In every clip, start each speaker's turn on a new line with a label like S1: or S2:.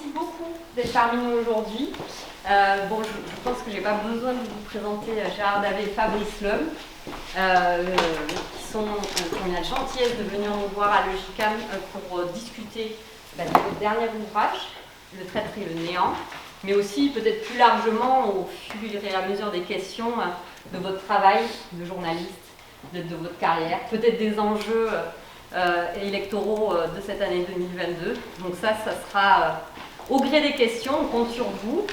S1: Merci beaucoup d'être parmi nous aujourd'hui. Bon, je pense que je n'ai pas besoin de vous présenter Gérard Davet et Fabrice Lhomme, qui ont la gentillesse de venir nous voir à Logicam pour discuter de votre dernier ouvrage, Le traître et le néant, mais aussi peut-être plus largement au fur et à mesure des questions de votre travail de journaliste, de votre carrière, peut-être des enjeux électoraux de cette année 2022. Donc ça sera au gré des questions, on compte sur vous.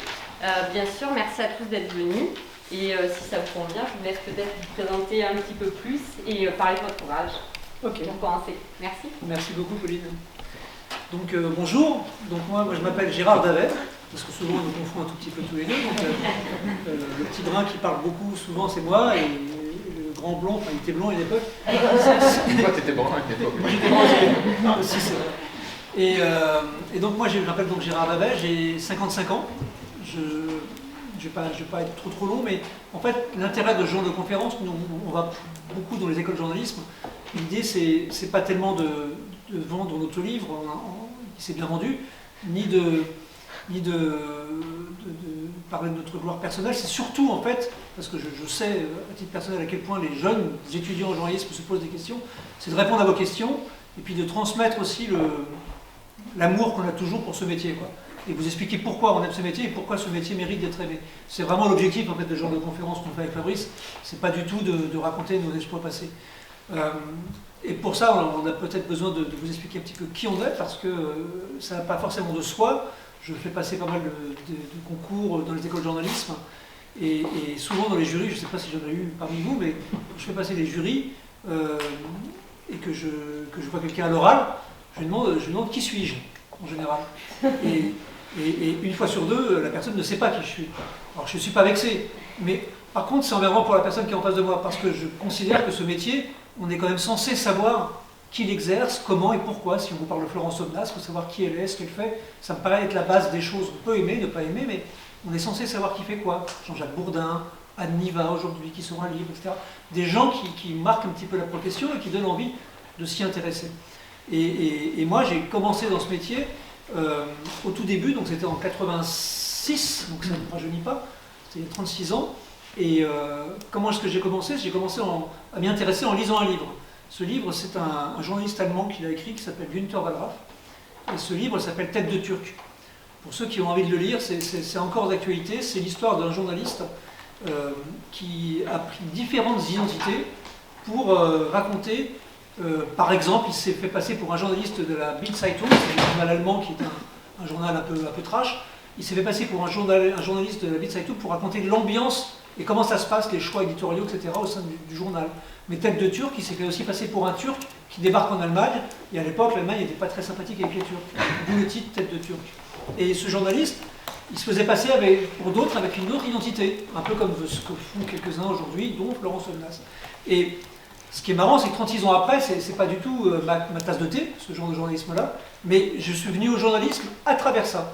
S1: Bien sûr, merci à tous d'être venus. Et si ça vous convient, je vous laisse peut-être vous présenter un petit peu plus et parler de votre ouvrage.
S2: Ok.
S1: Pour commencer. Merci.
S2: Merci beaucoup, Pauline. Donc bonjour, donc moi je m'appelle Gérard Davet, parce que souvent on nous confond un tout petit peu tous les deux. Donc, le petit brun qui parle beaucoup souvent c'est moi, et le grand blond, enfin il était blond à l'époque.
S3: Toi t'étais brun à l'époque.
S2: Moi j'étais brun aussi, c'est vrai. Et donc moi je m'appelle donc Gérard Davet, j'ai 55 ans. Je ne vais pas être trop long, mais en fait l'intérêt de ce genre de conférence, on va beaucoup dans les écoles de journalisme. L'idée c'est pas tellement de vendre notre livre, qui s'est bien vendu, ni de parler de notre gloire personnelle, c'est surtout en fait, parce que je sais à titre personnel à quel point les jeunes étudiants en journalisme se posent des questions, c'est de répondre à vos questions, et puis de transmettre aussi l'amour qu'on a toujours pour ce métier, quoi. Et vous expliquer pourquoi on aime ce métier et pourquoi ce métier mérite d'être aimé. C'est vraiment l'objectif en fait de ce genre de conférence qu'on fait avec Fabrice, c'est pas du tout de raconter nos exploits passés. Et pour ça, on a peut-être besoin de vous expliquer un petit peu qui on est, parce que ça n'a pas forcément de soi. Je fais passer pas mal de concours dans les écoles de journalisme, et souvent dans les jurys, je ne sais pas si j'en ai eu parmi vous, mais je fais passer les jurys, et que je vois quelqu'un à l'oral, je lui demande qui suis-je, en général. Et une fois sur deux, la personne ne sait pas qui je suis. Alors je ne suis pas vexé, mais par contre c'est emmerdant pour la personne qui est en face de moi, parce que je considère que ce métier, on est quand même censé savoir qui l'exerce, comment et pourquoi. Si on vous parle de Florence Aubenas, il faut savoir qui elle est, ce qu'elle fait. Ça me paraît être la base des choses. On peut aimer, ne pas aimer, mais on est censé savoir qui fait quoi. Jean-Jacques Bourdin, Anne Niva aujourd'hui, qui sort un livre, etc. Des gens qui marquent un petit peu la profession et qui donnent envie de s'y intéresser. Et moi, j'ai commencé dans ce métier au tout début, donc c'était en 86, donc ça ne me rajeunit pas, c'était il y a 36 ans. Et comment est-ce que j'ai commencé? J'ai commencé à m'y intéresser en lisant un livre. Ce livre, c'est un journaliste allemand qui l'a écrit, qui s'appelle Günter Wallraff. Et ce livre s'appelle Tête de Turc. Pour ceux qui ont envie de le lire, c'est encore d'actualité. C'est l'histoire d'un journaliste qui a pris différentes identités pour raconter. Par exemple, il s'est fait passer pour un journaliste de la Bild Zeitung, c'est un journal allemand qui est un journal un peu trash. Il s'est fait passer pour un journaliste de la Bild Zeitung pour raconter l'ambiance et comment ça se passe, les choix éditoriaux, etc. au sein du journal. Mais Tête de Turc, il s'est fait aussi passer pour un Turc qui débarque en Allemagne, et à l'époque, l'Allemagne n'était pas très sympathique avec les Turcs. D'où le titre Tête de Turc. Et ce journaliste, il se faisait passer pour d'autres avec une autre identité, un peu comme ce que font quelques-uns aujourd'hui, dont Florence Aubenas. Et ce qui est marrant, c'est que 36 ans après, c'est pas du tout ma tasse de thé, ce genre de journalisme-là, mais je suis venu au journalisme à travers ça.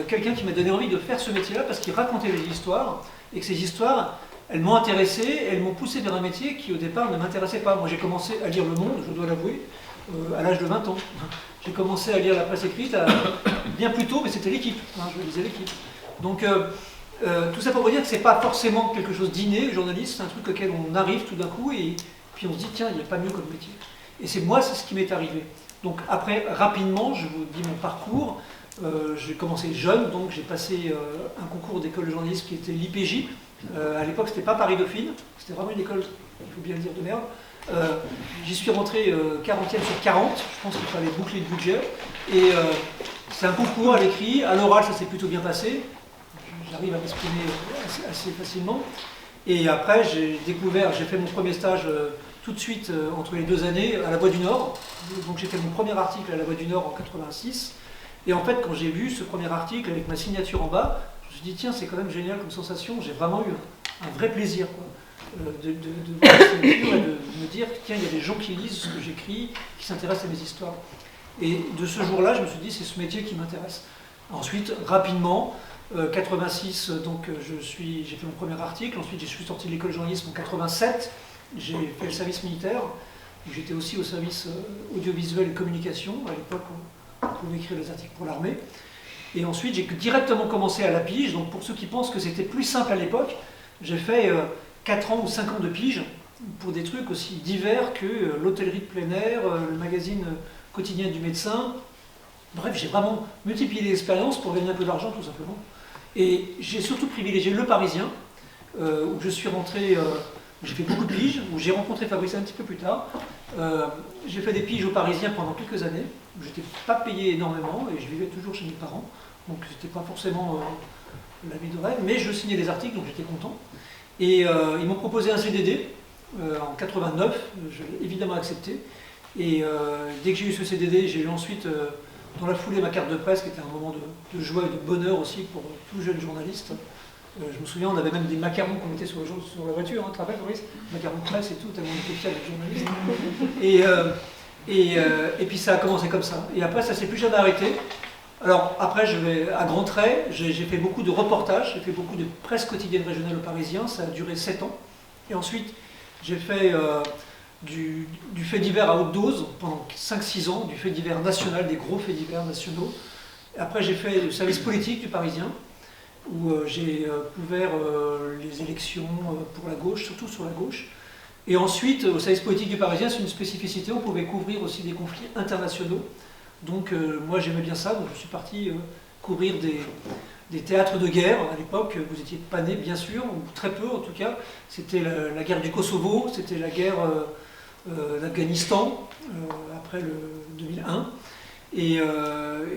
S2: Quelqu'un qui m'a donné envie de faire ce métier-là parce qu'il racontait des histoires, et que ces histoires, elles m'ont intéressé, elles m'ont poussé vers un métier qui au départ ne m'intéressait pas. Moi j'ai commencé à lire Le Monde, je dois l'avouer, à l'âge de 20 ans. J'ai commencé à lire la presse écrite bien plus tôt, mais c'était L'Équipe, je lisais L'Équipe. Donc tout ça pour vous dire que c'est pas forcément quelque chose d'inné, le journaliste, c'est un truc auquel on arrive tout d'un coup, et puis on se dit tiens, il n'y a pas mieux comme métier. Et c'est ce qui m'est arrivé. Donc après, rapidement, je vous dis mon parcours. J'ai commencé jeune, donc j'ai passé un concours d'école de journalisme qui était l'IPJ. À l'époque, c'était pas Paris-Dauphine, c'était vraiment une école, il faut bien le dire, de merde. J'y suis rentré 40e sur 40, je pense qu'il fallait boucler le budget. Et c'est un concours à l'écrit, à l'oral, ça s'est plutôt bien passé. J'arrive à m'exprimer assez facilement. Et après, j'ai fait mon premier stage tout de suite entre les 2 années à La Voix du Nord. Donc j'ai fait mon premier article à La Voix du Nord en 86. Et en fait, quand j'ai vu ce premier article avec ma signature en bas, je me suis dit, tiens, c'est quand même génial comme sensation. J'ai vraiment eu un vrai plaisir de voir la signature et de me dire, tiens, il y a des gens qui lisent ce que j'écris, qui s'intéressent à mes histoires. Et de ce jour-là, je me suis dit, c'est ce métier qui m'intéresse. Ensuite, rapidement, 86, donc j'ai fait mon premier article. Ensuite, je suis sorti de l'école de journalisme en 87. J'ai fait le service militaire. J'étais aussi au service audiovisuel et communication. À l'époque, on pouvait écrire des articles pour l'armée. Et ensuite, j'ai directement commencé à la pige. Donc pour ceux qui pensent que c'était plus simple à l'époque, j'ai fait 4 ans ou 5 ans de pige pour des trucs aussi divers que l'hôtellerie de plein air, le magazine quotidien du médecin. Bref, j'ai vraiment multiplié les expériences pour gagner un peu d'argent tout simplement. Et j'ai surtout privilégié le Parisien, où je suis rentré, j'ai fait beaucoup de piges, où j'ai rencontré Fabrice un petit peu plus tard. J'ai fait des piges au Parisien pendant quelques années, où je n'étais pas payé énormément et je vivais toujours chez mes parents. Donc c'était pas forcément la vie de rêve, mais je signais des articles, donc j'étais content. Et ils m'ont proposé un CDD en 89, je l'ai évidemment accepté. Et dès que j'ai eu ce CDD, j'ai eu ensuite, dans la foulée, ma carte de presse, qui était un moment de joie et de bonheur aussi pour tout jeune journaliste. Je me souviens, on avait même des macarons qu'on mettait sur la voiture, hein, tu te rappelles, Fabrice? Macarons de presse et tout, tellement on était fiers d'être journaliste. Et puis ça a commencé comme ça. Et après, ça s'est plus jamais arrêté. Alors après, je vais à grands traits, j'ai fait beaucoup de reportages, j'ai fait beaucoup de presse quotidienne régionale au Parisien, ça a duré 7 ans. Et ensuite, j'ai fait du fait divers à haute dose pendant 5-6 ans, du fait divers national, des gros faits divers nationaux. Et après, j'ai fait le service politique du Parisien, où j'ai couvert les élections pour la gauche, surtout sur la gauche. Et ensuite, au service politique du Parisien, c'est une spécificité, on pouvait couvrir aussi des conflits internationaux. Donc moi j'aimais bien ça, donc je suis parti couvrir des théâtres de guerre. À l'époque, vous n'étiez pas né bien sûr, ou très peu en tout cas. C'était la guerre du Kosovo, c'était la guerre d'Afghanistan, après le 2001. Et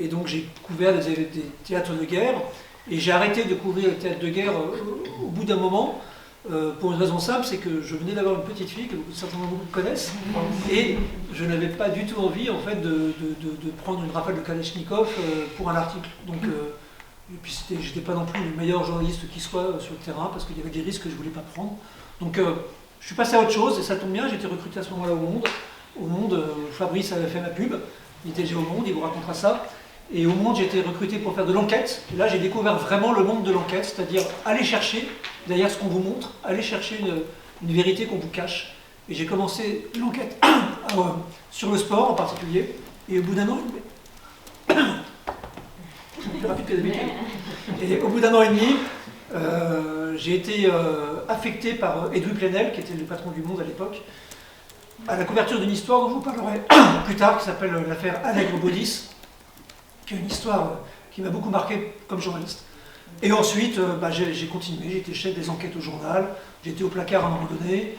S2: donc j'ai couvert des théâtres de guerre. Et j'ai arrêté de couvrir les théâtres de guerre au bout d'un moment, pour une raison simple, c'est que je venais d'avoir une petite fille que certainement beaucoup connaissent, et je n'avais pas du tout envie en fait de prendre une rafale de Kalachnikov pour un article. Donc, et puis j'étais pas non plus le meilleur journaliste qui soit sur le terrain, parce qu'il y avait des risques que je voulais pas prendre. Donc je suis passé à autre chose, et ça tombe bien, j'ai été recruté à ce moment-là au Monde. Au Monde, Fabrice avait fait ma pub, il était déjà au Monde, il vous racontera ça. Et au Monde, j'ai été recruté pour faire de l'enquête. Et là, j'ai découvert vraiment le monde de l'enquête, c'est-à-dire aller chercher, derrière ce qu'on vous montre, aller chercher une vérité qu'on vous cache. Et j'ai commencé l'enquête sur le sport en particulier. Et au bout d'un an, plus rapide que d'habitude. Et au bout d'un an et demi, j'ai été affecté par Edoui Plenel, qui était le patron du Monde à l'époque, à la couverture d'une histoire dont je vous parlerai plus tard, qui s'appelle l'affaire Allègre-Baudis, qui est une histoire qui m'a beaucoup marqué comme journaliste. Et ensuite, j'ai continué, j'ai été chef des enquêtes au journal, j'ai été au placard à un moment donné,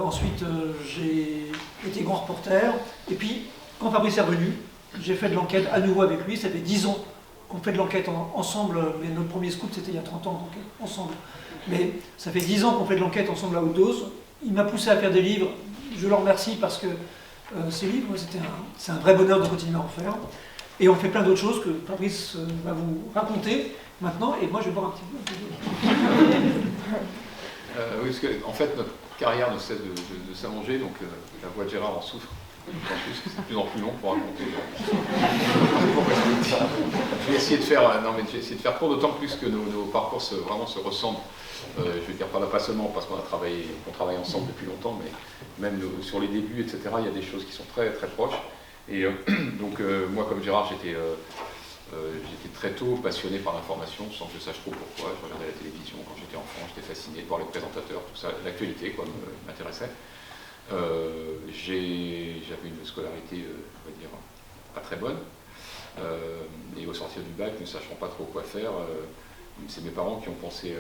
S2: ensuite j'ai été grand reporter, et puis quand Fabrice est revenu, j'ai fait de l'enquête à nouveau avec lui, ça fait 10 ans qu'on fait de l'enquête ensemble, mais notre premier scoop c'était il y a 30 ans, donc ensemble. Mais ça fait 10 ans qu'on fait de l'enquête ensemble à haute dose, il m'a poussé à faire des livres, je le remercie parce que ces livres, c'est un vrai bonheur de continuer à en faire. Et on fait plein d'autres choses que Fabrice va vous raconter maintenant, et moi je vais boire un petit peu.
S3: Oui, parce qu'en fait, notre carrière ne cesse de s'allonger, donc la voix de Gérard en souffre. En plus, c'est de plus en plus long pour raconter. Je vais essayer de faire court, d'autant plus que nos parcours vraiment se ressemblent. Je veux dire par là, pas seulement parce qu'on travaille ensemble depuis longtemps, mais même sur les débuts, etc., il y a des choses qui sont très, très proches. Et donc moi comme Gérard j'étais très tôt passionné par l'information sans que je sache trop pourquoi. Je regardais la télévision quand j'étais enfant, j'étais fasciné de voir les présentateurs, tout ça, l'actualité quoi m'intéressait. J'avais une scolarité, on va dire, pas très bonne, et au sortir du bac, ne sachant pas trop quoi faire, c'est mes parents qui ont pensé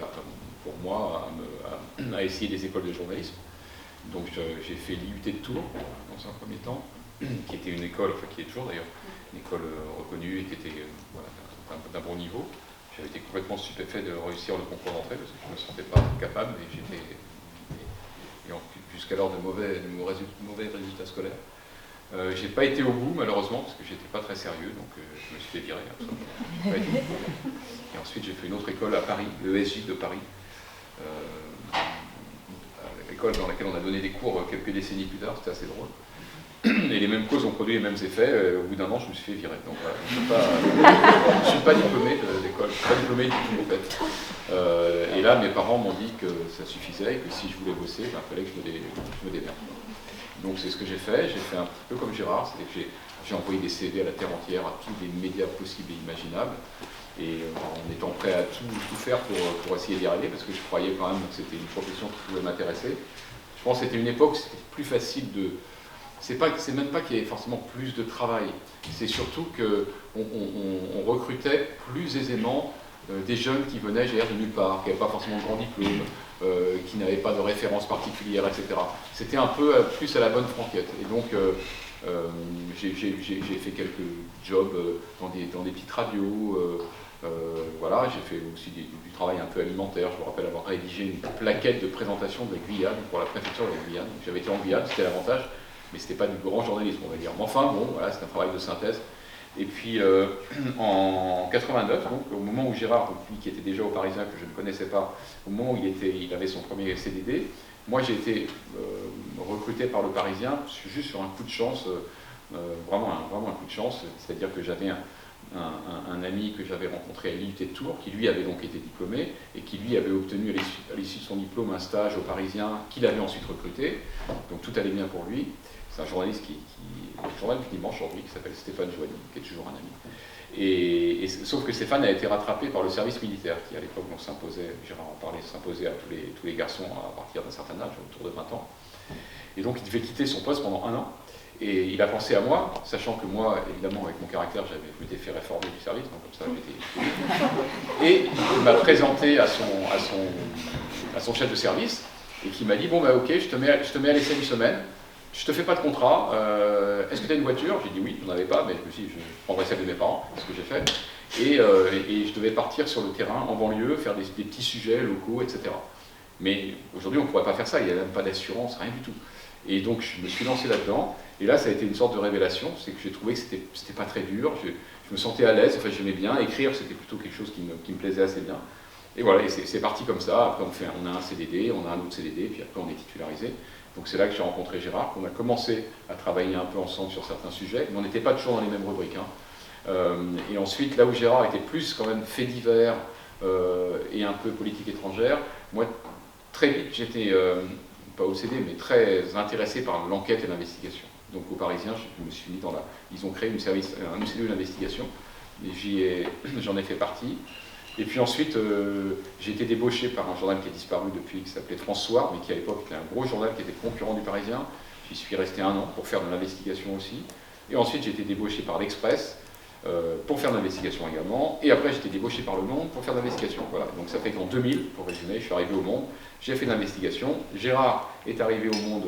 S3: pour moi à essayer des écoles de journalisme. Donc j'ai fait l'IUT de Tours dans un premier temps, qui était une école, enfin qui est toujours d'ailleurs, une école reconnue et qui était d'un bon niveau. J'avais été complètement stupéfait de réussir le concours d'entrée parce que je ne me sentais pas capable, mais j'étais jusqu'alors de mauvais résultats scolaires. J'ai pas été au bout malheureusement parce que j'étais pas très sérieux, donc je me suis fait virer. Et ensuite j'ai fait une autre école à Paris, le ESJ de Paris, l'école dans laquelle on a donné des cours quelques décennies plus tard, c'était assez drôle. Et les mêmes causes ont produit les mêmes effets. Au bout d'un an, je me suis fait virer. Donc voilà, je ne suis pas diplômé de l'école, je ne suis pas diplômé du tout en fait. Et là, mes parents m'ont dit que ça suffisait et que si je voulais bosser, il fallait que je me démerde. Donc c'est ce que j'ai fait un peu comme Gérard, c'est-à-dire que j'ai envoyé des CV à la terre entière, à tous les médias possibles et imaginables, et en étant prêt à tout faire pour essayer d'y arriver, parce que je croyais quand même que c'était une profession qui pouvait m'intéresser. Je pense que c'était une époque où c'était plus facile de... C'est même pas qu'il y avait forcément plus de travail, c'est surtout qu'on recrutait plus aisément des jeunes qui venaient de nulle part, qui n'avaient pas forcément de grand diplôme, qui n'avaient pas de référence particulière, etc. C'était un peu plus à la bonne franquette. Et donc, j'ai fait quelques jobs dans des petites radios, voilà, j'ai fait aussi du travail un peu alimentaire. Je me rappelle avoir rédigé une plaquette de présentation de la Guyane, pour la préfecture de la Guyane. J'avais été en Guyane, c'était l'avantage, mais c'était pas du grand journalisme, on va dire. Mais enfin, bon, voilà, c'est un travail de synthèse. Et puis en 89, donc, au moment où Gérard, lui qui était déjà au Parisien, que je ne connaissais pas, au moment où il avait son premier CDD, moi j'ai été recruté par le Parisien juste sur un coup de chance, vraiment un coup de chance, c'est-à-dire que j'avais un ami que j'avais rencontré à l'IUT de Tours, qui lui avait donc été diplômé, et qui lui avait obtenu à l'issue de son diplôme un stage au Parisien, qu'il avait ensuite recruté, donc tout allait bien pour lui. C'est un journaliste qui est journal du dimanche aujourd'hui, qui s'appelle Stéphane Joigny, qui est toujours un ami. Sauf que Stéphane a été rattrapé par le service militaire, qui à l'époque s'imposait, Gérard en parlait, s'imposait à tous les garçons à partir d'un certain âge, autour de 20 ans. Et donc il devait quitter son poste pendant 1 an. Et il a pensé à moi, sachant que moi, évidemment, avec mon caractère, je m'étais fait réformer du service, donc comme ça j'étais... Et il m'a présenté à son chef de service, et qui m'a dit, bon bah ok, je te mets à l'essai 1 semaine, je te fais pas de contrat, est-ce que tu as une voiture? J'ai dit oui, je n'en avais pas, mais je me suis dit, je prendrai celle de mes parents, c'est ce que j'ai fait. Et je devais partir sur le terrain, en banlieue, faire des petits sujets locaux, etc. Mais aujourd'hui, on ne pourrait pas faire ça, il n'y a même pas d'assurance, rien du tout. Et donc, je me suis lancé là-dedans, et là, ça a été une sorte de révélation, c'est que j'ai trouvé que c'était pas très dur, je me sentais à l'aise, enfin, j'aimais bien, écrire, c'était plutôt quelque chose qui me plaisait assez bien. Et voilà, et c'est parti comme ça, après on a un CDD, on a un autre CDD, puis après on est titularisé. Donc c'est là que j'ai rencontré Gérard, qu'on a commencé à travailler un peu ensemble sur certains sujets, mais on n'était pas toujours dans les mêmes rubriques. Et ensuite, là où Gérard était plus quand même fait divers et un peu politique étrangère, moi très vite j'étais, pas obsédé, mais très intéressé par l'enquête et l'investigation. Donc au Parisien, je me suis mis ils ont créé une cellule d'investigation, et j'en ai fait partie. Et puis ensuite, j'ai été débauché par un journal qui a disparu depuis, qui s'appelait François, mais qui à l'époque était un gros journal qui était concurrent du Parisien. J'y suis resté 1 an pour faire de l'investigation aussi. Et ensuite, j'ai été débauché par l'Express pour faire de l'investigation également. Et après, j'ai été débauché par Le Monde pour faire de l'investigation. Voilà. Donc ça fait qu'en 2000, pour résumer, je suis arrivé au Monde, j'ai fait de l'investigation. Gérard est arrivé au Monde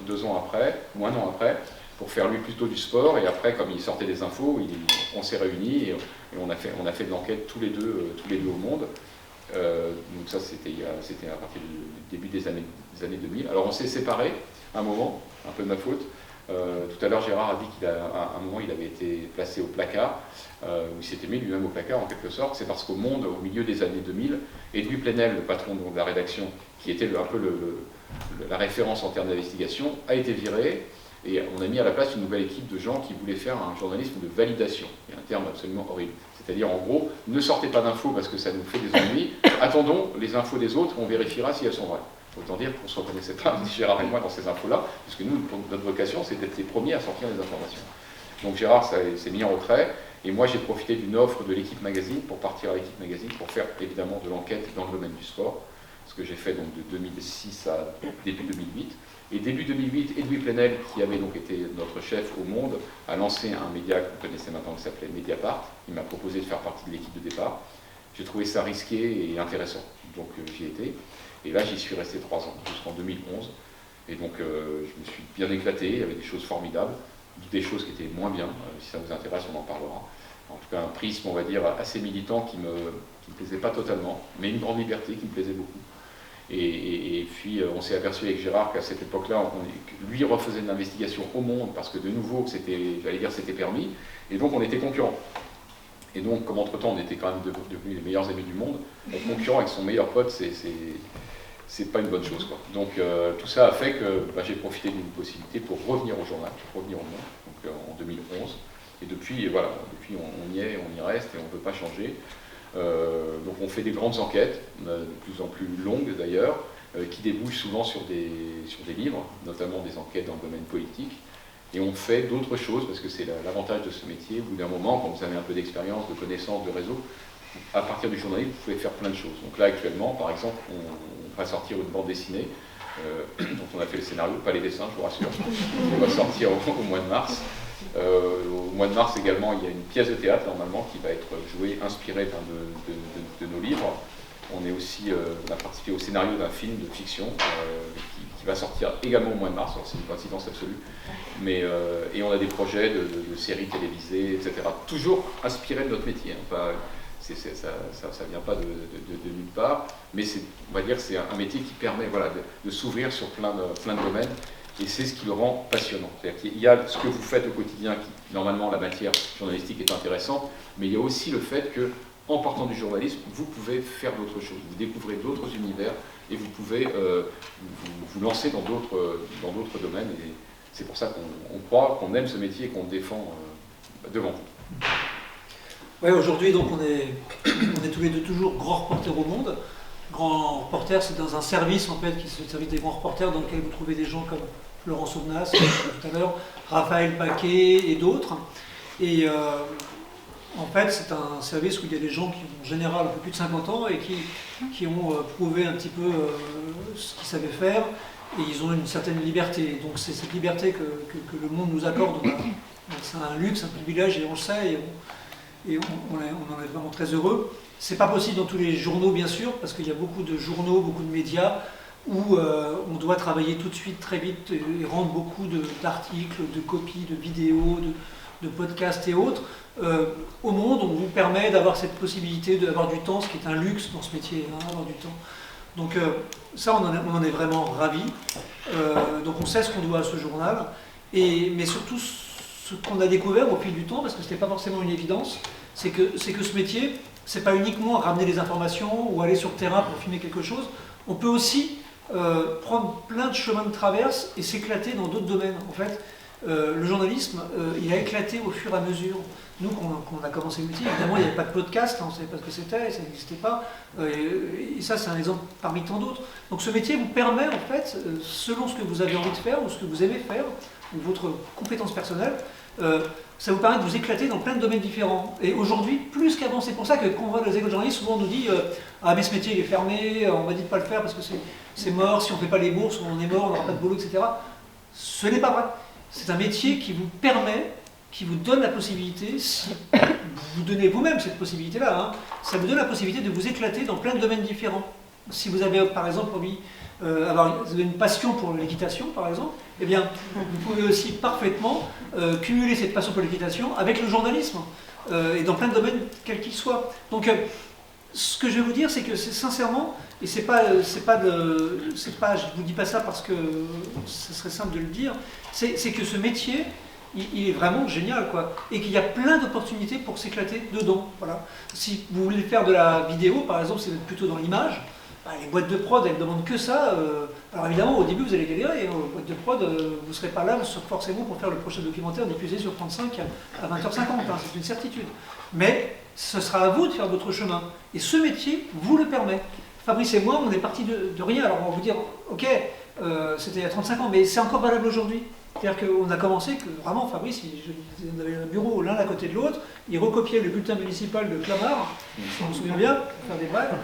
S3: 2 ans après, ou 1 an après, pour faire lui plutôt du sport, et après, comme il sortait des infos, on s'est réunis et on a fait de l'enquête tous les deux au Monde. Donc ça, c'était à partir du début des années 2000. Alors on s'est séparés un moment, un peu de ma faute. Tout à l'heure, Gérard a dit qu'à un moment, il avait été placé au placard, où il s'était mis lui-même au placard en quelque sorte. C'est parce qu'au Monde, au milieu des années 2000, Edoui Plenel, le patron de la rédaction, qui était un peu la référence en termes d'investigation, a été viré. Et on a mis à la place une nouvelle équipe de gens qui voulaient faire un journalisme de validation. Il y a un terme absolument horrible. C'est-à-dire, en gros, ne sortez pas d'infos parce que ça nous fait des ennuis, attendons les infos des autres, on vérifiera si elles sont vraies. Autant dire qu'on ne se reconnaissait pas, Gérard et moi, dans ces infos-là, puisque nous, notre vocation, c'est d'être les premiers à sortir les informations. Donc Gérard s'est mis en retrait, et moi j'ai profité d'une offre de l'Équipe Magazine pour partir à l'Équipe Magazine, pour faire évidemment de l'enquête dans le domaine du sport, ce que j'ai fait donc de 2006 à début 2008. Et début 2008, Edoui Plenel, qui avait donc été notre chef au Monde, a lancé un média qu'on connaissait maintenant qui s'appelait Mediapart. Il m'a proposé de faire partie de l'équipe de départ. J'ai trouvé ça risqué et intéressant, donc j'y étais. Et là, j'y suis resté 3 ans, jusqu'en 2011. Et donc, je me suis bien éclaté, il y avait des choses formidables, des choses qui étaient moins bien. Si ça vous intéresse, on en parlera. En tout cas, un prisme, on va dire, assez militant qui me plaisait pas totalement, mais une grande liberté qui me plaisait beaucoup. Et puis on s'est aperçu avec Gérard qu'à cette époque-là, lui refaisait de l'investigation au Monde, parce que de nouveau, c'était permis, et donc on était concurrents. Et donc, comme entre-temps, on était quand même devenus les meilleurs amis du monde, être concurrent avec son meilleur pote, c'est pas une bonne chose, quoi. Donc tout ça a fait que j'ai profité d'une possibilité pour revenir au journal, revenir au Monde, donc en 2011. Et depuis, voilà, depuis on y est, on y reste, et on ne veut pas changer. Donc on fait des grandes enquêtes, de plus en plus longues d'ailleurs, qui débouchent souvent sur des livres, notamment des enquêtes dans le domaine politique. Et on fait d'autres choses, parce que c'est l'avantage de ce métier. Au bout d'un moment, quand vous avez un peu d'expérience, de connaissances, de réseau, à partir du journalisme, vous pouvez faire plein de choses. Donc là, actuellement, par exemple, on va sortir une bande dessinée, dont on a fait le scénario, pas les dessins, je vous rassure. On va sortir au mois de mars. Au mois de mars également, il y a une pièce de théâtre, normalement, qui va être jouée, inspirée de nos livres. On a participé au scénario d'un film de fiction qui va sortir également au mois de mars, c'est une coïncidence absolue. Et on a des projets de séries télévisées, etc. Toujours inspirés de notre métier. Ça ne vient pas de nulle part, mais on va dire que c'est un métier qui permet de s'ouvrir sur plein de domaines, et c'est ce qui le rend passionnant. C'est-à-dire qu'il y a ce que vous faites au quotidien, qui normalement la matière journalistique est intéressante, mais il y a aussi le fait que, en partant du journalisme, vous pouvez faire d'autres choses, vous découvrez d'autres univers, et vous pouvez vous lancer dans d'autres domaines, et c'est pour ça qu'on croit, qu'on aime ce métier et qu'on le défend devant vous.
S2: Ouais, aujourd'hui, donc on est tous les deux toujours grands reporters au monde. Grand reporter, c'est dans un service en fait, qui est le service des grands reporters, dans lequel vous trouvez des gens comme Florence Aubenas, tout à l'heure, Raphaël Paquet et d'autres. Et en fait, c'est un service où il y a des gens qui ont en général un peu plus de 50 ans et qui ont prouvé un petit peu ce qu'ils savaient faire, et ils ont une certaine liberté. Donc c'est cette liberté que le monde nous accorde. C'est un luxe, un privilège, et on le sait, et on en est vraiment très heureux. C'est pas possible dans tous les journaux, bien sûr, parce qu'il y a beaucoup de journaux, beaucoup de médias où on doit travailler tout de suite, très vite, et rendre beaucoup d'articles, de copies, de vidéos, de podcasts et autres. Au monde, on vous permet d'avoir cette possibilité d'avoir du temps, ce qui est un luxe dans ce métier, avoir du temps. Donc ça, on en est vraiment ravis. Donc on sait ce qu'on doit à ce journal, mais surtout ce qu'on a découvert au fil du temps, parce que ce n'était pas forcément une évidence, c'est que ce métier, c'est pas uniquement ramener des informations ou aller sur le terrain pour filmer quelque chose. On peut aussi prendre plein de chemins de traverse et s'éclater dans d'autres domaines. En fait, le journalisme, il a éclaté au fur et à mesure. Nous, quand on a commencé le métier, évidemment, il n'y avait pas de podcast, on ne savait pas ce que c'était, ça n'existait pas. Et ça, c'est un exemple parmi tant d'autres. Donc ce métier vous permet, en fait, selon ce que vous avez envie de faire ou ce que vous aimez faire, ou votre compétence personnelle, ça vous permet de vous éclater dans plein de domaines différents. Et aujourd'hui, plus qu'avant, c'est pour ça que quand on va dans les écoles de journalisme, souvent on nous dit ah mais ce métier il est fermé, on m'a dit de ne pas le faire parce que c'est mort, si on ne fait pas les bourses, on est mort, on n'aura pas de boulot, etc. Ce n'est pas vrai. C'est un métier qui vous permet, qui vous donne la possibilité, si vous donnez vous-même cette possibilité-là, ça vous donne la possibilité de vous éclater dans plein de domaines différents. Si vous avez par exemple envie vous avez une passion pour l'équitation, par exemple, eh bien, vous pouvez aussi parfaitement cumuler cette passion pour l'équitation avec le journalisme, et dans plein de domaines, quels qu'ils soient. Donc, ce que je vais vous dire, c'est que c'est sincèrement, et je vous dis pas ça parce que ce serait simple de le dire, c'est que ce métier, il est vraiment génial, quoi, et qu'il y a plein d'opportunités pour s'éclater dedans. Voilà. Si vous voulez faire de la vidéo, par exemple, c'est plutôt dans l'image. Les boîtes de prod, elles ne demandent que ça. Alors évidemment, au début, vous allez galérer. Aux boîtes de prod, vous ne serez pas là forcément pour faire le prochain documentaire diffusé sur 35 à 20h50. C'est une certitude. Mais ce sera à vous de faire votre chemin. Et ce métier vous le permet. Fabrice et moi, on est partis de rien. Alors on va vous dire, ok, c'était il y a 35 ans, mais c'est encore valable aujourd'hui. C'est-à-dire qu'on a commencé que vraiment, Fabrice, il avait un bureau l'un à côté de l'autre, il recopiait le bulletin municipal de Clamart, si on se souvient bien, pour faire des brèves.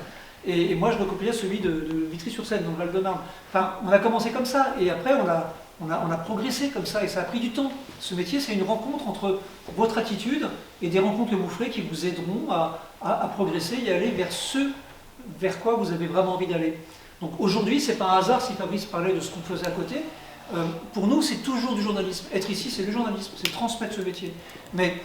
S2: Et moi, je recopiais celui de Vitry-sur-Seine, dans le Val-de-Marne. Enfin, on a commencé comme ça, et après, on a progressé comme ça, et ça a pris du temps. Ce métier, c'est une rencontre entre votre attitude et des rencontres que vous ferez qui vous aideront à progresser et à aller vers ce vers quoi vous avez vraiment envie d'aller. Donc aujourd'hui, c'est pas un hasard si Fabrice parlait de ce qu'on faisait à côté. Pour nous, c'est toujours du journalisme. Être ici, c'est le journalisme, c'est transmettre ce métier. Mais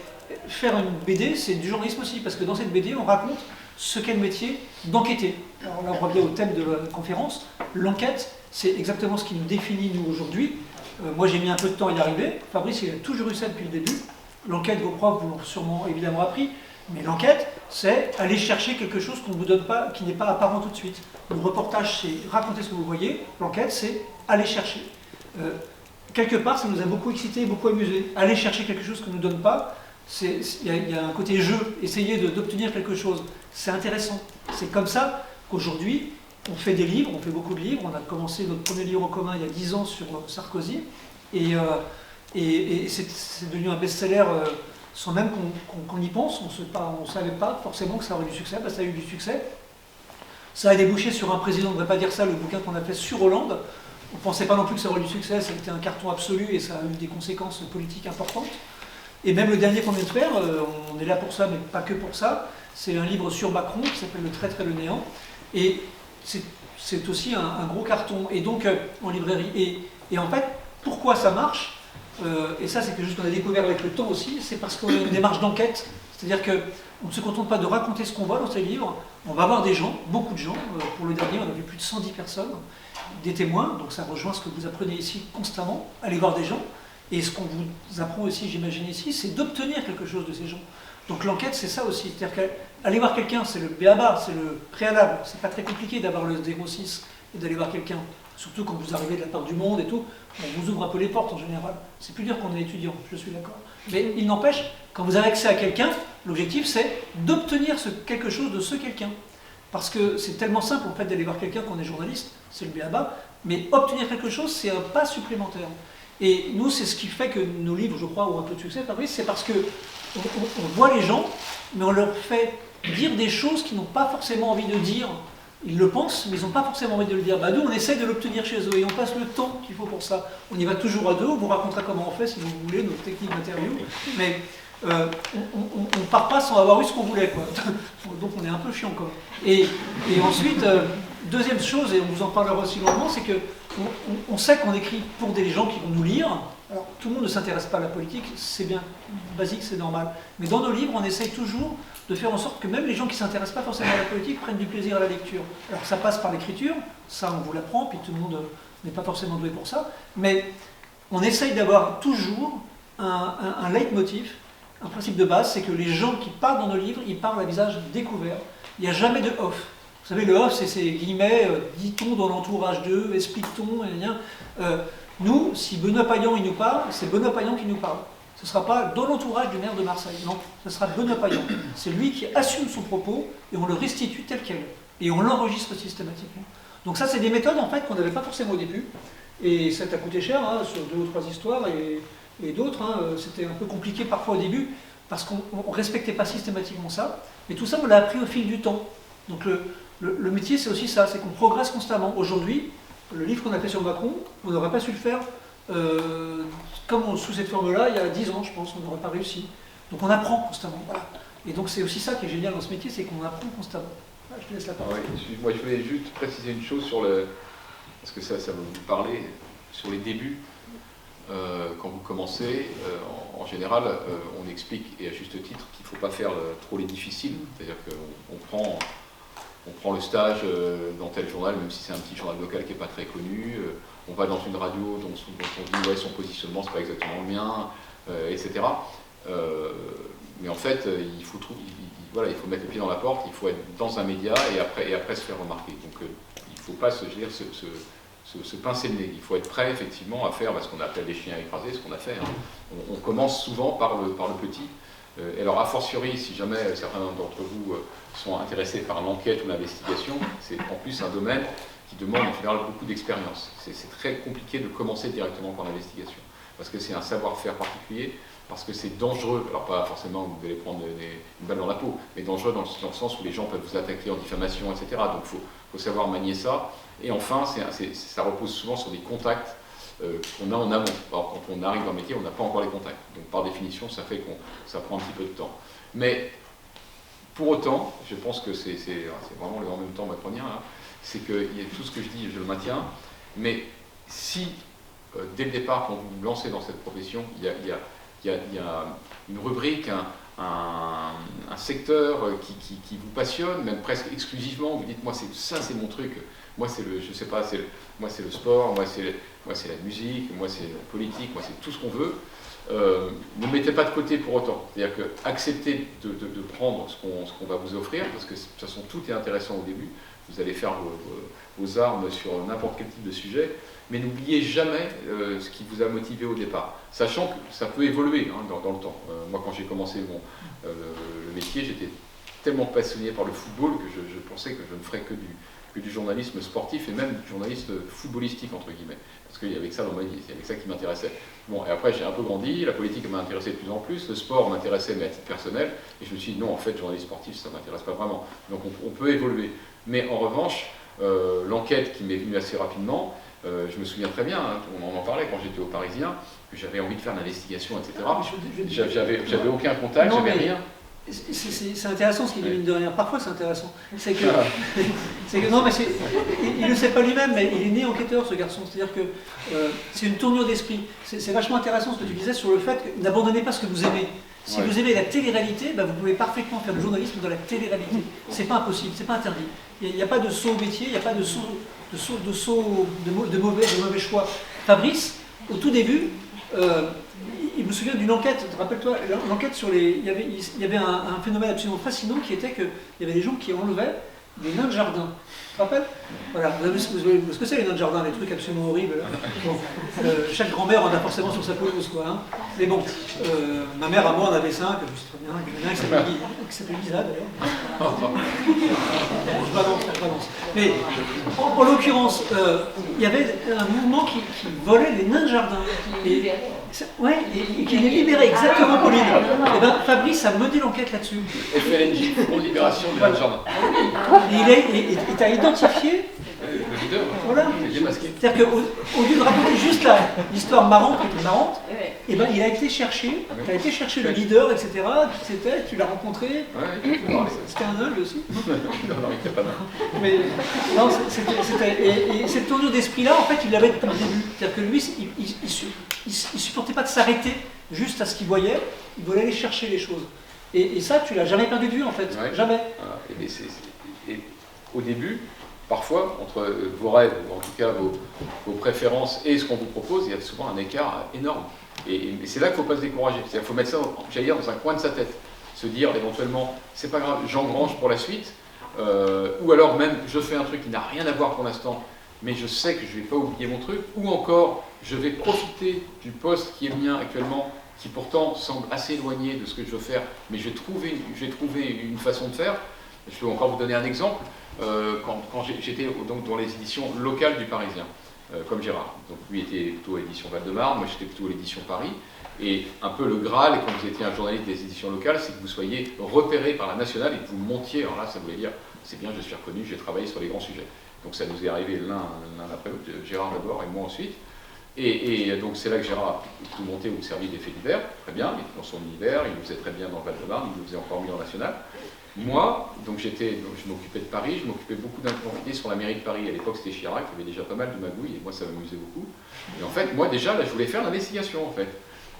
S2: faire une BD, c'est du journalisme aussi, parce que dans cette BD, on raconte ce qu'est le métier d'enquêter. Alors là, on revient au thème de la conférence. L'enquête, c'est exactement ce qui nous définit, nous, aujourd'hui. Moi, j'ai mis un peu de temps à y arriver. Fabrice, il a toujours eu ça depuis le début. L'enquête, vos profs vous l'ont sûrement évidemment appris. Mais l'enquête, c'est aller chercher quelque chose qu'on ne vous donne pas, qui n'est pas apparent tout de suite. Le reportage, c'est raconter ce que vous voyez. L'enquête, c'est aller chercher. Quelque part, ça nous a beaucoup excité, beaucoup amusé. Aller chercher quelque chose qu'on ne nous donne pas, il y a un côté jeu, essayer d'obtenir quelque chose. C'est intéressant. C'est comme ça qu'aujourd'hui, on fait des livres, on fait beaucoup de livres. On a commencé notre premier livre en commun il y a 10 ans sur Sarkozy. Et c'est devenu un best-seller sans même qu'on y pense. On ne savait pas forcément que ça aurait du succès. Ben, ça a eu du succès. Ça a débouché sur un président, on ne devrait pas dire ça, le bouquin qu'on a fait sur Hollande. On ne pensait pas non plus que ça aurait du succès, ça a été un carton absolu et ça a eu des conséquences politiques importantes. Et même le dernier qu'on vient de faire, on est là pour ça, mais pas que pour ça, c'est un livre sur Macron qui s'appelle Le traître et le néant. Et c'est aussi un gros carton, et donc en librairie. Et en fait, pourquoi ça marche, et ça c'est quelque chose qu'on a découvert avec le temps aussi, c'est parce qu'on a une démarche d'enquête. C'est-à-dire qu'on ne se contente pas de raconter ce qu'on voit dans ces livres, on va voir des gens, beaucoup de gens. Pour le dernier, on a vu plus de 110 personnes, des témoins, donc ça rejoint ce que vous apprenez ici constamment, aller voir des gens. Et ce qu'on vous apprend aussi, j'imagine ici, c'est d'obtenir quelque chose de ces gens. Donc l'enquête, c'est ça aussi. C'est-à-dire qu'aller voir quelqu'un, c'est le b.a.-ba, c'est le préalable. C'est pas très compliqué d'avoir le 06 et d'aller voir quelqu'un. Surtout quand vous arrivez de la part du monde et tout, on vous ouvre un peu les portes en général. C'est plus dur qu'on est étudiant, je suis d'accord. Mais il n'empêche, quand vous avez accès à quelqu'un, l'objectif c'est d'obtenir quelque chose de ce quelqu'un. Parce que c'est tellement simple en fait d'aller voir quelqu'un qu'on est journaliste, c'est le b.a.-ba, mais obtenir quelque chose, c'est un pas supplémentaire. Et nous, c'est ce qui fait que nos livres, je crois, ont un peu de succès, Fabrice, c'est parce que on voit les gens, mais on leur fait dire des choses qu'ils n'ont pas forcément envie de dire. Ils le pensent, mais ils n'ont pas forcément envie de le dire. Bah, nous, on essaie de l'obtenir chez eux et on passe le temps qu'il faut pour ça. On y va toujours à deux, on vous racontera comment on fait si vous voulez, nos techniques d'interview. Mais on ne part pas sans avoir eu ce qu'on voulait, quoi. Donc on est un peu chiant, quoi. Et ensuite, deuxième chose, et on vous en parlera aussi longuement, c'est que on sait qu'on écrit pour des gens qui vont nous lire. Alors, tout le monde ne s'intéresse pas à la politique, c'est bien basique, c'est normal. Mais dans nos livres, on essaye toujours de faire en sorte que même les gens qui ne s'intéressent pas forcément à la politique prennent du plaisir à la lecture. Alors ça passe par l'écriture, ça on vous l'apprend, puis tout le monde n'est pas forcément doué pour ça, mais on essaye d'avoir toujours un leitmotiv, un principe de base, c'est que les gens qui parlent dans nos livres, ils parlent à visage découvert. Il n'y a jamais de off. Vous savez, le off, c'est ces guillemets, dit-on dans l'entourage d'eux, explique-t-on, nous, si Benoît Payan il nous parle, c'est Benoît Payan qui nous parle. Ce ne sera pas dans l'entourage du maire de Marseille, non, ce sera Benoît Payan. C'est lui qui assume son propos et on le restitue tel quel. Et on l'enregistre systématiquement. Donc ça, c'est des méthodes en fait qu'on n'avait pas forcément au début. Et ça t'a coûté cher, hein, sur 2 ou 3 histoires et d'autres. Hein, c'était un peu compliqué parfois au début parce qu'on ne respectait pas systématiquement ça. Mais tout ça, on l'a appris au fil du temps. Donc le métier, c'est aussi ça, c'est qu'on progresse constamment. Aujourd'hui, le livre qu'on a fait sur Macron, on n'aurait pas su le faire sous cette forme-là, il y a 10 ans, je pense, on n'aurait pas réussi. Donc on apprend constamment. Voilà. Et donc c'est aussi ça qui est génial dans ce métier, c'est qu'on apprend constamment. Voilà, je te laisse la parole.
S3: Oui, moi je voulais juste préciser une chose sur parce que ça va vous parler, sur les débuts. Quand vous commencez, en général, on explique, et à juste titre, qu'il ne faut pas faire trop les difficiles. C'est-à-dire qu'on prend le stage dans tel journal, même si c'est un petit journal local qui n'est pas très connu. On va dans une radio dont on dit ouais, son positionnement, c'est pas exactement le mien, etc. Mais en fait, il faut mettre le pied dans la porte, il faut être dans un média et après se faire remarquer. Donc il ne faut pas se pincer le nez. Il faut être prêt effectivement à faire ce qu'on appelle les chiens écrasés, ce qu'on a fait. Hein. On commence souvent par le petit. Et alors, a fortiori, si jamais certains d'entre vous sont intéressés par l'enquête ou l'investigation, c'est en plus un domaine qui demande en général beaucoup d'expérience. C'est très compliqué de commencer directement par l'investigation, parce que c'est un savoir-faire particulier, parce que c'est dangereux, alors pas forcément vous allez prendre une balle dans la peau, mais dangereux dans le sens où les gens peuvent vous attaquer en diffamation, etc. Donc il faut savoir manier ça. Et enfin, ça repose souvent sur des contacts qu'on a en amont. Alors, quand on arrive dans le métier, on n'a pas encore les contacts. Donc, par définition, ça fait que ça prend un petit peu de temps. Mais, pour autant, je pense que c'est vraiment le en même temps macronien, hein, c'est que tout ce que je dis, je le maintiens. Mais si, dès le départ, quand vous vous lancez dans cette profession, il y a une rubrique, un secteur qui vous passionne, même presque exclusivement, vous dites, moi, ça, c'est mon truc. Moi, c'est le sport, moi, c'est la musique, moi, c'est la politique, moi, c'est tout ce qu'on veut. Ne mettez pas de côté pour autant. C'est-à-dire que acceptez de prendre ce qu'on va vous offrir, parce que de toute façon, tout est intéressant au début. Vous allez faire vos armes sur n'importe quel type de sujet, mais n'oubliez jamais ce qui vous a motivé au départ. Sachant que ça peut évoluer hein, dans le temps. Moi, quand j'ai commencé le métier, j'étais tellement passionné par le football que je pensais que je ne ferais que que du journalisme sportif et même du journalisme footballistique, entre guillemets. Parce qu'il y avait que ça dans ma vie, il y avait que ça qui m'intéressait. Bon, et après j'ai un peu grandi, la politique m'a intéressé de plus en plus, le sport m'intéressait mais à titre personnel, et je me suis dit non, en fait, journaliste sportif, ça ne m'intéresse pas vraiment. Donc on peut évoluer. Mais en revanche, l'enquête qui m'est venue assez rapidement, je me souviens très bien, hein, on en parlait quand j'étais au Parisien, que j'avais envie de faire l'investigation, etc. J'avais aucun contact, j'avais rien.
S2: C'est intéressant ce qu'il dit, mine de rien. Parfois, c'est intéressant. C'est que, non, mais il ne le sait pas lui-même, mais il est né enquêteur, ce garçon. C'est-à-dire que c'est une tournure d'esprit. C'est vachement intéressant ce que tu disais sur le fait que n'abandonnez pas ce que vous aimez. Si vous aimez la télé-réalité, bah, vous pouvez parfaitement faire du journalisme dans la télé-réalité. C'est pas impossible, c'est pas interdit. Il n'y a pas de saut au métier, il n'y a pas de mauvais choix. Fabrice, au tout début, il me souvient d'une enquête, rappelle-toi, l'enquête sur les... Il y avait un phénomène absolument fascinant qui était qu'il y avait des gens qui enlevaient des nains de jardin. Tu te rappelles? Voilà, vous savez ce que c'est les nains de jardin, les trucs absolument horribles. Bon, chaque grand-mère en a forcément sur sa pelouse, quoi. Hein. Mais bon, ma mère à moi en avait 5, je sais très bien, il y en a un qui s'appelle Lisa d'ailleurs. Je balance. Mais en l'occurrence, il y avait un mouvement qui volait les nains de jardin. Et qui les libérait, exactement, Pauline. Et ben, Fabrice a mené l'enquête là-dessus.
S3: FLNJ, Front de Libération des nains de jardin.
S2: Et tu as identifié
S3: le leader,
S2: voilà.
S3: il est démasqué.
S2: C'est-à-dire qu'au lieu de raconter juste l'histoire marrante, qui était marrante, et ben, il a été chercher, tu as été chercher le leader, etc. Qui c'était, tu l'as rencontré. C'était un nain, lui aussi.
S3: Non, il n'était pas nain.
S2: Mais non, et cette tournure d'esprit-là, en fait, il l'avait depuis le début. C'est-à-dire que lui, il supportait pas de s'arrêter juste à ce qu'il voyait, il voulait aller chercher les choses. Et ça, tu l'as jamais perdu de vue, en fait. Jamais.
S3: Et au début, parfois, entre vos rêves, ou en tout cas vos préférences et ce qu'on vous propose, il y a souvent un écart énorme. Et c'est là qu'il ne faut pas se décourager. Il faut mettre ça, j'allais dire, dans un coin de sa tête. Se dire éventuellement, c'est pas grave, j'engrange pour la suite. Ou alors même, je fais un truc qui n'a rien à voir pour l'instant, mais je sais que je ne vais pas oublier mon truc. Ou encore, je vais profiter du poste qui est le mien actuellement, qui pourtant semble assez éloigné de ce que je veux faire, mais je vais trouver une façon de faire. Je peux encore vous donner un exemple. Quand j'étais dans les éditions locales du Parisien, comme Gérard. Donc lui était plutôt à l'édition Val-de-Marne, moi j'étais plutôt à l'édition Paris. Et un peu le Graal, quand vous étiez un journaliste des éditions locales, c'est que vous soyez repéré par la nationale et que vous montiez. Alors là, ça voulait dire, c'est bien, je suis reconnu, j'ai travaillé sur les grands sujets. Donc ça nous est arrivé l'un après l'autre, Gérard d'abord et moi ensuite. Et donc c'est là que Gérard a tout monté au service des faits divers, très bien, il était dans son univers, il le faisait très bien dans le Val-de-Marne, il le faisait encore mieux en national. Moi, donc je m'occupais de Paris, je m'occupais beaucoup d'informations sur la mairie de Paris. À l'époque, c'était Chirac, il y avait déjà pas mal de magouilles, et moi, ça m'amusait beaucoup. Et en fait, moi, déjà, là, je voulais faire l'investigation, en fait.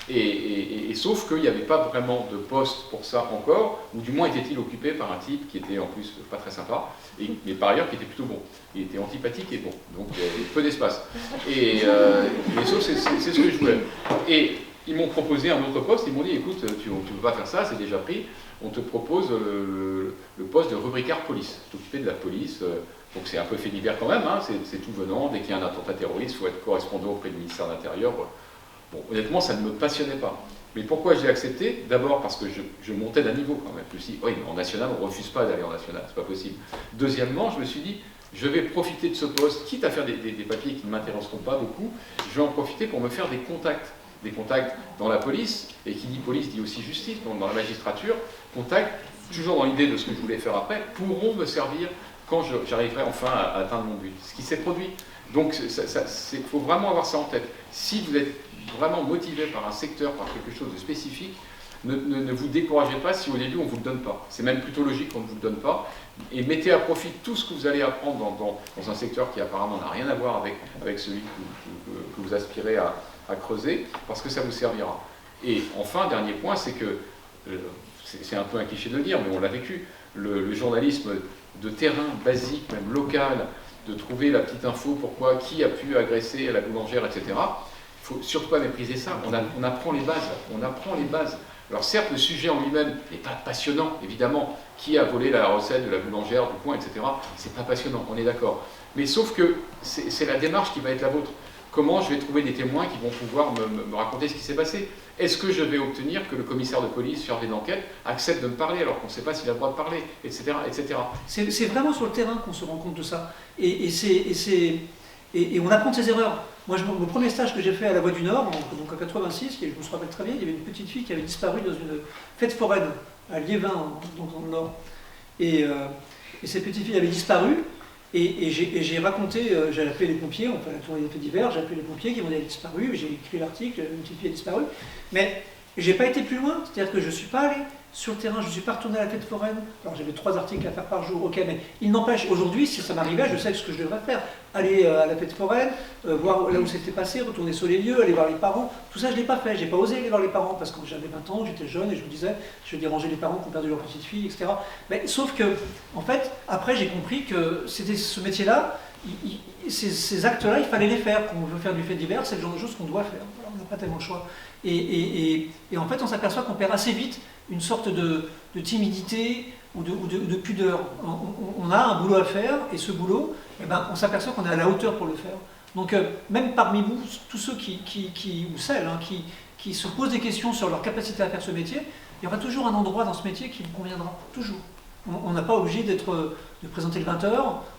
S3: Et sauf qu'il n'y avait pas vraiment de poste pour ça encore, ou du moins était-il occupé par un type qui était en plus pas très sympa, mais par ailleurs qui était plutôt bon. Il était antipathique et bon, donc il y avait peu d'espace. Et sauf, c'est ce que je voulais. Et ils m'ont proposé un autre poste, ils m'ont dit, écoute, tu ne peux pas faire ça, c'est déjà pris. On te propose le poste de rubricard police, t'occuper de la police, donc c'est un peu fait divers quand même, hein, c'est tout venant, dès qu'il y a un attentat terroriste, il faut être correspondant auprès du ministère de l'Intérieur. Bon, honnêtement, ça ne me passionnait pas. Mais pourquoi j'ai accepté? D'abord parce que je montais d'un niveau quand même. Je me suis dit, oui, mais en national, on ne refuse pas d'aller en national, c'est pas possible. Deuxièmement, je me suis dit, je vais profiter de ce poste, quitte à faire des papiers qui ne m'intéresseront pas beaucoup, je vais en profiter pour me faire des contacts dans la police, et qui dit police dit aussi justice, donc dans la magistrature, contacts, toujours dans l'idée de ce que je voulais faire après, pourront me servir quand j'arriverai enfin à atteindre mon but. Ce qui s'est produit. Donc il faut vraiment avoir ça en tête. Si vous êtes vraiment motivé par un secteur, par quelque chose de spécifique, ne vous découragez pas si au début on ne vous le donne pas. C'est même plutôt logique qu'on ne vous le donne pas. Et mettez à profit tout ce que vous allez apprendre dans un secteur qui apparemment n'a rien à voir avec celui que vous aspirez à creuser, parce que ça vous servira. Et enfin, dernier point, c'est que, c'est un peu un cliché de le dire, mais on l'a vécu, le journalisme de terrain, basique, même local, de trouver la petite info, pourquoi, qui a pu agresser la boulangère, etc. Il ne faut surtout pas mépriser ça, on apprend les bases. Alors certes, le sujet en lui-même n'est pas passionnant, évidemment, qui a volé la recette de la boulangère, du coin, etc. C'est pas passionnant, on est d'accord. Mais sauf que c'est la démarche qui va être la vôtre. Comment je vais trouver des témoins qui vont pouvoir me raconter ce qui s'est passé? est-ce que je vais obtenir que le commissaire de police chargé d'enquête accepte de me parler alors qu'on ne sait pas s'il a le droit de parler, etc. etc.
S2: C'est vraiment sur le terrain qu'on se rend compte de ça. Et on apprend de ses erreurs. Moi, le premier stage que j'ai fait à la Voie du Nord, donc en 86, je me rappelle très bien, il y avait une petite fille qui avait disparu dans une fête foraine à Liévin, donc dans le Nord. Et cette petite fille avait disparu, et j'ai raconté, j'ai appelé les pompiers, on fait la tournée des faits divers, j'ai appelé les pompiers qui m'ont dit qu'elle avait disparu, j'ai écrit l'article, une petite fille a disparu, mais j'ai pas été plus loin, c'est-à-dire que je ne suis pas allé sur le terrain, je ne suis pas retourné à la fête foraine. Alors j'avais 3 articles à faire par jour, ok, mais il n'empêche, aujourd'hui, si ça m'arrivait, je sais ce que je devrais faire. Aller à la fête foraine, voir là où c'était passé, retourner sur les lieux, aller voir les parents. Tout ça, je ne l'ai pas fait. J'ai pas osé aller voir les parents parce que j'avais 20 ans, j'étais jeune et je me disais, je vais déranger les parents qui ont perdu leur petite fille, etc. Mais, sauf que, en fait, après, j'ai compris que c'était ce métier-là, ces actes-là, il fallait les faire. Quand on veut faire du fait divers, c'est le genre de choses qu'on doit faire. Voilà, on n'a pas tellement le choix. Et en fait, on s'aperçoit qu'on perd assez vite une sorte de timidité ou de pudeur. On a un boulot à faire, et ce boulot, eh ben, on s'aperçoit qu'on est à la hauteur pour le faire. Donc même parmi vous, tous ceux ou celles qui se posent des questions sur leur capacité à faire ce métier, il y aura toujours un endroit dans ce métier qui vous conviendra, toujours. On n'a pas obligé de présenter le 20h,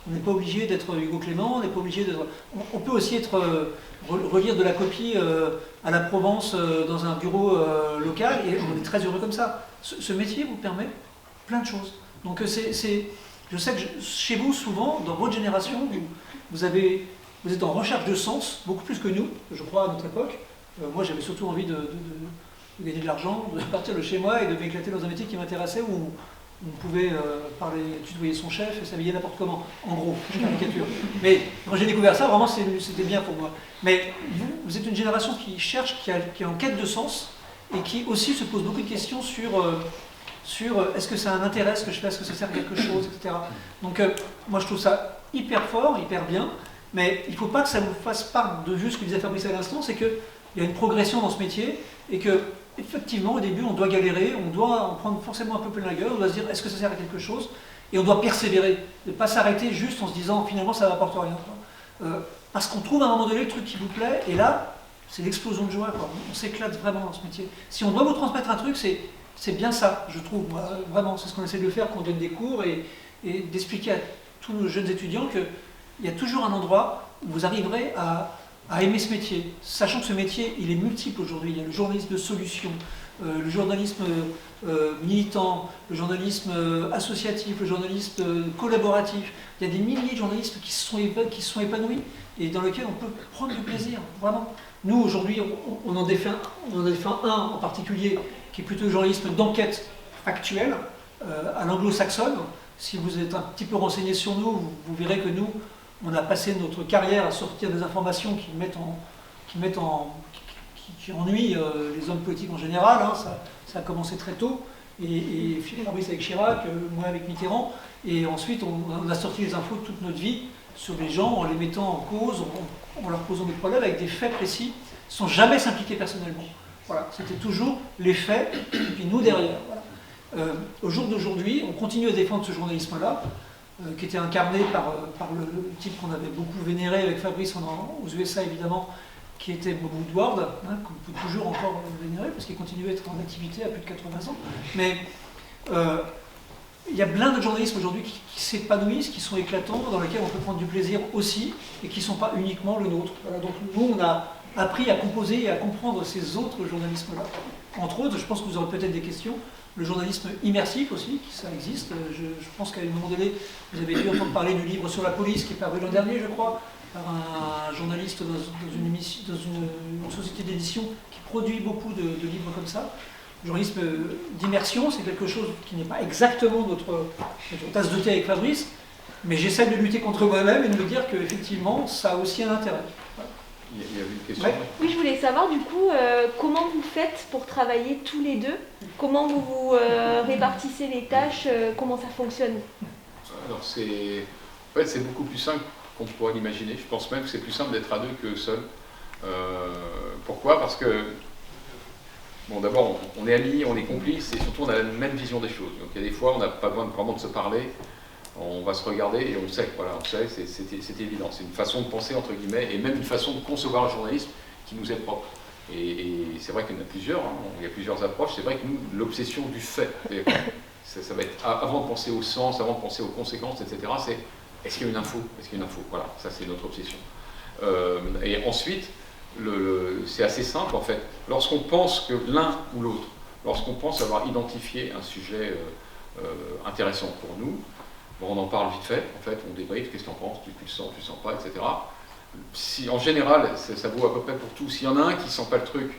S2: on n'est pas obligé d'être Hugo Clément, on n'est pas obligé d'être... On peut aussi relire de la copie à la Provence dans un bureau local, et on est très heureux comme ça. Ce métier vous permet plein de choses. Donc je sais que chez vous, souvent, dans votre génération, vous êtes en recherche de sens, beaucoup plus que nous, je crois, à notre époque. Moi, j'avais surtout envie de gagner de l'argent, de partir de chez moi et de m'éclater dans un métier qui m'intéressait, où on pouvait tutoyer son chef et s'habiller n'importe comment, en gros, je caricature. Mais quand j'ai découvert ça, vraiment, c'était bien pour moi. Mais vous êtes une génération qui cherche, qui est en quête de sens, et qui aussi se pose beaucoup de questions sur est-ce que ça a un intérêt, ce que je fais, est-ce que ça sert à quelque chose, etc. Donc moi, je trouve ça hyper fort, hyper bien, mais il ne faut pas que ça vous fasse part de juste ce que disait Fabrice à l'instant, c'est qu'il y a une progression dans ce métier, et que effectivement, au début, on doit galérer, on doit en prendre forcément un peu plein la gueule, on doit se dire, est-ce que ça sert à quelque chose? Et on doit persévérer, ne pas s'arrêter juste en se disant, finalement, ça ne m'apporte rien. Parce qu'on trouve à un moment donné le truc qui vous plaît, et là, c'est l'explosion de joie, quoi. On s'éclate vraiment dans ce métier. Si on doit vous transmettre un truc, c'est bien ça, je trouve. Moi, vraiment, c'est ce qu'on essaie de faire quand on donne des cours, et d'expliquer à tous nos jeunes étudiants qu'il y a toujours un endroit où vous arriverez à aimer ce métier, sachant que ce métier, il est multiple aujourd'hui. Il y a le journalisme de solution, le journalisme militant, le journalisme associatif, le journalisme collaboratif. Il y a des milliers de journalistes qui se sont épanouis et dans lesquels on peut prendre du plaisir, vraiment. Nous, aujourd'hui, on en défend un en particulier, qui est plutôt le journalisme d'enquête factuelle, à l'anglo-saxonne. Si vous êtes un petit peu renseigné sur nous, vous verrez que nous, on a passé notre carrière à sortir des informations qui ennuient les hommes politiques en général. Hein. Ça a commencé très tôt, et Fabrice avec Chirac, moi avec Mitterrand, et ensuite on a sorti les infos de toute notre vie sur les gens en les mettant en cause, en leur posant des problèmes avec des faits précis, sans jamais s'impliquer personnellement. Voilà, c'était toujours les faits, et puis nous derrière. Voilà. Au jour d'aujourd'hui, on continue à défendre ce journalisme-là, qui était incarné par le type qu'on avait beaucoup vénéré avec Fabrice aux USA évidemment, qui était Bob Woodward, hein, qu'on peut toujours encore vénérer, parce qu'il continue à être en activité à plus de 80 ans. Mais il y a plein de journalistes aujourd'hui qui s'épanouissent, qui sont éclatants, dans lesquels on peut prendre du plaisir aussi, et qui ne sont pas uniquement le nôtre. Voilà, donc nous, on a appris à composer et à comprendre ces autres journalismes-là. Entre autres, je pense que vous aurez peut-être des questions, le journalisme immersif aussi, ça existe. Je pense qu'à un moment donné, vous avez dû entendre parler du livre sur la police qui est paru l'an dernier, je crois, par un journaliste dans une société d'édition qui produit beaucoup de livres comme ça. Le journalisme d'immersion, c'est quelque chose qui n'est pas exactement notre tasse de thé avec Fabrice, mais j'essaie de lutter contre moi-même et de me dire qu'effectivement, ça a aussi un intérêt. Voilà.
S3: Il y avait une question.
S2: Ouais.
S4: Oui, je voulais savoir du coup, comment vous faites pour travailler tous les deux? Comment vous vous répartissez les tâches? Comment ça fonctionne?
S3: Alors en fait, c'est beaucoup plus simple qu'on pourrait l'imaginer. Je pense même que c'est plus simple d'être à deux que seul. Pourquoi? Parce que, bon, d'abord, on est amis, on est complices, et surtout on a la même vision des choses. Donc il y a des fois, on n'a pas besoin vraiment de se parler, on va se regarder et on le sait, voilà, on sait, c'est évident. C'est une façon de penser, entre guillemets, et même une façon de concevoir le journalisme qui nous est propre. Et c'est vrai qu'il y en a plusieurs, hein, il y a plusieurs approches. C'est vrai que nous, l'obsession du fait, ça va être, avant de penser au sens, avant de penser aux conséquences, etc., c'est est-ce qu'il y a une info? Est-ce qu'il y a une info? Voilà, ça c'est notre obsession. Et ensuite, c'est assez simple en fait. Lorsqu'on pense que l'un ou l'autre, lorsqu'on pense avoir identifié un sujet intéressant pour nous, bon, on en parle vite fait, en fait, on débriefe, qu'est-ce que tu en penses, tu le sens, tu le sens pas, etc. Si, en général, ça vaut à peu près pour tout. S'il y en a un qui ne sent pas le truc,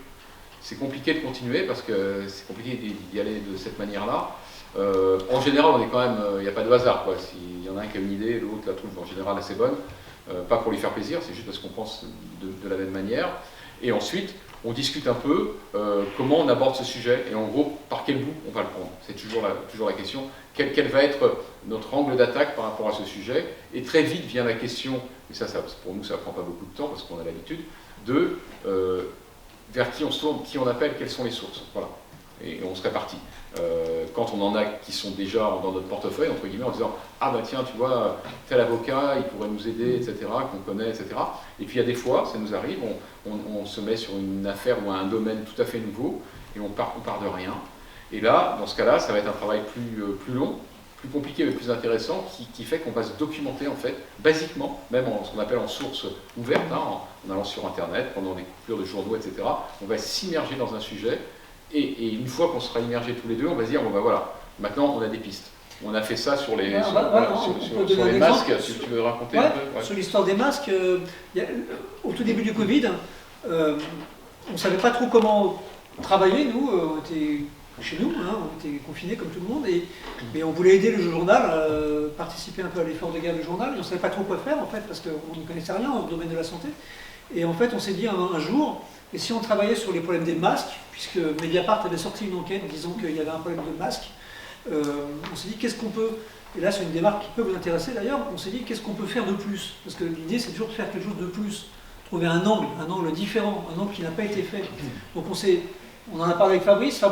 S3: c'est compliqué de continuer parce que c'est compliqué d'y aller de cette manière-là. En général, on est quand même, il n'y a pas de hasard, quoi. S'il y en a un qui a une idée, l'autre la trouve en général assez bonne. Pas pour lui faire plaisir, c'est juste parce qu'on pense de la même manière. Et ensuite, on discute un peu comment on aborde ce sujet et en gros, par quel bout on va le prendre. C'est toujours la question. Quel va être notre angle d'attaque par rapport à ce sujet? Et très vite vient la question, et ça pour nous, ça ne prend pas beaucoup de temps parce qu'on a l'habitude, de vers qui on se tourne, qui on appelle, quelles sont les sources. Voilà. Et on se répartit. Quand on en a qui sont déjà dans notre portefeuille, entre guillemets, en disant « Ah bah tiens, tu vois, tel avocat, il pourrait nous aider, etc., qu'on connaît, etc. » Et puis il y a des fois, ça nous arrive, on se met sur une affaire ou un domaine tout à fait nouveau, et on part de rien. Et là, dans ce cas-là, ça va être un travail plus long, plus compliqué, mais plus intéressant, qui fait qu'on va se documenter, en fait, basiquement, même en ce qu'on appelle en source ouverte, hein, en allant sur Internet, pendant des coupures de journaux, etc. On va s'immerger dans un sujet. Et une fois qu'on sera immergés tous les deux, on va se dire, bon ben voilà, maintenant on a des pistes. On a fait ça sur les, sur les masques, si tu veux raconter un peu.
S2: Sur l'histoire des masques, au tout début du Covid, on ne savait pas trop comment travailler, nous, on était chez nous, hein, on était confinés comme tout le monde, mais on voulait aider le journal, participer un peu à l'effort de guerre du journal, et on ne savait pas trop quoi faire en fait, parce qu'on ne connaissait rien au domaine de la santé. Et en fait, on s'est dit un jour, et si on travaillait sur les problèmes des masques, puisque Mediapart avait sorti une enquête disant qu'il y avait un problème de masques, on s'est dit qu'est-ce qu'on peut, et là c'est une démarche qui peut vous intéresser d'ailleurs, on s'est dit qu'est-ce qu'on peut faire de plus, parce que l'idée c'est toujours de faire quelque chose de plus, trouver un angle différent, un angle qui n'a pas été fait. Donc on en a parlé avec Fabrice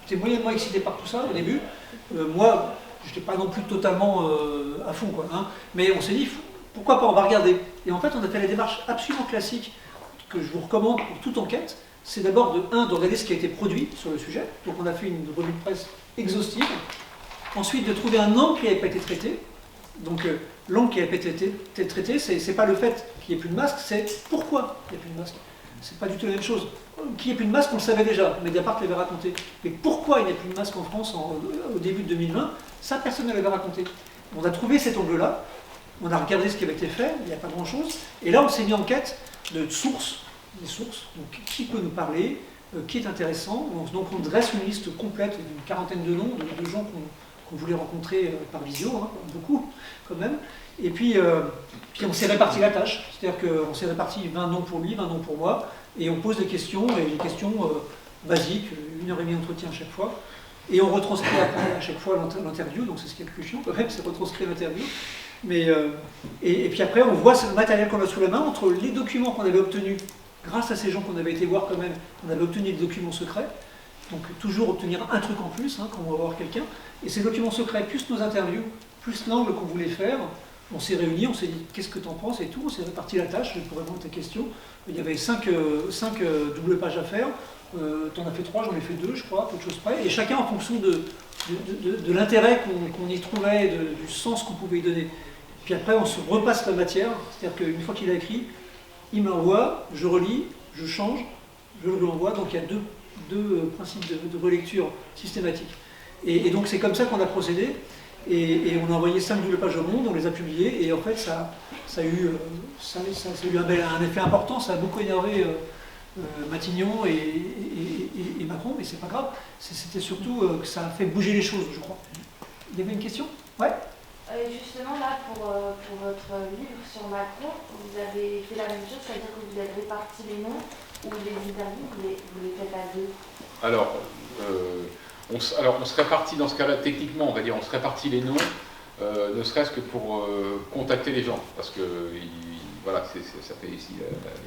S2: était moyennement excité par tout ça au début, moi je n'étais pas non plus totalement à fond, quoi, hein. Mais on s'est dit pourquoi pas, on va regarder. Et en fait on a fait la démarche absolument classique que je vous recommande pour toute enquête, c'est d'abord de regarder ce qui a été produit sur le sujet. Donc on a fait une revue de presse exhaustive. Ensuite de trouver un angle qui n'avait pas été traité. Donc l'angle qui n'avait pas été traité, c'est pas le fait qu'il n'y ait plus de masque, c'est pourquoi il n'y a plus de masque. C'est pas du tout la même chose. Qu'il n'y ait plus de masque, on le savait déjà, Mediapart l'avait raconté. Mais pourquoi il n'y a plus de masque en France au début de 2020, ça personne ne l'avait raconté. On a trouvé cet angle-là, on a regardé ce qui avait été fait, il n'y a pas grand-chose, et là on s'est mis en quête de sources, des sources, donc qui peut nous parler, qui est intéressant. Donc on dresse une liste complète d'une quarantaine de noms, de gens qu'on voulait rencontrer par visio, hein, beaucoup quand même. Et puis on s'est réparti la tâche, c'est-à-dire qu'on s'est réparti 20 noms pour lui, 20 noms pour moi, et on pose des questions, et des questions basiques, 1h30 d'entretien à chaque fois, et on retranscrit après à chaque fois l'interview, donc c'est ce qui est le plus chiant quand même, c'est retranscrire l'interview. Mais, et puis après, on voit ce matériel qu'on a sous la main entre les documents qu'on avait obtenus, grâce à ces gens qu'on avait été voir quand même, on avait obtenu des documents secrets, donc toujours obtenir un truc en plus hein, quand on va voir quelqu'un, et ces documents secrets, plus nos interviews, plus l'angle qu'on voulait faire, on s'est réunis, on s'est dit qu'est-ce que t'en penses et tout, on s'est réparti la tâche pour répondre à tes questions. Il y avait 5 doubles pages à faire, t'en as fait 3, j'en ai fait 2 je crois, peu de choses près, et chacun en fonction de l'intérêt qu'on y trouvait, du sens qu'on pouvait y donner. Puis après on se repasse la matière, c'est-à-dire qu'une fois qu'il a écrit, il m'envoie, je relis, je change, je le renvoie, donc il y a deux principes de relecture systématique. Et donc c'est comme ça qu'on a procédé, et on a envoyé 5 doubles pages au Monde, on les a publiées, et en fait ça a eu un effet important, ça a beaucoup énervé Matignon et Macron, mais c'est pas grave, c'était surtout que ça a fait bouger les choses, je crois. Il y avait une question? Ouais.
S5: Justement, là, pour votre livre sur Macron, vous avez fait la même chose, c'est-à-dire que vous avez réparti les noms ou les interviews, vous les faites à deux?
S3: Alors, on se répartit dans ce cas-là, techniquement, on va dire, on se répartit les noms, ne serait-ce que pour contacter les gens, parce que voilà, ça fait ici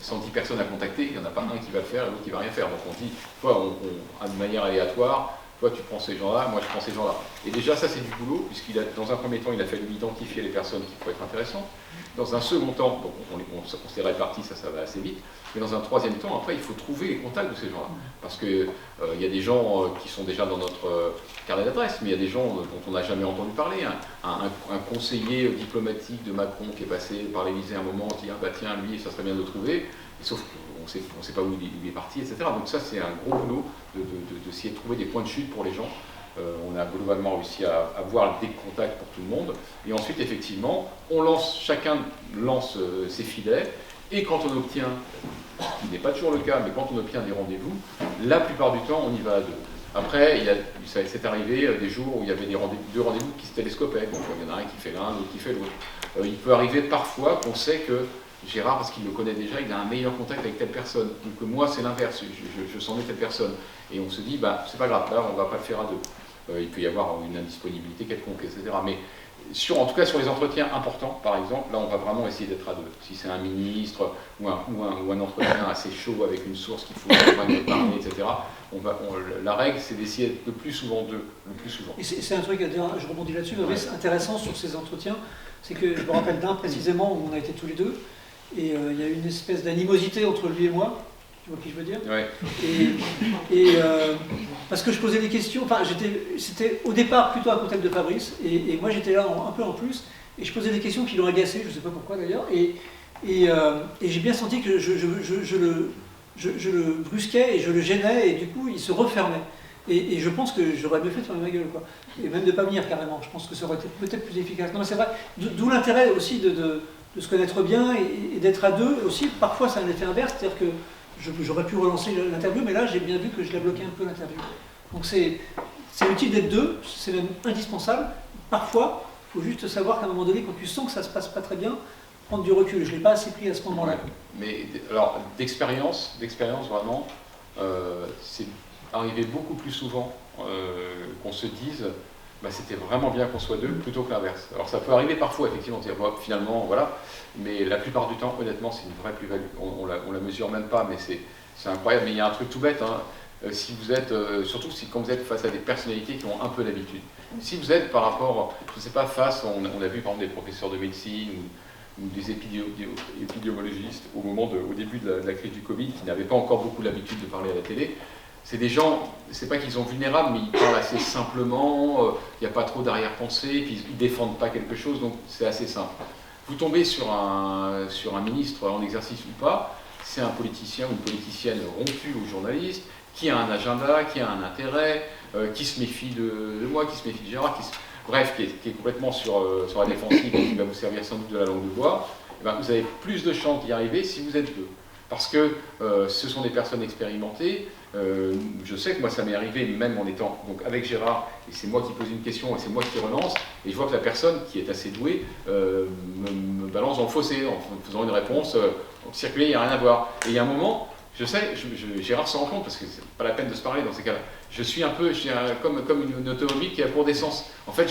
S3: 110 personnes à contacter, il n'y en a pas un qui va le faire et l'autre qui ne va rien faire. Donc on dit, de manière aléatoire, toi tu prends ces gens-là, moi je prends ces gens-là. Et déjà ça c'est du boulot, puisqu'il a, dans un premier temps, il a fallu identifier les personnes qui pourraient être intéressantes. Dans un second temps, donc on s'est répartis, ça va assez vite, mais dans un troisième temps, après il faut trouver les contacts de ces gens-là. Parce que il y a des gens qui sont déjà dans notre carnet d'adresse, mais il y a des gens dont on n'a jamais entendu parler. Un conseiller diplomatique de Macron qui est passé par l'Élysée à un moment, on dit ah bah tiens, lui, ça serait bien de le trouver, sauf qu'on ne sait pas où il est parti, etc. Donc ça c'est un gros boulot d'essayer de trouver des points de chute pour les gens. On a globalement réussi à avoir des contacts pour tout le monde. Et ensuite, effectivement, chacun lance ses filets. Et quand on obtient, ce qui n'est pas toujours le cas, mais quand on obtient des rendez-vous, la plupart du temps, on y va à deux. Après, c'est arrivé des jours où il y avait deux rendez-vous qui se télescopaient. Donc il y en a un qui fait l'un, l'autre qui fait l'autre. Il peut arriver parfois qu'on sait que Gérard, parce qu'il le connaît déjà, il a un meilleur contact avec telle personne. Donc que moi, c'est l'inverse, je s'en vais telle personne. Et on se dit, bah, c'est pas grave, là, on va pas le faire à deux. Il peut y avoir une indisponibilité quelconque, etc. Mais en tout cas sur les entretiens importants, par exemple, là on va vraiment essayer d'être à deux. Si c'est un ministre ou un entretien assez chaud avec une source qu'il faut parler, etc., la règle c'est d'essayer d'être le plus souvent deux, le plus souvent.
S2: Et c'est un truc, je rebondis là-dessus, c'est intéressant sur ces entretiens, c'est que je me rappelle d'un précisément où on a été tous les deux, et il y a eu une espèce d'animosité entre lui et moi. Tu vois qui je veux dire?
S3: Ouais.
S2: Parce que je posais des questions, enfin c'était au départ plutôt un contact de Fabrice, et moi j'étais là un peu en plus, et je posais des questions qui l'ont agacé, je ne sais pas pourquoi d'ailleurs, et j'ai bien senti que je le brusquais et je le gênais, et du coup il se refermait. Et je pense que j'aurais mieux fait de fermer ma gueule, quoi. Et même de ne pas venir carrément, je pense que ça aurait été peut-être plus efficace. Non mais c'est vrai, d'où l'intérêt aussi de se connaître bien, et d'être à deux aussi, parfois c'est un effet inverse, c'est-à-dire que j'aurais pu relancer l'interview, mais là j'ai bien vu que je l'ai bloqué un peu l'interview. Donc c'est utile d'être deux, c'est même indispensable. Parfois, il faut juste savoir qu'à un moment donné, quand tu sens que ça ne se passe pas très bien, prendre du recul. Je ne l'ai pas assez pris à ce moment-là.
S3: Ouais. Mais alors, d'expérience vraiment, c'est arrivé beaucoup plus souvent qu'on se dise bah, c'était vraiment bien qu'on soit deux plutôt que l'inverse. Alors ça peut arriver parfois, effectivement, dire bon, finalement, voilà, mais la plupart du temps, honnêtement, c'est une vraie plus-value. On la mesure même pas, mais c'est incroyable. Mais il y a un truc tout bête, hein. Si vous êtes, surtout quand vous êtes face à des personnalités qui ont un peu l'habitude. Si vous êtes par rapport, je ne sais pas, on a vu par exemple des professeurs de médecine ou des épidémiologistes au début de la crise du Covid qui n'avaient pas encore beaucoup l'habitude de parler à la télé. C'est des gens, c'est pas qu'ils sont vulnérables, mais ils parlent assez simplement, il n'y a pas trop d'arrière-pensée, puis ils ne défendent pas quelque chose, donc c'est assez simple. Vous tombez sur un ministre en exercice ou pas, c'est un politicien ou une politicienne rompue aux journalistes, qui a un agenda, qui a un intérêt, qui se méfie de moi, qui se méfie de Gérard, bref, qui est complètement sur la défensive et qui va vous servir sans doute de la langue de bois, et ben vous avez plus de chances d'y arriver si vous êtes deux. Parce que ce sont des personnes expérimentées. Je sais que moi ça m'est arrivé même en étant donc avec Gérard, et c'est moi qui pose une question et c'est moi qui relance, et je vois que la personne qui est assez douée me balance dans le fossé en faisant une réponse circulée, il n'y a rien à voir. Et il y a un moment, je sais, Gérard s'en rend compte parce que c'est pas la peine de se parler dans ces cas-là. Je suis un peu comme une automobile qui a pour d'essence. En fait,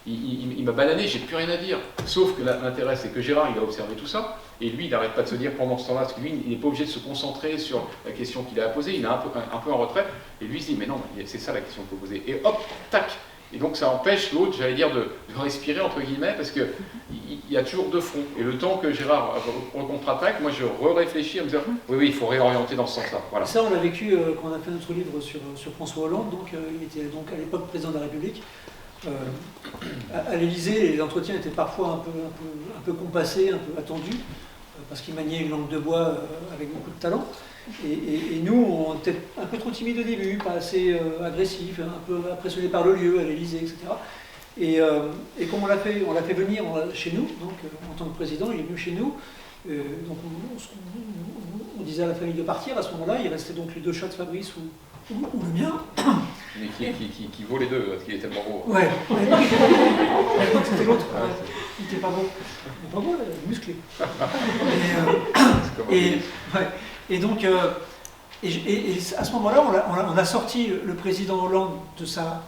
S3: il m'a banané, j'ai plus rien à dire. Sauf que l'intérêt, c'est que Gérard, il a observé tout ça, et lui, il n'arrête pas de se dire pendant ce temps-là, parce que lui, il n'est pas obligé de se concentrer sur la question qu'il a à poser, il est un peu en retrait, et lui, il se dit, mais non, c'est ça la question qu'il faut poser. Et hop, tac. Et donc ça empêche l'autre, j'allais dire, de respirer, entre guillemets, parce qu'il y a toujours deux fronts. Et le temps que Gérard contre-attaque, moi je réfléchis à me dire, oui, il faut réorienter dans ce sens-là. Voilà.
S2: Ça, on l'a vécu quand on a fait notre livre sur François Hollande, donc il était donc à l'époque président de la République. À l'Élysée, les entretiens étaient parfois un peu compassés, un peu attendus, parce qu'il maniait une langue de bois avec beaucoup de talent. Et nous, on était un peu trop timides au début, pas assez agressifs, un peu impressionnés par le lieu, à l'Élysée, etc. Et comme on l'a fait venir chez nous, donc en tant que président, il est venu chez nous. Donc on disait à la famille de partir. À ce moment-là, il restait donc les deux chats de Fabrice ou le mien.
S3: Mais qui vaut les deux, parce qu'il est tellement beau.
S2: Ouais, c'était l'autre. Il était pas beau. Il était pas beau, musclé. Et donc, à ce moment-là, on a sorti le président Hollande de sa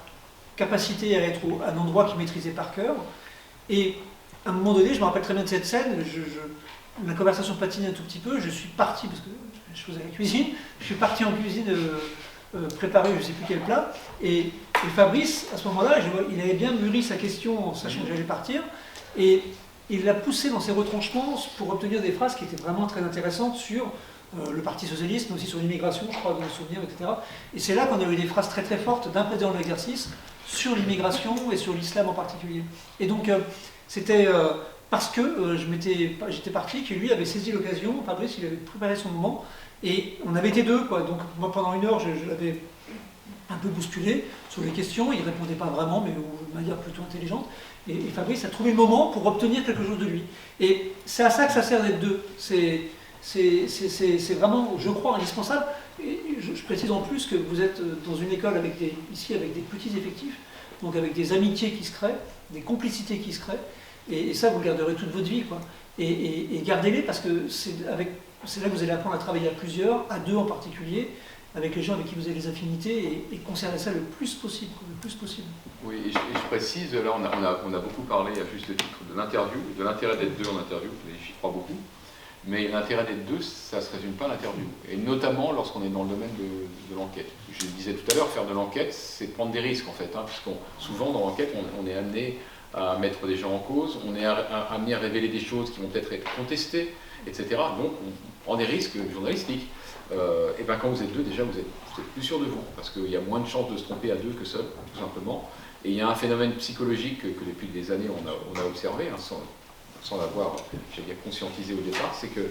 S2: capacité à être à un endroit qu'il maîtrisait par cœur. Et à un moment donné, je me rappelle très bien de cette scène, la conversation patinait un tout petit peu, je suis parti, parce que je faisais la cuisine, je suis parti en cuisine préparer je ne sais plus quel plat. Et Fabrice, à ce moment-là, il avait bien mûri sa question en sachant que j'allais partir. Et il l'a poussé dans ses retranchements pour obtenir des phrases qui étaient vraiment très intéressantes sur le Parti Socialiste, mais aussi sur l'immigration, je crois, dans le souvenir, etc. Et c'est là qu'on a eu des phrases très très fortes d'un président de l'exercice sur l'immigration et sur l'islam en particulier. Et donc, c'était parce que j'étais parti que lui avait saisi l'occasion, Fabrice, il avait préparé son moment, et on avait été deux, quoi. Donc, moi, pendant 1 heure, je l'avais un peu bousculé sur les questions, il ne répondait pas vraiment, mais de manière plutôt intelligente. Et Fabrice a trouvé le moment pour obtenir quelque chose de lui. Et c'est à ça que ça sert d'être deux. C'est vraiment, je crois, indispensable. Et je précise en plus que vous êtes dans une école ici avec des petits effectifs, donc avec des amitiés qui se créent, des complicités qui se créent. Et ça, vous le garderez toute votre vie, quoi. Et gardez-les parce que c'est là que vous allez apprendre à travailler à plusieurs, à deux en particulier, avec les gens avec qui vous avez des affinités et conserver ça le plus possible, le plus possible.
S3: Oui, et je précise, là on a beaucoup parlé à juste titre de l'interview, de l'intérêt d'être deux en interview, j'y crois beaucoup, mais l'intérêt d'être deux, ça ne se résume pas à l'interview, et notamment lorsqu'on est dans le domaine de l'enquête. Je le disais tout à l'heure, faire de l'enquête, c'est prendre des risques en fait, puisqu'on souvent dans l'enquête, on est amené à mettre des gens en cause, on est amené à révéler des choses qui vont peut-être être contestées, etc. Donc on prend des risques journalistiques. Et bien quand vous êtes deux, déjà vous êtes plus sûr de vous, parce qu'il y a moins de chances de se tromper à deux que seul, tout simplement. Et il y a un phénomène psychologique que depuis des années on a observé, sans l'avoir, j'allais dire, conscientisé au départ, c'est que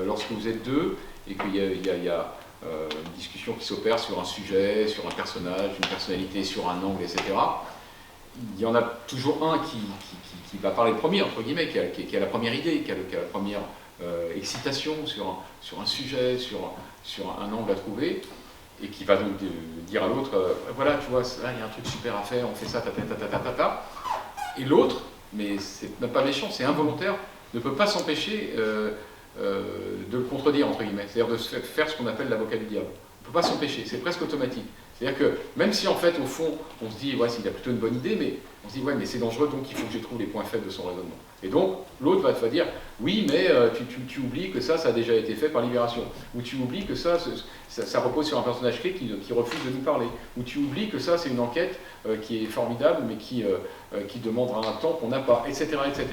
S3: lorsque vous êtes deux et qu'il y a une discussion qui s'opère sur un sujet, sur un personnage, une personnalité, sur un angle, etc., il y en a toujours un qui va parler le premier, entre guillemets, qui a la première idée, qui a la première excitation sur un sujet, sur un angle à trouver, et qui va donc dire à l'autre, voilà, tu vois, là il y a un truc super à faire, on fait ça, ta. Et l'autre, mais c'est même pas méchant, c'est involontaire, ne peut pas s'empêcher de le contredire, entre guillemets, c'est-à-dire de faire ce qu'on appelle l'avocat du diable. On ne peut pas s'empêcher, c'est presque automatique. C'est-à-dire que même si en fait, au fond, on se dit, ouais, il a plutôt une bonne idée, mais on se dit, ouais, mais c'est dangereux, donc il faut que je trouve les points faibles de son raisonnement. Et donc, l'autre va dire, oui, mais tu oublies que ça a déjà été fait par Libération. Ou tu oublies que ça repose sur un personnage clé qui refuse de nous parler. Ou tu oublies que ça, c'est une enquête qui est formidable, mais qui demandera un temps qu'on n'a pas, etc., etc.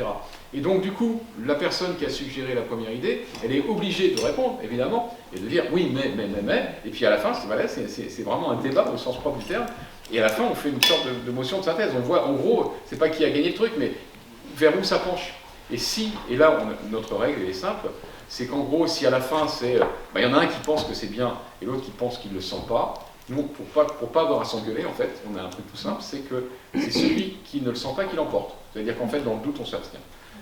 S3: Et donc, du coup, la personne qui a suggéré la première idée, elle est obligée de répondre, évidemment, et de dire, oui, mais, et puis à la fin, c'est vraiment un débat au sens propre du terme, et à la fin, on fait une sorte de motion de synthèse. On voit, en gros, c'est pas qui a gagné le truc, mais vers où ça penche. Et là, notre règle est simple, c'est qu'en gros, si à la fin, il y en a un qui pense que c'est bien, et l'autre qui pense qu'il ne le sent pas, nous, pour pas avoir à s'engueuler, en fait, on a un truc tout simple, c'est que c'est celui qui ne le sent pas qui l'emporte. C'est-à-dire qu'en fait, dans le doute, on s'abstient.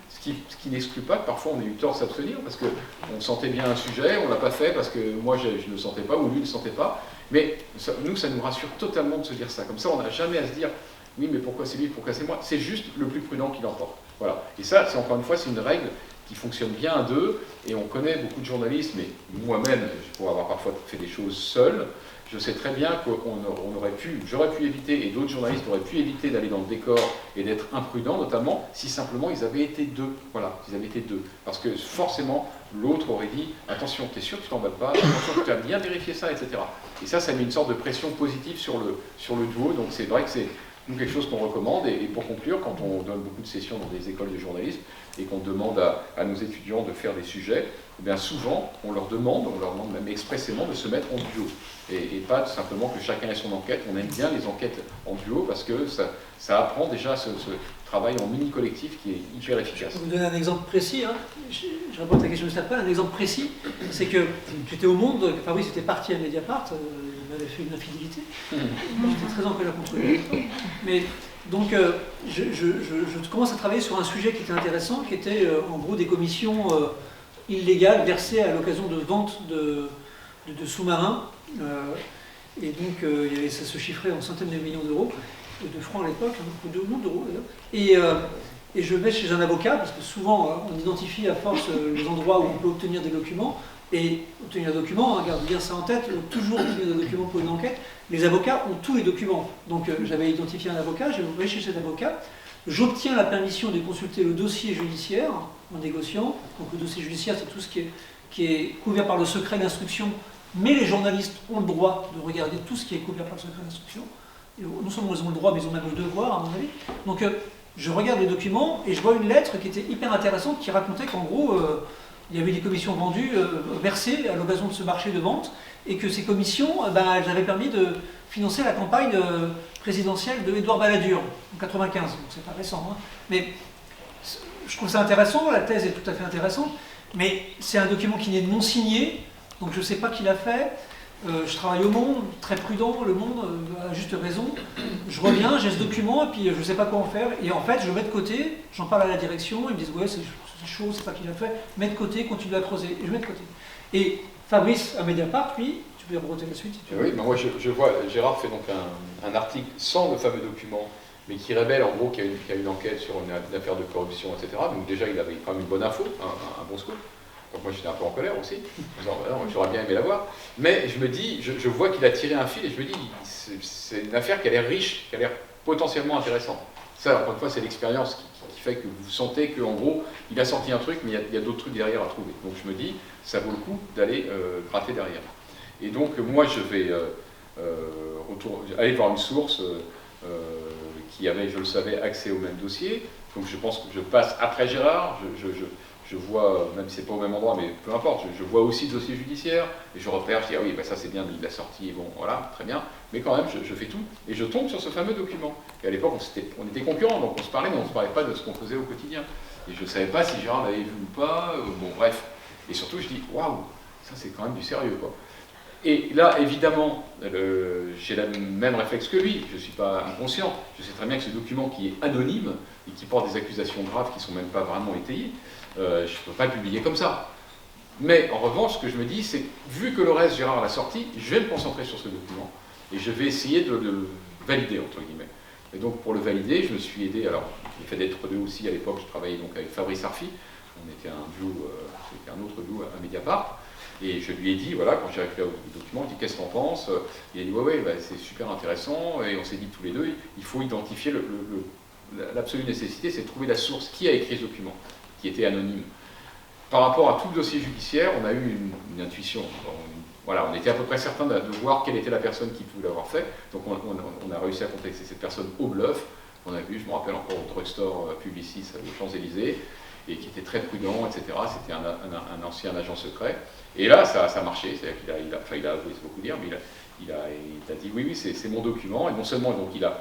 S3: Ce qui n'exclut pas que parfois on ait eu tort de s'abstenir, parce qu'on sentait bien un sujet, on ne l'a pas fait parce que moi je ne le sentais pas, ou lui ne le sentait pas. Mais ça nous rassure totalement de se dire ça. Comme ça, on n'a jamais à se dire, oui, mais pourquoi c'est lui, pourquoi c'est moi? C'est juste le plus prudent qui l'emporte. Voilà. Et ça, c'est encore une fois, c'est une règle qui fonctionne bien à deux, et on connaît beaucoup de journalistes, mais moi-même, pour avoir parfois fait des choses seul, je sais très bien j'aurais pu éviter, et d'autres journalistes auraient pu éviter d'aller dans le décor et d'être imprudents, notamment si simplement ils avaient été deux. Voilà, ils avaient été deux. Parce que forcément, l'autre aurait dit, attention, t'es sûr que tu t'emballes pas, attention, tu as bien vérifié ça, etc. Et ça met une sorte de pression positive sur le duo, donc c'est vrai que c'est quelque chose qu'on recommande. Et pour conclure, quand on donne beaucoup de sessions dans des écoles de journalisme et qu'on demande à nos étudiants de faire des sujets, eh bien souvent on leur demande même expressément de se mettre en duo. Et pas simplement que chacun ait son enquête. On aime bien les enquêtes en duo parce que ça apprend déjà ce travail en mini-collectif qui est hyper efficace.
S2: Je vais vous donner un exemple précis. Je réponds à ta question juste après. Un exemple précis, c'est que j'étais au Monde, Fabrice était parti à Mediapart, il m'avait fait une infidélité. J'étais très en colère contre lui. Mais donc, je commence à travailler sur un sujet qui était intéressant, qui était en gros des commissions illégales versées à l'occasion de vente de sous-marins. Et donc, ça se chiffrait en centaines de millions d'euros, de francs à l'époque, ou d'euros d'ailleurs. Et je vais chez un avocat, parce que souvent on identifie à force les endroits où on peut obtenir des documents. Et obtenir un document, garde bien ça en tête, toujours obtenir des documents pour une enquête, les avocats ont tous les documents. Donc j'avais identifié un avocat, je vais chez cet avocat, j'obtiens la permission de consulter le dossier judiciaire en négociant. Donc le dossier judiciaire, c'est tout ce qui est couvert par le secret d'instruction mais les journalistes ont le droit de regarder tout ce qui est couvert par le secret d'instruction. Et non seulement ils ont le droit, mais ils ont même le devoir, à mon avis. Donc je regarde les documents et je vois une lettre qui était hyper intéressante, qui racontait qu'en gros, il y avait des commissions vendues, versées à l'occasion de ce marché de vente, et que ces commissions, elles avaient permis de financer la campagne présidentielle de Édouard Balladur, en 95, donc c'est pas récent. Hein. Mais je trouve ça intéressant, la thèse est tout à fait intéressante, mais c'est un document qui n'est non signé, donc je ne sais pas qui l'a fait. Je travaille au Monde, très prudent, le Monde, a juste raison. Je reviens, j'ai ce document, et puis je ne sais pas quoi en faire. Et en fait, je le mets de côté, j'en parle à la direction, ils me disent « ouais, c'est chaud, c'est pas qui l'a fait, mets de côté, continue à creuser. » Et je mets de côté. Et Fabrice, à Mediapart, lui, tu peux remonter la suite si tu veux.
S3: Oui, mais moi je vois, Gérard fait donc un article sans le fameux document, mais qui révèle en gros qu'il y a une enquête sur une affaire de corruption, etc. Donc déjà, il avait quand même une bonne info, un bon scoop. Donc moi j'étais un peu en colère aussi, en disant j'aurais bien aimé l'avoir. Mais je me dis, je vois qu'il a tiré un fil et je me dis, c'est une affaire qui a l'air riche, qui a l'air potentiellement intéressante. Ça, encore une fois, c'est l'expérience qui fait que vous sentez qu'en gros, il a sorti un truc, mais il y a d'autres trucs derrière à trouver. Donc je me dis, ça vaut le coup d'aller gratter derrière. Et donc moi je vais aller voir une source qui avait, je le savais, accès au même dossier. Donc je pense que je passe après Gérard, je vois, même si c'est pas au même endroit, mais peu importe, je vois aussi le dossier judiciaire, et je repère, je dis, ah oui, ça c'est bien, il l'a sorti, et bon, voilà, très bien, mais quand même, je fais tout, et je tombe sur ce fameux document. Et à l'époque, on était concurrents, donc on se parlait, mais on ne se parlait pas de ce qu'on faisait au quotidien. Et je ne savais pas si Gérard l'avait vu ou pas, bon, bref. Et surtout, je dis, waouh, ça c'est quand même du sérieux, quoi. Et là, évidemment, j'ai le même réflexe que lui, je ne suis pas inconscient, je sais très bien que ce document qui est anonyme, et qui porte des accusations graves qui ne sont même pas vraiment étayées, je ne peux pas le publier comme ça. Mais en revanche, ce que je me dis, c'est que vu que le reste, Gérard l'a sorti, je vais me concentrer sur ce document et je vais essayer de le valider, entre guillemets. Et donc pour le valider, je me suis aidé, alors j'ai fait d'être deux aussi à l'époque, je travaillais donc avec Fabrice Arfi, on était un duo, c'était un autre duo à Mediapart, et je lui ai dit, voilà, quand j'ai récupéré le document, je lui ai dit, qu'est-ce que t'en penses? Il a dit, ouais, c'est super intéressant, et on s'est dit tous les deux, il faut identifier l'absolue nécessité, c'est de trouver la source. Qui a écrit ce document, qui était anonyme? Par rapport à tout le dossier judiciaire, on a eu une intuition. Voilà, on était à peu près certain de voir quelle était la personne qui pouvait l'avoir fait. Donc on a réussi à contacter cette personne au bluff. On a vu, je me rappelle encore, au drugstore Publicis aux Champs-Élysées, et qui était très prudent, etc. C'était un ancien agent secret. Et là, ça a marché. C'est-à-dire qu'il a avoué, c'est beaucoup dire, mais il a dit oui, c'est mon document. Et non seulement donc, il a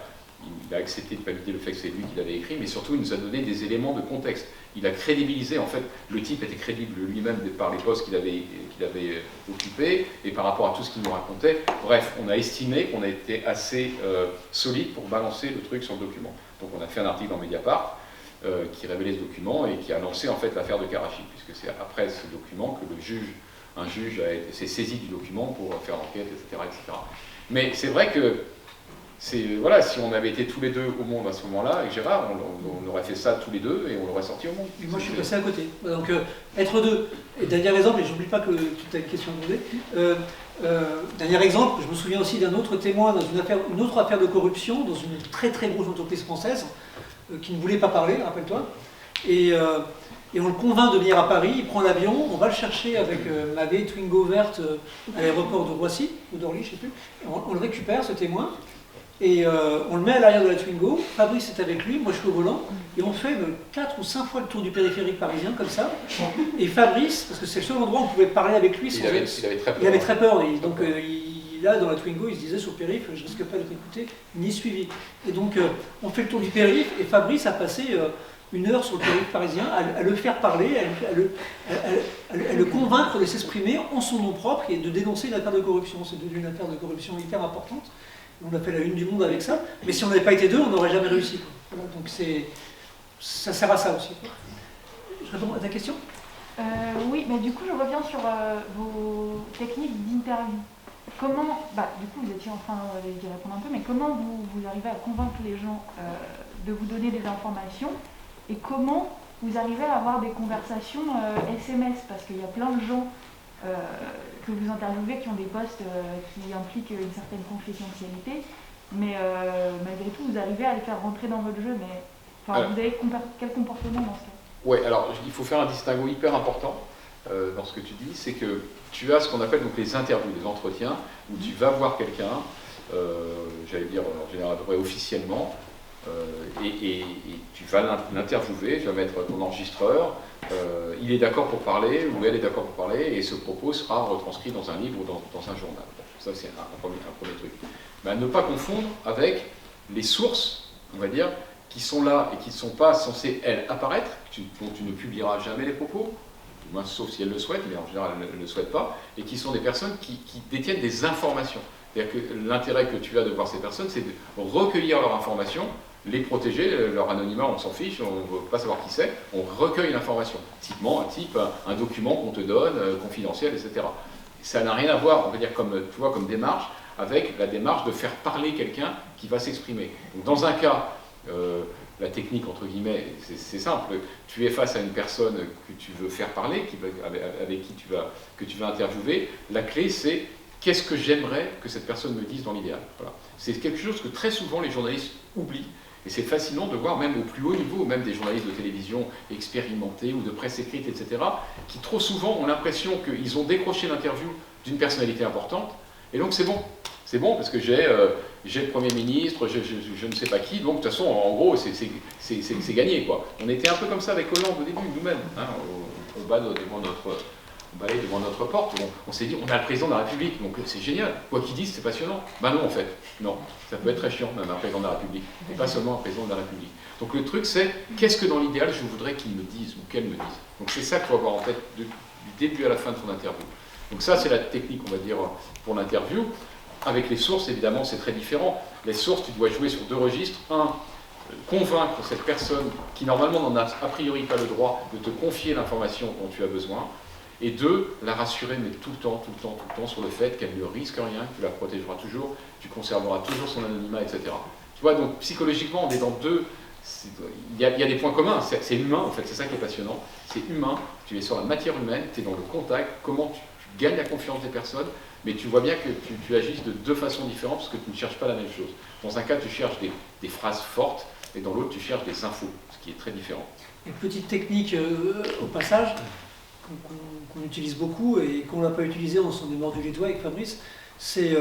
S3: accepté de valider le fait que c'est lui qui l'avait écrit, mais surtout il nous a donné des éléments de contexte. Il a crédibilisé, en fait, le type était crédible lui-même par les postes qu'il avait occupés et par rapport à tout ce qu'il nous racontait. Bref, on a estimé qu'on a été assez solide pour balancer le truc sur le document. Donc on a fait un article dans Mediapart qui révélait ce document et qui a lancé en fait l'affaire de Karachi, puisque c'est après ce document que un juge s'est saisi du document pour faire l'enquête, etc., etc. Mais c'est vrai que voilà, si on avait été tous les deux au Monde à ce moment-là, avec Gérard, on aurait fait ça tous les deux et on l'aurait sorti au Monde.
S2: Et moi je suis passé à côté. Donc être deux. Et dernier exemple, et j'oublie pas que tu as une question à poser. Dernier exemple, je me souviens aussi d'un autre témoin dans une autre affaire de corruption dans une très très grosse entreprise française qui ne voulait pas parler, rappelle-toi. Et on le convainc de venir à Paris, il prend l'avion, on va le chercher avec ma vieille Twingo verte à l'aéroport de Roissy, ou d'Orly, je ne sais plus. On le récupère, ce témoin. Et on le met à l'arrière de la Twingo, Fabrice est avec lui, moi je suis au volant, et on fait 4 ou 5 fois le tour du périphérique parisien, comme ça. Et Fabrice, parce que c'est le seul endroit où on pouvait parler avec lui,
S3: il avait très peur.
S2: Il avait très peur, et donc là dans la Twingo, il se disait sur le périph', je risque pas d'être écouté, ni suivi. Et donc on fait le tour du périph', et Fabrice a passé une heure sur le périph' parisien à le faire parler, à le convaincre de s'exprimer en son nom propre et de dénoncer une affaire de corruption. C'est devenu une affaire de corruption hyper importante. On a fait la une du Monde avec ça, mais si on n'avait pas été deux, on n'aurait jamais réussi. Voilà, donc ça sert à ça aussi. Je réponds à ta question?
S6: Oui, mais du coup je reviens sur vos techniques d'interview. Comment, du coup vous étiez en train d'y répondre un peu, mais comment vous arrivez à convaincre les gens de vous donner des informations et comment vous arrivez à avoir des conversations SMS, parce qu'il y a plein de gens que vous interviewez qui ont des postes qui impliquent une certaine confidentialité, mais malgré tout vous arrivez à les faire rentrer dans votre jeu, mais vous avez quel comportement dans ce cas?
S3: Oui, alors il faut faire un distinguo hyper important. dans ce que tu dis, c'est que tu as ce qu'on appelle donc les interviews, les entretiens, où tu vas voir quelqu'un, j'allais dire en général officiellement, et tu vas l'interviewer, tu vas mettre ton enregistreur, il est d'accord pour parler, ou elle est d'accord pour parler, et ce propos sera retranscrit dans un livre ou dans un journal. Ça, c'est un premier truc. Mais à ne pas confondre avec les sources, on va dire, qui sont là et qui ne sont pas censées, elles, apparaître, dont tu ne publieras jamais les propos, du moins sauf si elles le souhaitent, mais en général elles ne le souhaitent pas, et qui sont des personnes qui détiennent des informations. C'est-à-dire que l'intérêt que tu as de voir ces personnes, c'est de recueillir leurs informations, les protéger, leur anonymat, on s'en fiche, on ne veut pas savoir qui c'est, on recueille l'information. Typiquement, un document qu'on te donne, confidentiel, etc. Ça n'a rien à voir, on va dire, comme démarche, avec la démarche de faire parler quelqu'un qui va s'exprimer. Donc, dans un cas, la technique, entre guillemets, c'est simple. Tu es face à une personne que tu veux faire parler, avec qui tu vas interviewer. La clé, c'est qu'est-ce que j'aimerais que cette personne me dise dans l'idéal. Voilà. C'est quelque chose que très souvent les journalistes oublient. Et c'est fascinant de voir, même au plus haut niveau, même des journalistes de télévision expérimentés ou de presse écrite, etc., qui trop souvent ont l'impression qu'ils ont décroché l'interview d'une personnalité importante, et donc c'est bon. C'est bon parce que j'ai le Premier ministre, je ne sais pas qui, donc de toute façon, en gros, c'est gagné, quoi. On était un peu comme ça avec Hollande au début, nous-mêmes. Hein, on balaye devant notre porte, on s'est dit, on a le président de la République, donc c'est génial. Quoi qu'il dise, c'est passionnant. Ben non, en fait. Non, ça peut être très chiant, même un président de la République, et pas seulement un président de la République. Donc le truc, c'est, qu'est-ce que dans l'idéal, je voudrais qu'il me dise, ou qu'elle me dise. Donc c'est ça qu'il faut avoir en tête du début à la fin de ton interview. Donc ça, c'est la technique, on va dire, pour l'interview. Avec les sources, évidemment, c'est très différent. Les sources, tu dois jouer sur deux registres. Un, convaincre cette personne qui, normalement, n'en a a priori pas le droit de te confier l'information dont tu as besoin. Et deux, la rassurer, mais tout le temps, sur le fait qu'elle ne risque rien, que tu la protégeras toujours, tu conserveras toujours son anonymat, etc. Tu vois, donc psychologiquement, on est dans deux... Il y a des points communs, c'est humain, en fait, c'est ça qui est passionnant. C'est humain, tu es sur la matière humaine, tu es dans le contact, comment tu gagnes la confiance des personnes, mais tu vois bien que tu agisses de deux façons différentes parce que tu ne cherches pas la même chose. Dans un cas, tu cherches des phrases fortes, et dans l'autre, tu cherches des infos, ce qui est très différent.
S2: Une petite technique au passage, qu'on utilise beaucoup et qu'on n'a pas utilisé, on s'en est mordu les doigts avec Fabrice, c'est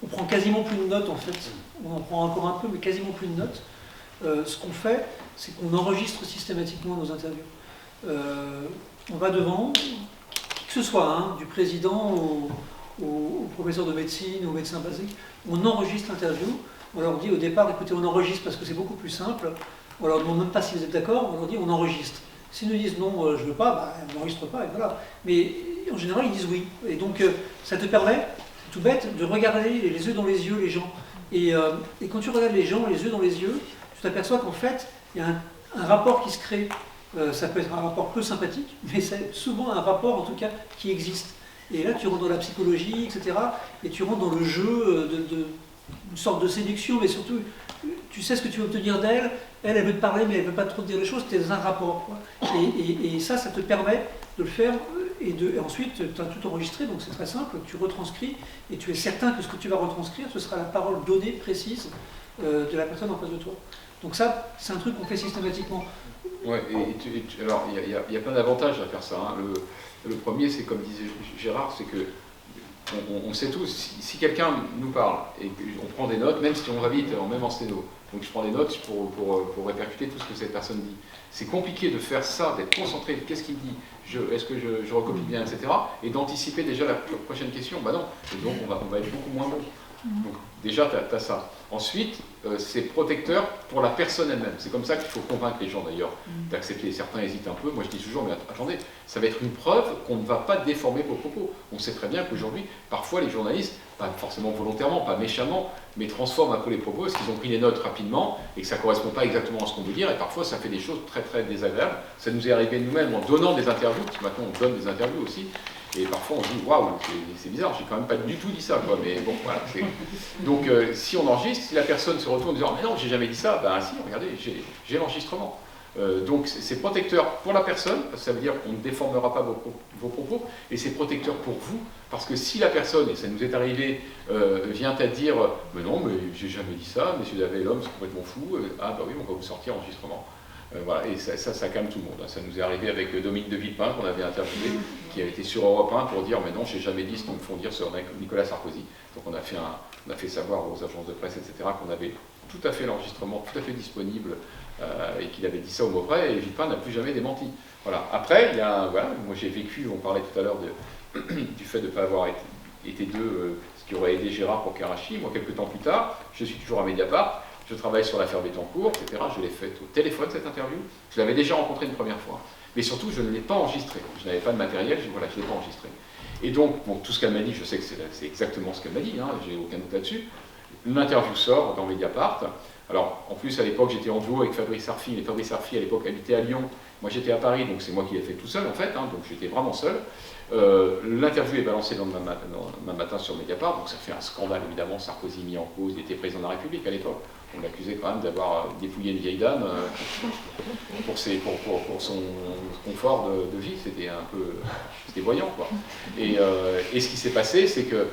S2: on prend quasiment plus de notes en fait. On en prend encore un peu, mais quasiment plus de notes. Ce qu'on fait, c'est qu'on enregistre systématiquement nos interviews. On va devant, qui que ce soit, hein, du président au professeur de médecine, au médecin basique, on enregistre l'interview. On leur dit au départ, écoutez, on enregistre parce que c'est beaucoup plus simple. On leur demande même pas si vous êtes d'accord, on leur dit on enregistre. S'ils nous disent non, je ne veux pas, bah, on n'enregistre pas, et voilà. Mais en général, ils disent oui. Et donc, ça te permet, c'est tout bête, de regarder les yeux dans les yeux les gens. Et quand tu regardes les gens les yeux dans les yeux, tu t'aperçois qu'en fait, il y a un rapport qui se crée. Ça peut être un rapport peu sympathique, mais c'est souvent un rapport, en tout cas, qui existe. Et là, tu rentres dans la psychologie, etc. Et tu rentres dans le jeu une sorte de séduction, mais surtout, tu sais ce que tu veux obtenir d'elle. Elle veut te parler, mais elle ne veut pas trop te dire les choses, tu es dans un rapport. Quoi. Et ça te permet de le faire, et ensuite, tu as tout enregistré, donc c'est très simple, tu retranscris, et tu es certain que ce que tu vas retranscrire, ce sera la parole donnée, précise, de la personne en face de toi. Donc ça, c'est un truc qu'on fait systématiquement.
S3: Ouais, alors, il y a plein d'avantages à faire ça. Hein. Le premier, c'est comme disait Gérard, c'est que on sait tous, si quelqu'un nous parle et qu'on prend des notes, même si on va vite, même en sténo, donc je prends des notes pour répercuter tout ce que cette personne dit. C'est compliqué de faire ça, d'être concentré, qu'est-ce qu'il dit, est-ce que je recopie bien, etc. Et d'anticiper déjà la prochaine question. Bah non, et donc on va être beaucoup moins bon. Donc déjà, tu as ça. Ensuite, c'est protecteur pour la personne elle-même. C'est comme ça qu'il faut convaincre les gens d'ailleurs d'accepter. Certains hésitent un peu. Moi je dis toujours, mais attendez, ça va être une preuve qu'on ne va pas déformer vos propos. On sait très bien qu'aujourd'hui, parfois les journalistes, pas forcément volontairement, pas méchamment, mais transforment un peu les propos parce qu'ils ont pris les notes rapidement et que ça ne correspond pas exactement à ce qu'on veut dire. Et parfois ça fait des choses très très désagréables. Ça nous est arrivé nous-mêmes en donnant des interviews, parce que maintenant on donne des interviews aussi. Et parfois on se dit waouh, c'est bizarre, j'ai quand même pas du tout dit ça, quoi. Mais bon, voilà. Donc si on enregistre, si la personne se retourne en disant mais non, j'ai jamais dit ça, ben si, regardez, j'ai l'enregistrement. Donc c'est protecteur pour la personne, parce que ça veut dire qu'on ne déformera pas vos propos, et c'est protecteur pour vous, parce que si la personne, et ça nous est arrivé, vient à dire mais non, mais j'ai jamais dit ça, monsieur Davé, l'homme, c'est complètement fou, ah bah oui, on va vous sortir enregistrement. Voilà, et ça calme tout le monde. Ça nous est arrivé avec Dominique de Villepin, qu'on avait interviewé, qui avait été sur Europe 1 pour dire mais non, j'ai jamais dit ce qu'on me font dire sur Nicolas Sarkozy. Donc on a fait savoir aux agences de presse, etc., qu'on avait tout à fait l'enregistrement, tout à fait disponible, et qu'il avait dit ça au mot près, et Villepin n'a plus jamais démenti. Voilà. Après, moi j'ai vécu, on parlait tout à l'heure du fait de ne pas avoir été deux, ce qui aurait aidé Gérard pour Karachi. Moi, quelques temps plus tard, je suis toujours à Mediapart, je travaille sur l'affaire Bettencourt, etc. Je l'ai faite au téléphone, cette interview. Je l'avais déjà rencontré une première fois. Mais surtout, je ne l'ai pas enregistrée. Je n'avais pas de matériel, je ne l'ai pas enregistrée. Et donc, bon, tout ce qu'elle m'a dit, je sais que c'est exactement ce qu'elle m'a dit, hein, j'ai aucun doute là-dessus. L'interview sort dans Mediapart. Alors, en plus, à l'époque, j'étais en duo avec Fabrice Arfi. Et Fabrice Arfi, à l'époque, habitait à Lyon. Moi, j'étais à Paris, donc c'est moi qui l'ai fait tout seul, en fait. Donc, j'étais vraiment seul. L'interview est balancée dans demain matin sur Mediapart, donc ça fait un scandale, évidemment. Sarkozy mis en cause, il était président de la République à l'époque. On l'accusait quand même d'avoir dépouillé une vieille dame pour son confort de vie. C'était voyant, quoi. Et ce qui s'est passé, c'est que,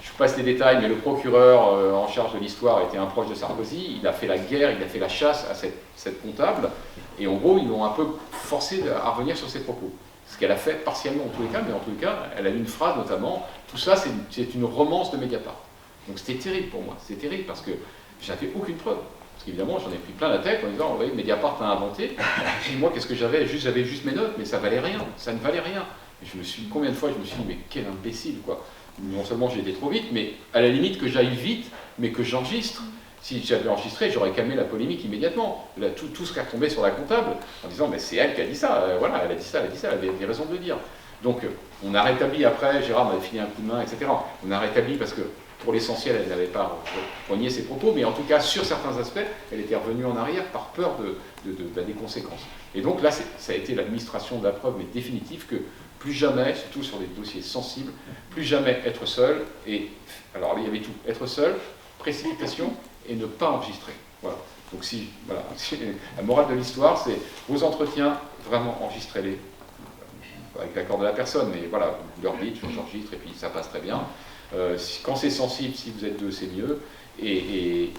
S3: je passe les détails, mais le procureur en charge de l'histoire était un proche de Sarkozy. Il a fait la guerre, il a fait la chasse à cette comptable. Et en gros, ils l'ont un peu forcé à revenir sur ses propos. Ce qu'elle a fait partiellement en tous les cas, mais en tous les cas, elle a eu une phrase notamment. Tout ça, c'est une romance de Mediapart. Donc c'était terrible pour moi. C'était terrible parce que j'avais aucune preuve. Parce qu'évidemment, j'en ai pris plein la tête en disant, vous voyez, Mediapart a inventé. Et moi, qu'est-ce que j'avais? J'avais juste mes notes, mais ça valait rien. Ça ne valait rien. Et combien de fois je me suis dit, mais quel imbécile, quoi. Non seulement j'ai été trop vite, mais à la limite que j'aille vite, mais que j'enregistre. Si j'avais enregistré, j'aurais calmé la polémique immédiatement. Là, tout ce qui a tombé sur la comptable, en disant, mais c'est elle qui a dit ça, voilà, elle a dit ça, elle avait des raisons de le dire. Donc, on a rétabli après, Gérard m'avait filé un coup de main, etc. On a rétabli parce que, pour l'essentiel, elle n'avait pas renié ses propos, mais en tout cas, sur certains aspects, elle était revenue en arrière par peur des conséquences. Et donc là, ça a été l'administration de la preuve, mais définitive, que plus jamais, surtout sur des dossiers sensibles, plus jamais être seul, alors il y avait tout, être seul, précipitation, et ne pas enregistrer. Voilà. Donc la morale de l'histoire, c'est vos entretiens, vraiment enregistrez-les, avec l'accord de la personne, mais voilà, vous leur dites, j'enregistre, et puis ça passe très bien. Quand c'est sensible, si vous êtes deux, c'est mieux, et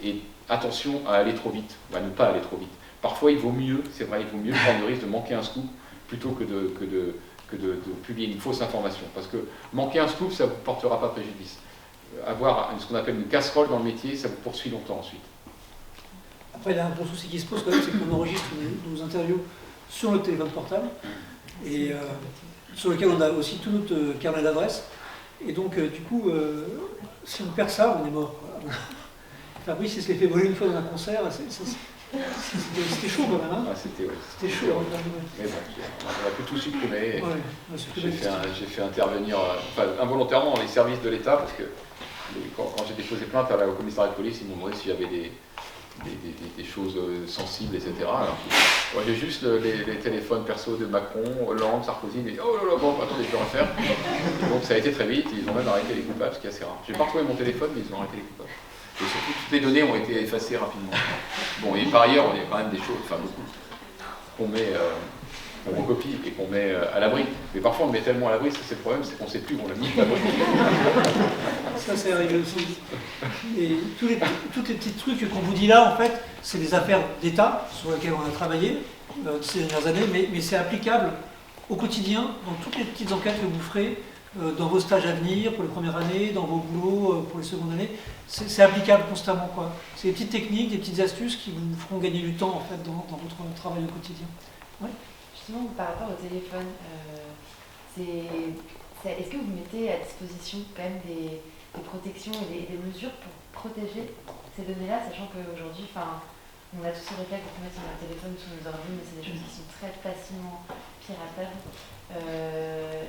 S3: attention à aller trop vite, à ne pas aller trop vite. Parfois, il vaut mieux, c'est vrai, il vaut mieux prendre le risque de manquer un scoop, plutôt que de publier une fausse information, parce que manquer un scoop, ça ne vous portera pas préjudice. Avoir ce qu'on appelle une casserole dans le métier, ça vous poursuit longtemps ensuite.
S2: Après, il y a un gros souci qui se pose quand même, c'est qu'on enregistre nos interviews sur notre téléphone portable, et sur lequel on a aussi tout notre carnet d'adresses. Et donc, du coup, si on perd ça, on est mort. Quoi. Fabrice, il se l'est fait voler une fois dans un concert, c'était chaud quand même. Hein, c'était chaud.
S3: Mais bon, on a pu tout supprimer.
S2: Ouais,
S3: j'ai fait intervenir, involontairement, les services de l'État, parce que quand j'ai déposé plainte au commissariat de police, ils m'ont demandé s'il y avait des choses sensibles, etc. Alors, moi, j'ai juste les téléphones perso de Macron, Hollande, Sarkozy, et oh là là, bon, attendez, je vais refaire. Donc ça a été très vite, ils ont même arrêté les coupables, ce qui est assez rare. J'ai pas retrouvé mon téléphone, mais ils ont arrêté les coupables. Et surtout, toutes les données ont été effacées rapidement. Bon, et par ailleurs, il y a quand même des choses, beaucoup, qu'on met on recopie et qu'on met à l'abri. Mais parfois, on le met tellement à l'abri, c'est le problème, c'est qu'on ne sait plus où on l'a mis à l'abri.
S2: Ça, c'est arrivé aussi. Et tous les petits trucs qu'on vous dit là, en fait, c'est des affaires d'État sur lesquelles on a travaillé ces dernières années, mais c'est applicable au quotidien, dans toutes les petites enquêtes que vous ferez, dans vos stages à venir, pour les premières années, dans vos boulots, pour les secondes années. C'est applicable constamment, quoi. C'est des petites techniques, des petites astuces qui vous feront gagner du temps, en fait, dans votre travail au quotidien. Ouais.
S5: Justement, par rapport au téléphone, est-ce que vous mettez à disposition quand même des protections et des mesures pour protéger ces données-là, sachant qu'aujourd'hui, on a tous ce réflexe de mettre sur notre téléphone, sur nos ordi, mais c'est des choses qui sont très facilement piratables.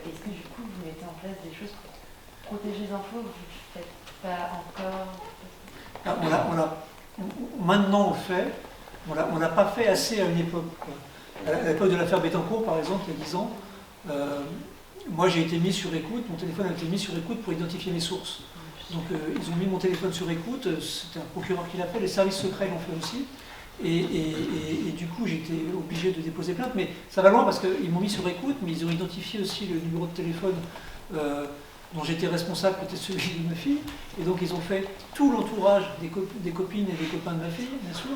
S5: Est-ce que du coup, vous mettez en place des choses pour protéger les infos? Vous ne faites pas encore?
S2: Maintenant, on le fait. On l'a pas fait assez à une époque, quoi. À l'époque de l'affaire Bettencourt, par exemple, il y a 10 ans, moi j'ai été mis sur écoute, mon téléphone a été mis sur écoute pour identifier mes sources. Donc ils ont mis mon téléphone sur écoute, c'était un procureur qui l'a fait, les services secrets l'ont fait aussi. Et du coup j'étais obligé de déposer plainte, mais ça va loin parce qu'ils m'ont mis sur écoute, mais ils ont identifié aussi le numéro de téléphone dont j'étais responsable, peut-être celui de ma fille. Et donc ils ont fait tout l'entourage des copines et des copains de ma fille, bien sûr.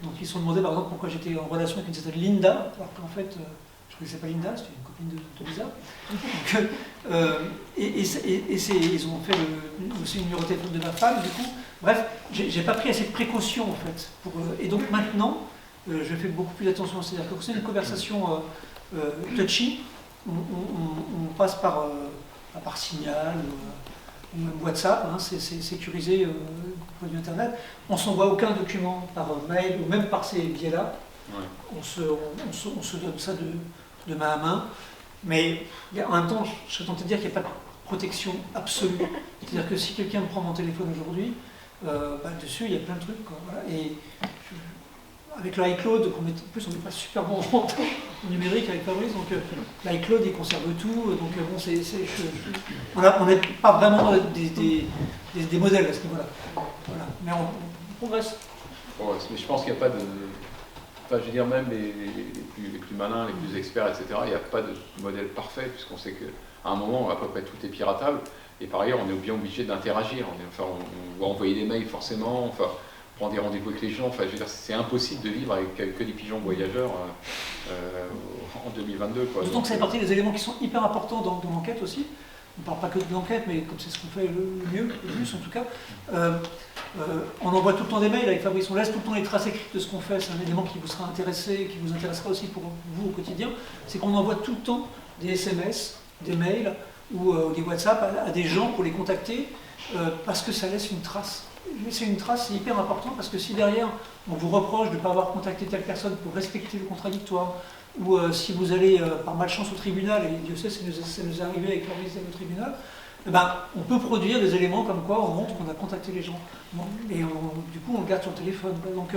S2: Donc ils se sont demandé par exemple pourquoi j'étais en relation avec une certaine Linda, alors qu'en fait je ne connaissais pas Linda, c'était une copine de Lisa. Donc, ils ont fait aussi le numéro de téléphone de ma femme, du coup. Bref, j'ai pas pris assez de précautions en fait. Et donc maintenant, je fais beaucoup plus attention. C'est-à-dire que quand c'est une conversation touchy, on passe par Signal ou même WhatsApp, hein, c'est sécurisé au niveau Internet. On ne s'envoie aucun document par mail ou même par ces biais-là.
S3: Ouais.
S2: On se donne ça de main à main. Mais en même temps, je serais tenté de dire qu'il n'y a pas de protection absolue. C'est-à-dire que si quelqu'un me prend mon téléphone aujourd'hui, dessus il y a plein de trucs, quoi, voilà. Et avec l'iCloud, en plus on n'est pas super bon en numérique avec Fabrice, donc l'iCloud il conserve tout, donc on n'est pas vraiment des modèles à ce niveau-là. Voilà. Mais on progresse.
S3: Bon, mais je pense qu'il n'y a pas de... Enfin, je veux dire, même les plus malins, les plus experts, etc., il n'y a pas de modèle parfait, puisqu'on sait qu'à un moment, à peu près tout est piratable, et par ailleurs, on est bien obligé d'interagir. On va envoyer des mails forcément, enfin, prendre des rendez-vous avec les gens. Enfin, je veux dire, c'est impossible de vivre avec que des pigeons voyageurs en 2022.
S2: D'autant que ça fait partie des éléments qui sont hyper importants dans l'enquête aussi. On ne parle pas que de l'enquête, mais comme c'est ce qu'on fait le mieux, le plus en tout cas. On envoie tout le temps des mails avec Fabrice, on laisse tout le temps les traces écrites de ce qu'on fait. C'est un élément qui vous sera intéressé, qui vous intéressera aussi pour vous au quotidien. C'est qu'on envoie tout le temps des SMS, des mails ou des WhatsApp à des gens pour les contacter parce que ça laisse une trace. C'est une trace, c'est hyper important parce que si derrière on vous reproche de ne pas avoir contacté telle personne pour respecter le contradictoire, ou si vous allez par malchance au tribunal, et Dieu sait, ça nous est arrivé avec Fabrice au tribunal, on peut produire des éléments comme quoi on montre qu'on a contacté les gens. Bon, et du coup on le garde sur le téléphone. Donc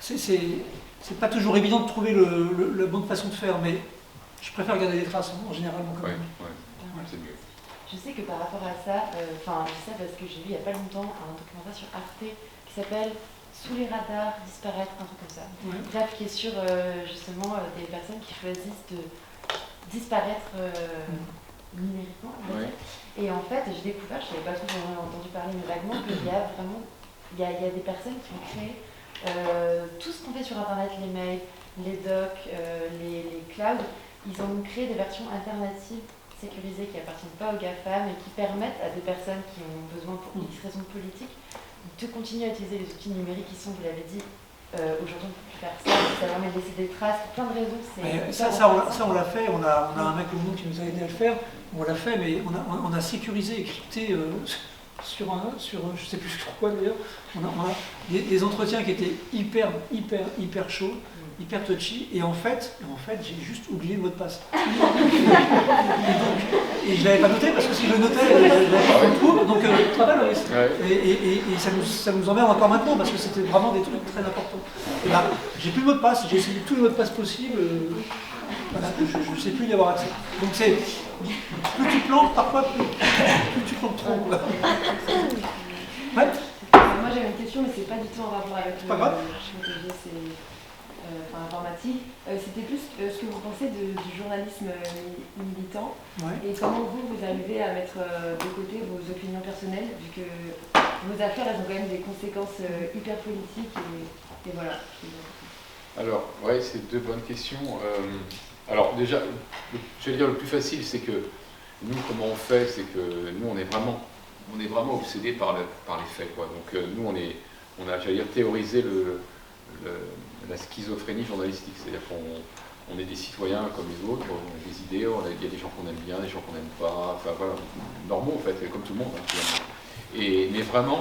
S2: c'est pas toujours évident de trouver la bonne façon de faire, mais je préfère garder des traces en général.
S3: Ouais, c'est mieux.
S5: Je sais que par rapport à ça, je sais parce que j'ai vu il n'y a pas longtemps un documentaire sur Arte qui s'appelle Sous les radars, disparaître, un truc comme ça.
S2: Ouais.
S5: Bref, qui est sur justement des personnes qui choisissent de disparaître numériquement.
S3: Ouais.
S5: Et en fait, j'ai découvert, je n'avais pas trop entendu parler, mais vaguement, qu'il y a vraiment il y a des personnes qui ont créé tout ce qu'on fait sur Internet, les mails, les docs, les clouds, ils ont créé des versions alternatives sécurisées qui n'appartiennent pas aux GAFAM et qui permettent à des personnes qui ont besoin pour X raisons politiques de continuer à utiliser les outils numériques qui sont, vous l'avez dit, aujourd'hui on ne peut plus faire ça, ça permet de laisser des traces, pour plein de raisons.
S2: Ça on l'a fait, on a un mec au monde qui nous a aidé à le faire, on l'a fait, mais on a sécurisé et crypté sur je sais plus sur quoi d'ailleurs, on a des entretiens qui étaient hyper chauds, hyper touchy, et en fait j'ai juste oublié le mot de passe. Et je ne l'avais pas noté parce que si je le notais, je l'avais pas retrouvé. Donc et ça nous emmerde encore maintenant parce que c'était vraiment des trucs très importants. Et là, j'ai plus le mot de passe, j'ai essayé tous les mots de passe possibles. Voilà, je ne sais plus y avoir accès. Donc c'est plus tu plantes, parfois plus tu plantes trop. Ouais.
S5: Moi j'avais une question, mais c'est pas du tout en rapport avec informatique. C'était plus ce que vous pensez du journalisme militant,
S2: Ouais.
S5: et comment vous arrivez à mettre de côté vos opinions personnelles, vu que vos affaires elles ont quand même des conséquences hyper politiques et voilà.
S3: Alors, ouais, c'est deux bonnes questions. Alors déjà, je vais dire le plus facile, c'est que nous, comment on fait, c'est que nous, on est vraiment obsédés par les faits, quoi. Donc nous, on a, j'allais dire, théorisé la schizophrénie journalistique, c'est-à-dire qu'on est des citoyens comme les autres, on a des idées, il y a des gens qu'on aime bien, des gens qu'on n'aime pas, enfin voilà, normaux en fait, comme tout le monde, hein, finalement. Mais vraiment,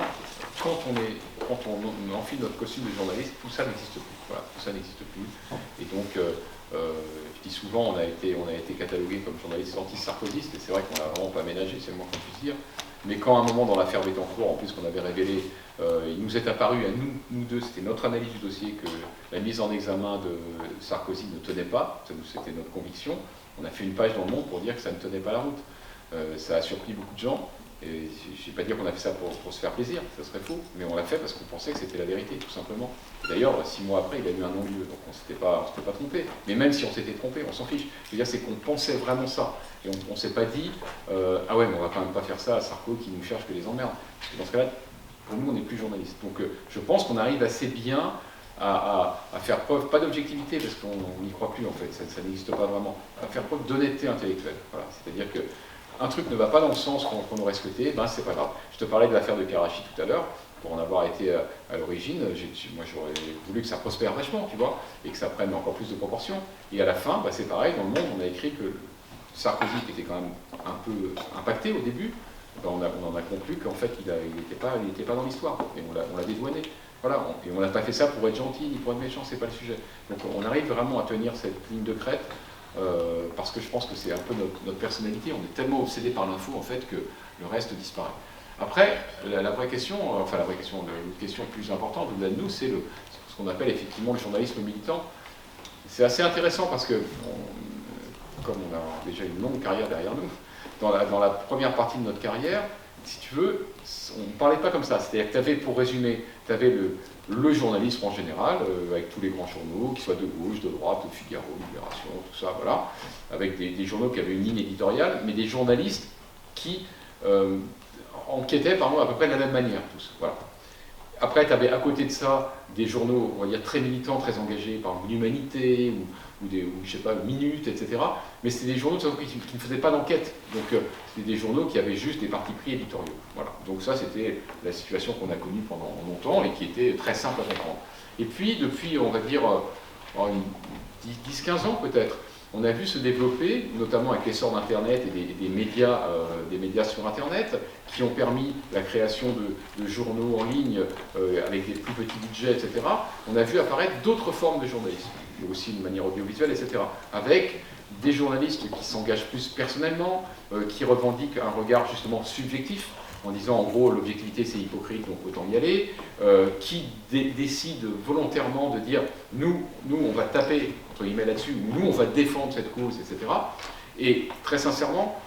S3: quand on enfile notre costume de journaliste, tout ça n'existe plus. Voilà, tout ça n'existe plus. Et donc, je dis souvent, on a été catalogué comme journaliste anti-sarkozyste, et c'est vrai qu'on n'a vraiment pas ménagé, c'est le moins qu'on puisse dire. Mais quand à un moment dans l'affaire Bettencourt, en plus qu'on avait révélé, il nous est apparu à nous deux, c'était notre analyse du dossier, que la mise en examen de Sarkozy ne tenait pas, c'était notre conviction. On a fait une page dans le Monde pour dire que ça ne tenait pas la route. Ça a surpris beaucoup de gens. Et je ne vais pas dire qu'on a fait ça pour se faire plaisir, ça serait faux, mais on l'a fait parce qu'on pensait que c'était la vérité, tout simplement. D'ailleurs, 6 mois après, il a eu un non-lieu, donc on ne s'était pas trompé. Mais même si on s'était trompé, on s'en fiche. Je veux dire, c'est qu'on pensait vraiment ça. Et on ne s'est pas dit, ah ouais, mais on va quand même pas faire ça à Sarko qui nous cherche que les emmerdes. Parce que dans ce cas-là, pour nous, on n'est plus journaliste. Donc je pense qu'on arrive assez bien à faire preuve, pas d'objectivité, parce qu'on n'y croit plus en fait, ça n'existe pas vraiment, à faire preuve d'honnêteté intellectuelle. Voilà. C'est-à-dire qu'un truc ne va pas dans le sens qu'on aurait souhaité, ben c'est pas grave. Je te parlais de l'affaire de Karachi tout à l'heure, pour en avoir été à l'origine, moi j'aurais voulu que ça prospère vachement, tu vois, et que ça prenne encore plus de proportions. Et à la fin, bah, c'est pareil, dans le Monde, on a écrit que Sarkozy, qui était quand même un peu impacté au début, ben on en a conclu qu'en fait il n'était pas dans l'histoire, et on l'a dédouané. Voilà, et on n'a pas fait ça pour être gentil ni pour être méchant, c'est pas le sujet. Donc on arrive vraiment à tenir cette ligne de crête, parce que je pense que c'est un peu notre personnalité, on est tellement obsédé par l'info en fait que le reste disparaît. Après, la vraie question, une question plus importante au-delà de nous, c'est ce qu'on appelle effectivement le journalisme militant. C'est assez intéressant parce que, comme on a déjà une longue carrière derrière nous, dans la première partie de notre carrière, si tu veux, on ne parlait pas comme ça. C'est-à-dire que tu avais, pour résumer, tu avais le journalisme en général, avec tous les grands journaux, qu'ils soient de gauche, de droite, de Figaro, Libération, tout ça, voilà, avec des journaux qui avaient une ligne éditoriale, mais des journalistes qui enquêtaient, pardon, à peu près de la même manière, tous. Voilà. Après, tu avais à côté de ça des journaux, on va dire, très militants, très engagés, par exemple l'Humanité, ou je sais pas, le Minute, etc. Mais c'était des journaux qui ne faisaient pas d'enquête. Donc, c'était des journaux qui avaient juste des partis pris éditoriaux. Voilà. Donc ça, c'était la situation qu'on a connue pendant longtemps et qui était très simple à comprendre. Et puis, depuis, on va dire, 10-15 ans peut-être, on a vu se développer, notamment avec l'essor d'Internet et des médias sur Internet, qui ont permis la création de journaux en ligne avec des plus petits budgets, etc. On a vu apparaître d'autres formes de journalisme, et aussi de manière audiovisuelle, etc. Avec des journalistes qui s'engagent plus personnellement, qui revendiquent un regard justement subjectif, en disant en gros l'objectivité c'est hypocrite donc autant y aller, qui décident volontairement de dire nous on va taper entre guillemets là-dessus, nous on va défendre cette cause, etc. Et très sincèrement,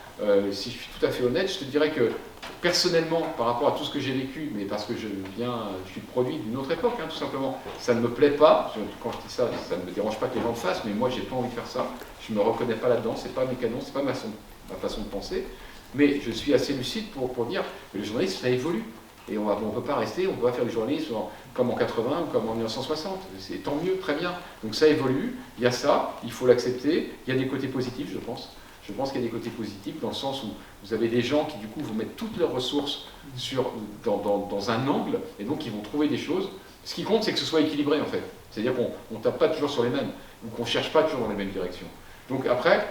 S3: si je suis tout à fait honnête, je te dirais que personnellement, par rapport à tout ce que j'ai vécu, mais parce que je suis le produit d'une autre époque, hein, tout simplement, ça ne me plaît pas. Quand je dis ça, ça ne me dérange pas que les gens le fassent, mais moi j'ai pas envie de faire ça. Je ne me reconnais pas là-dedans, c'est pas mes canons, c'est pas ma façon de penser. Mais je suis assez lucide pour dire que le journalisme, ça évolue. Et on ne peut pas rester, on ne peut pas faire du journalisme comme en 80 ou comme en 1960. C'est tant mieux, très bien. Donc ça évolue, il y a ça, il faut l'accepter. Il y a des côtés positifs, je pense. Je pense qu'il y a des côtés positifs dans le sens où vous avez des gens qui, du coup, vont mettre toutes leurs ressources dans un angle, et donc ils vont trouver des choses. Ce qui compte, c'est que ce soit équilibré, en fait. C'est-à-dire qu'on ne tape pas toujours sur les mêmes, ou qu'on ne cherche pas toujours dans les mêmes directions. Donc après,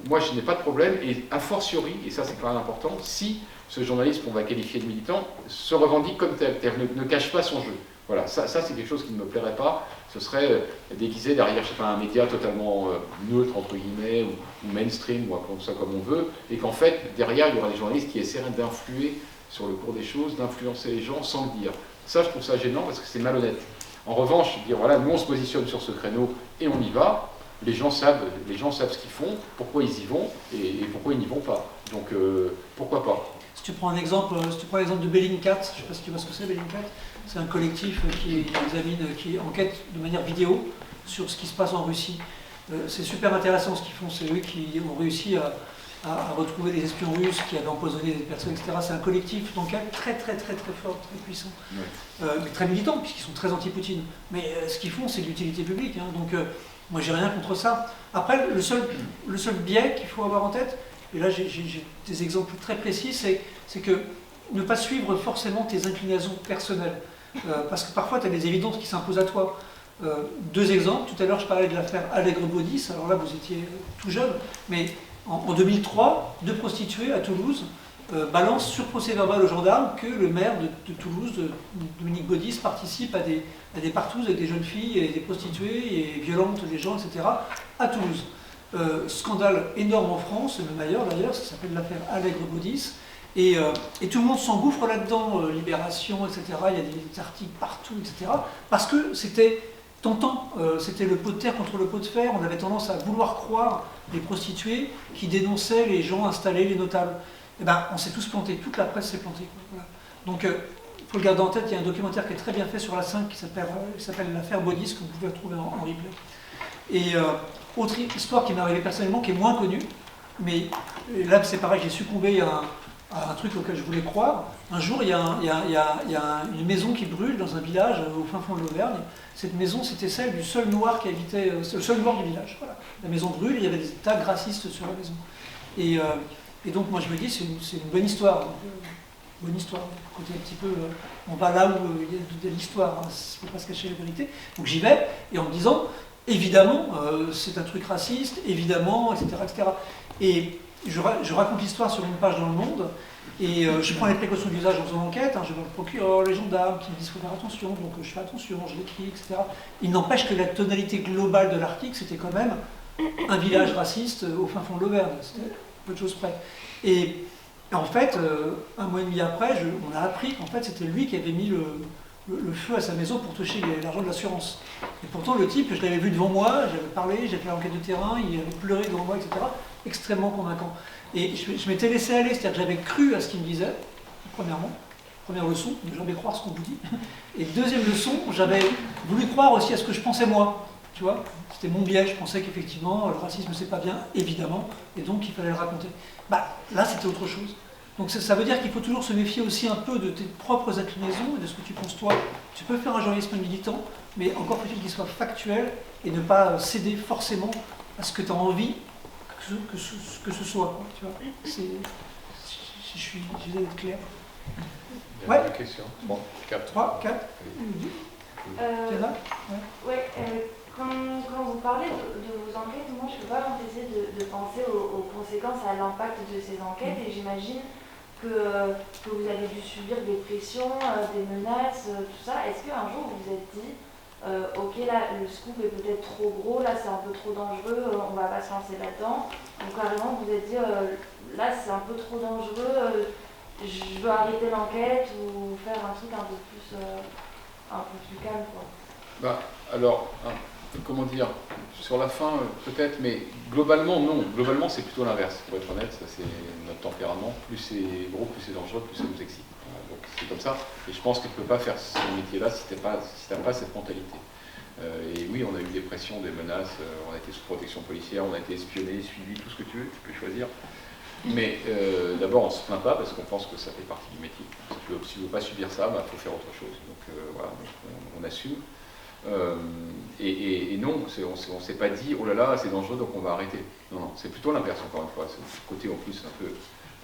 S3: moi, je n'ai pas de problème, et a fortiori, et ça c'est quand même important, si ce journaliste qu'on va qualifier de militant se revendique comme tel, ne cache pas son jeu. Voilà, ça c'est quelque chose qui ne me plairait pas. Ce serait déguisé derrière, je sais pas, un média totalement neutre, entre guillemets, ou mainstream, ou appelons ça comme on veut, et qu'en fait, derrière, il y aura des journalistes qui essaieraient d'influer sur le cours des choses, d'influencer les gens sans le dire. Ça, je trouve ça gênant parce que c'est malhonnête. En revanche, dire, voilà, nous on se positionne sur ce créneau et on y va. Les gens savent ce qu'ils font, pourquoi ils y vont et pourquoi ils n'y vont pas. Donc pourquoi pas.
S2: Si tu prends l'exemple de Bellingcat, je ne sais pas si tu vois ce que c'est Bellingcat, c'est un collectif qui enquête de manière vidéo sur ce qui se passe en Russie. C'est super intéressant ce qu'ils font, c'est eux qui ont réussi à retrouver des espions russes qui avaient empoisonné des personnes, etc. C'est un collectif d'enquête très fort, très puissant, mais très militant puisqu'ils sont très anti-Poutine. Mais ce qu'ils font, c'est de l'utilité publique, hein, donc moi j'ai rien contre ça. Après, le seul biais qu'il faut avoir en tête, et là j'ai des exemples très précis, c'est que ne pas suivre forcément tes inclinations personnelles, parce que parfois tu as des évidences qui s'imposent à toi. Deux exemples, tout à l'heure je parlais de l'affaire Allègre-Baudis, alors là vous étiez tout jeune, mais en 2003, deux prostituées à Toulouse balancent sur procès-verbal aux gendarmes que le maire de Toulouse, Dominique Baudis, participe à des partouzes avec des jeunes filles et des prostituées et violente les gens, etc. à Toulouse. Scandale énorme en France, et même ailleurs d'ailleurs, ça s'appelle l'affaire Allègre-Baudis, et tout le monde s'engouffre là-dedans, Libération, etc. Il y a des articles partout, etc. Parce que c'était tentant, c'était le pot de terre contre le pot de fer, on avait tendance à vouloir croire les prostituées qui dénonçaient les gens installés, les notables. Et ben, on s'est tous plantés, toute la presse s'est plantée. Voilà. Donc, il faut le garder en tête, il y a un documentaire qui est très bien fait sur la 5 qui s'appelle l'affaire Baudis, que vous pouvez retrouver en replay. Et autre histoire qui m'est arrivée personnellement, qui est moins connue, mais là c'est pareil, j'ai succombé à à un truc auquel je voulais croire. Un jour, il y a une maison qui brûle dans un village au fin fond de l'Auvergne. Cette maison, c'était celle du seul noir qui habitait, le seul noir du village. Voilà. La maison brûle, il y avait des tags racistes sur la maison. Et donc, moi, je me dis, c'est une bonne histoire. Donc, bonne histoire. Côté un petit peu, on va là où il y a de l'histoire. Hein, il ne faut pas se cacher la vérité. Donc, j'y vais, et en me disant, évidemment, c'est un truc raciste, évidemment, etc. etc. Et je raconte l'histoire sur une page dans Le Monde, et je prends les précautions d'usage en faisant l'enquête. Hein, je vois le procureur, les gendarmes qui me disent qu'il faut faire attention, donc je fais attention, je l'écris, etc. Il n'empêche que la tonalité globale de l'article, c'était quand même un village raciste au fin fond de l'Auvergne. C'était peu de choses près. Et en fait, un mois et demi après, on a appris qu'en fait, c'était lui qui avait mis le feu à sa maison pour toucher l'argent de l'assurance. Et pourtant, le type, je l'avais vu devant moi, j'avais parlé, j'ai fait l'enquête de terrain, il avait pleuré devant moi, etc. Extrêmement convaincant. Et je m'étais laissé aller, c'est-à-dire que j'avais cru à ce qu'il me disait, premièrement. Première leçon, ne jamais croire ce qu'on vous dit. Et deuxième leçon, j'avais voulu croire aussi à ce que je pensais moi. Tu vois, c'était mon biais, je pensais qu'effectivement, le racisme c'est pas bien, évidemment, et donc il fallait le raconter. Bah, là, c'était autre chose. Donc ça veut dire qu'il faut toujours se méfier aussi un peu de tes propres inclinaisons et de ce que tu penses toi. Tu peux faire un journalisme militant, mais encore faut-il qu'il soit factuel et ne pas céder forcément à ce que tu as envie que ce soit. Quoi, tu vois. Si je vais être clair.
S3: Il y a une question. Bon, 4.
S2: 3, 4. Diana ?
S5: Ouais, quand vous parlez de vos enquêtes, moi je ne peux pas m'empêcher de penser aux conséquences, à l'impact de ces enquêtes, et j'imagine que vous avez dû subir des pressions, des menaces, tout ça. Est-ce qu'un jour vous vous êtes dit, ok, là le scoop est peut-être trop gros, là c'est un peu trop dangereux, on va pas se lancer là-dedans. Donc carrément vous vous êtes dit, là c'est un peu trop dangereux, je veux arrêter l'enquête ou faire un truc un peu plus calme, quoi.
S3: Bah, alors, comment dire, sur la fin peut-être, mais globalement non. Globalement c'est plutôt l'inverse, pour être honnête, ça c'est notre tempérament. Plus c'est gros, plus c'est dangereux, plus ça nous excite. Donc c'est comme ça. Et je pense que tu ne peux pas faire ce métier-là si tu n'as pas cette mentalité. Et oui, on a eu des pressions, des menaces, on a été sous protection policière, on a été espionné, suivi, tout ce que tu veux, tu peux choisir. Mais d'abord, on ne se plaint pas parce qu'on pense que ça fait partie du métier. Si tu ne veux pas subir ça, il faut faire autre chose. Donc voilà, on assume. Et non, on ne s'est pas dit, oh là là, c'est dangereux, donc on va arrêter. Non, non, c'est plutôt l'inverse, encore une fois. C'est le côté en plus un peu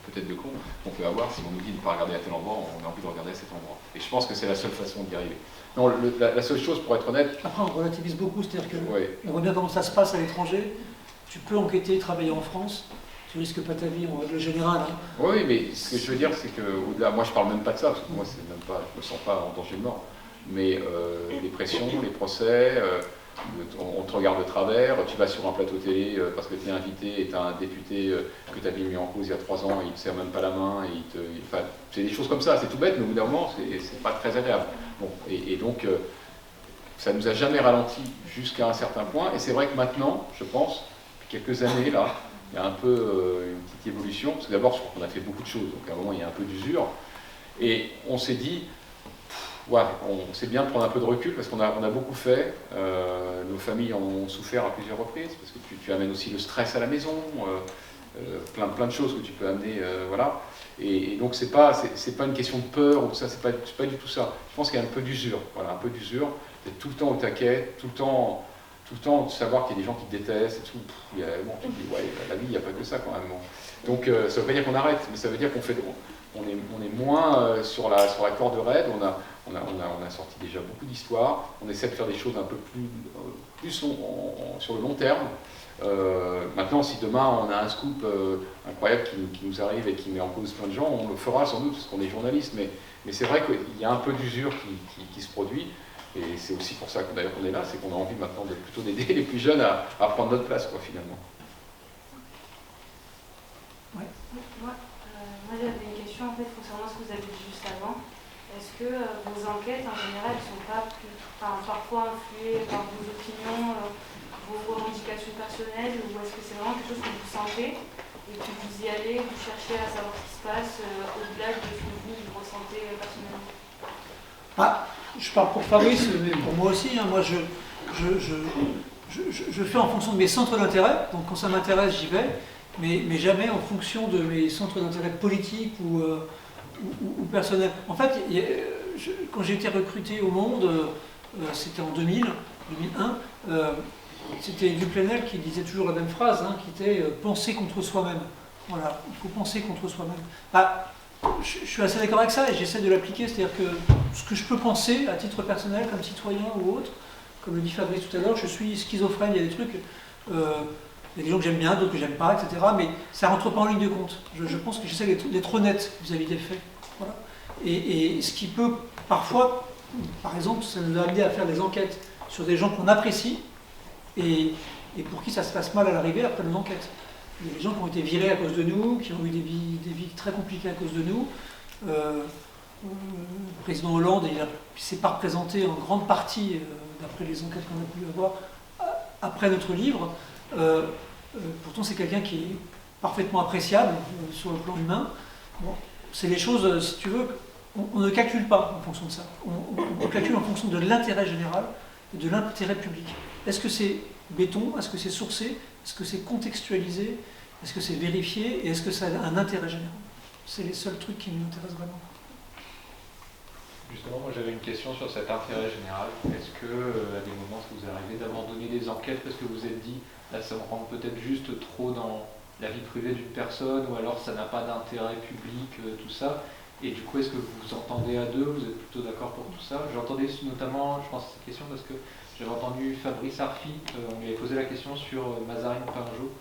S3: peut-être de con qu'on peut avoir. Si on nous dit de ne pas regarder à tel endroit, on a envie de regarder à cet endroit. Et je pense que c'est la seule façon d'y arriver. Non, la seule chose, pour être honnête...
S2: Après, on relativise beaucoup, c'est-à-dire que
S3: ouais.
S2: On voit bien comment ça se passe à l'étranger. Tu peux enquêter, travailler en France. Tu risques pas ta vie en règle générale. Hein.
S3: Oui, mais ce que je veux dire, c'est qu'au-delà, moi je parle même pas de ça, parce que moi c'est même pas, je me sens pas en danger de mort. Mais les pressions, les procès, on te regarde de travers, tu vas sur un plateau télé parce que tu es invité et tu as un député que tu avais mis en cause il y a 3 ans et il ne te serre même pas la main. Enfin, c'est des choses comme ça, c'est tout bête, mais au bout d'un moment, c'est pas très agréable. Bon, et donc, ça ne nous a jamais ralenti jusqu'à un certain point. Et c'est vrai que maintenant, je pense, depuis quelques années, là, il y a un peu une petite évolution, parce que d'abord, je crois qu'on a fait beaucoup de choses, donc à un moment, il y a un peu d'usure. Et on s'est dit, ouais, c'est bien de prendre un peu de recul, parce qu'on a beaucoup fait, nos familles en ont souffert à plusieurs reprises, parce que tu amènes aussi le stress à la maison, plein de choses que tu peux amener, voilà. Et donc, c'est pas une question de peur, ou ça, c'est pas du tout ça. Je pense qu'il y a un peu d'usure, voilà, un peu d'usure, d'être tout le temps au taquet, tout le temps de savoir qu'il y a des gens qui te détestent et tout. Bon, tu te dis, ouais, la vie, il n'y a pas que ça quand même. Donc ça ne veut pas dire qu'on arrête, mais ça veut dire on est moins sur la corde raide, on a sorti déjà beaucoup d'histoires, on essaie de faire des choses un peu plus sur le long terme. Maintenant, si demain on a un scoop incroyable qui nous arrive et qui met en cause plein de gens, on le fera sans doute parce qu'on est journaliste, mais c'est vrai qu'il y a un peu d'usure qui se produit. Et c'est aussi pour ça qu'on est là, c'est qu'on a envie maintenant plutôt d'aider les plus jeunes à prendre notre place, quoi, finalement.
S2: Ouais.
S7: Moi, j'avais une question en fait concernant ce que vous avez dit juste avant. Est-ce que vos enquêtes en général ne sont pas parfois influées par vos opinions, vos revendications personnelles, ou est-ce que c'est vraiment quelque chose que vous sentez et que vous y allez, vous cherchez à savoir ce qui se passe au-delà de ce que vous ressentez personnellement?
S2: Je parle pour Fabrice, mais pour moi aussi. Hein. Moi, je fais en fonction de mes centres d'intérêt. Donc, quand ça m'intéresse, j'y vais. mais jamais en fonction de mes centres d'intérêt politiques ou personnels. En fait, quand j'ai été recruté au Monde, c'était en 2001, c'était Duplenel qui disait toujours la même phrase, hein, qui était penser contre soi-même. Voilà, il faut penser contre soi-même. Bah, je suis assez d'accord avec ça et j'essaie de l'appliquer, c'est-à-dire que ce que je peux penser à titre personnel, comme citoyen ou autre, comme le dit Fabrice tout à l'heure, je suis schizophrène, il y a des trucs, il y a des gens que j'aime bien, d'autres que j'aime pas, etc. Mais ça rentre pas en ligne de compte. Je pense que j'essaie d'être honnête vis-à-vis des faits. Voilà. Et ce qui peut parfois, par exemple, ça nous a amené à faire des enquêtes sur des gens qu'on apprécie et pour qui ça se passe mal à l'arrivée après une enquête. Il y a des gens qui ont été virés à cause de nous, qui ont eu des vies très compliquées à cause de nous. Le président Hollande, il ne s'est pas représenté en grande partie, d'après les enquêtes qu'on a pu avoir, après notre livre. Pourtant, c'est quelqu'un qui est parfaitement appréciable sur le plan humain. Bon, c'est les choses, si tu veux, on ne calcule pas en fonction de ça. On calcule en fonction de l'intérêt général et de l'intérêt public. Est-ce que c'est béton? Est-ce que c'est sourcé? Est-ce que c'est contextualisé? Est-ce que c'est vérifié? Et est-ce que ça a un intérêt général? C'est les seuls trucs qui nous intéressent vraiment.
S8: Justement, moi j'avais une question sur cet intérêt général. Est-ce que, à des moments, ça vous est arrivé d'abandonner des enquêtes parce que vous vous êtes dit, là ça me rentre peut-être juste trop dans la vie privée d'une personne, ou alors ça n'a pas d'intérêt public, tout ça. Et du coup, est-ce que vous vous entendez à deux? Vous êtes plutôt d'accord pour tout ça? J'entendais notamment, je pense à cette question parce que j'avais entendu Fabrice Arfi, on lui avait posé la question sur Mazarine Pinjot,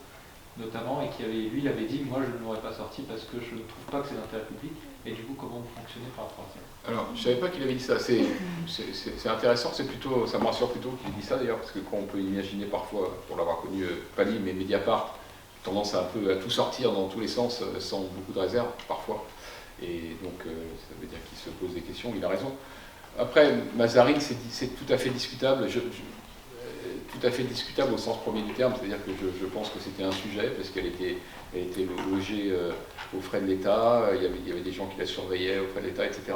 S8: notamment, et lui, il avait dit, moi je ne l'aurais pas sorti parce que je ne trouve pas que c'est d'intérêt public. Et du coup, comment vous fonctionnez par rapport à ça?
S3: Alors, je ne savais pas qu'il avait dit ça. C'est intéressant, plutôt, ça me rassure plutôt qu'il ait dit ça d'ailleurs, parce que quand on peut imaginer parfois, pour l'avoir connu, pas lui, mais Mediapart, tendance à un peu à tout sortir dans tous les sens, sans beaucoup de réserve, parfois. Et donc, ça veut dire qu'il se pose des questions, il a raison. Après, Mazarine, c'est tout à fait discutable. Tout à fait discutable au sens premier du terme, c'est-à-dire que je pense que c'était un sujet, parce qu'elle était logée aux frais de l'État, il y avait des gens qui la surveillaient aux frais de l'État, etc.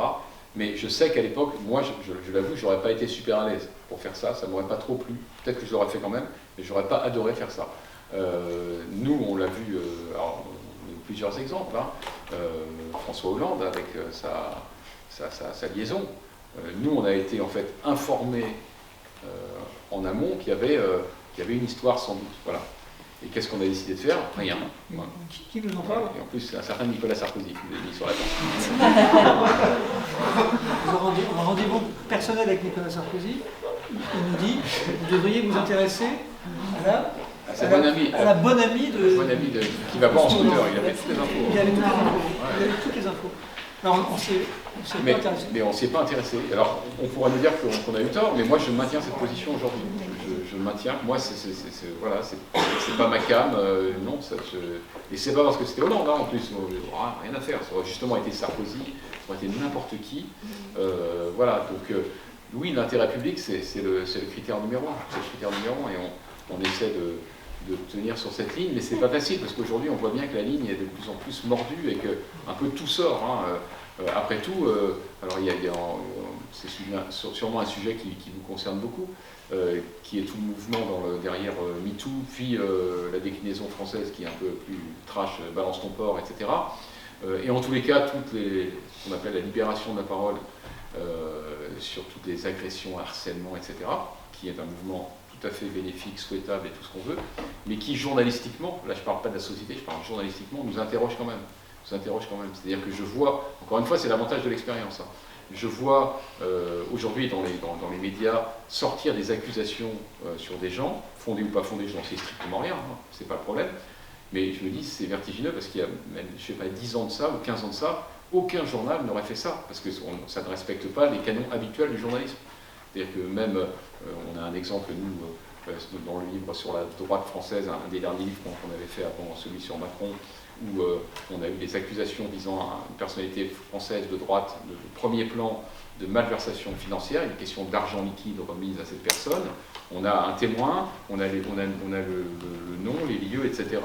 S3: Mais je sais qu'à l'époque, moi, je l'avoue, je n'aurais pas été super à l'aise pour faire ça, ça ne m'aurait pas trop plu. Peut-être que je l'aurais fait quand même, mais je n'aurais pas adoré faire ça. Nous, on l'a vu, alors, on a eu plusieurs exemples, hein. François Hollande avec sa liaison. Nous, on a été en fait informés en amont qu'il y avait une histoire sans doute. Voilà. Et qu'est-ce qu'on a décidé de faire? Rien. Voilà.
S2: Qui nous en parle?
S3: Et en plus, c'est un certain Nicolas Sarkozy qui nous l'a mis sur la table.
S2: On a un rendez-vous personnel avec Nicolas Sarkozy. Il nous dit, vous devriez vous intéresser à la bonne amie de...
S3: qui va pas en scooter, il avait toutes les infos.
S2: Il avait toutes les infos. Alors, on s'est pas intéressé.
S3: Mais on ne s'y est pas intéressé. Alors, on pourrait nous dire qu'on a eu tort, mais moi, je maintiens cette position aujourd'hui. Je maintiens. Moi, voilà, c'est pas ma cam, non. Et c'est pas parce que c'était Hollande, hein, en plus. Rien à faire. Ça aurait justement été Sarkozy, ça aurait été n'importe qui. Voilà. Donc, oui, l'intérêt public, c'est le critère numéro 1. C'est le critère numéro 1, et on essaie de tenir sur cette ligne, mais c'est pas facile parce qu'aujourd'hui on voit bien que la ligne est de plus en plus mordue et que un peu tout sort. Hein. Après tout, alors c'est sûrement un sujet qui vous concerne beaucoup, qui est tout le mouvement derrière MeToo, puis la déclinaison française qui est un peu plus trash, balance ton porc, etc. Et en tous les cas, ce qu'on appelle la libération de la parole sur toutes les agressions, harcèlements, etc., qui est un mouvement tout à fait bénéfique, souhaitable et tout ce qu'on veut, mais qui journalistiquement, là je ne parle pas de la société, je parle journalistiquement, nous interroge quand même. C'est-à-dire que je vois, encore une fois c'est l'avantage de l'expérience, hein. Je vois aujourd'hui dans les médias sortir des accusations sur des gens, fondées ou pas fondées, je n'en sais strictement rien, hein, c'est pas le problème, mais je me dis c'est vertigineux parce qu'il y a même, je sais pas, 10 ans de ça ou 15 ans de ça, aucun journal n'aurait fait ça, parce que ça ne respecte pas les canons habituels du journalisme. C'est-à-dire que même, on a un exemple, nous, dans le livre sur la droite française, un des derniers livres qu'on avait fait avant celui sur Macron, où on a eu des accusations visant à une personnalité française de droite, de premier plan, de malversation financière, une question d'argent liquide remise à cette personne. On a un témoin, on a le nom, les lieux, etc.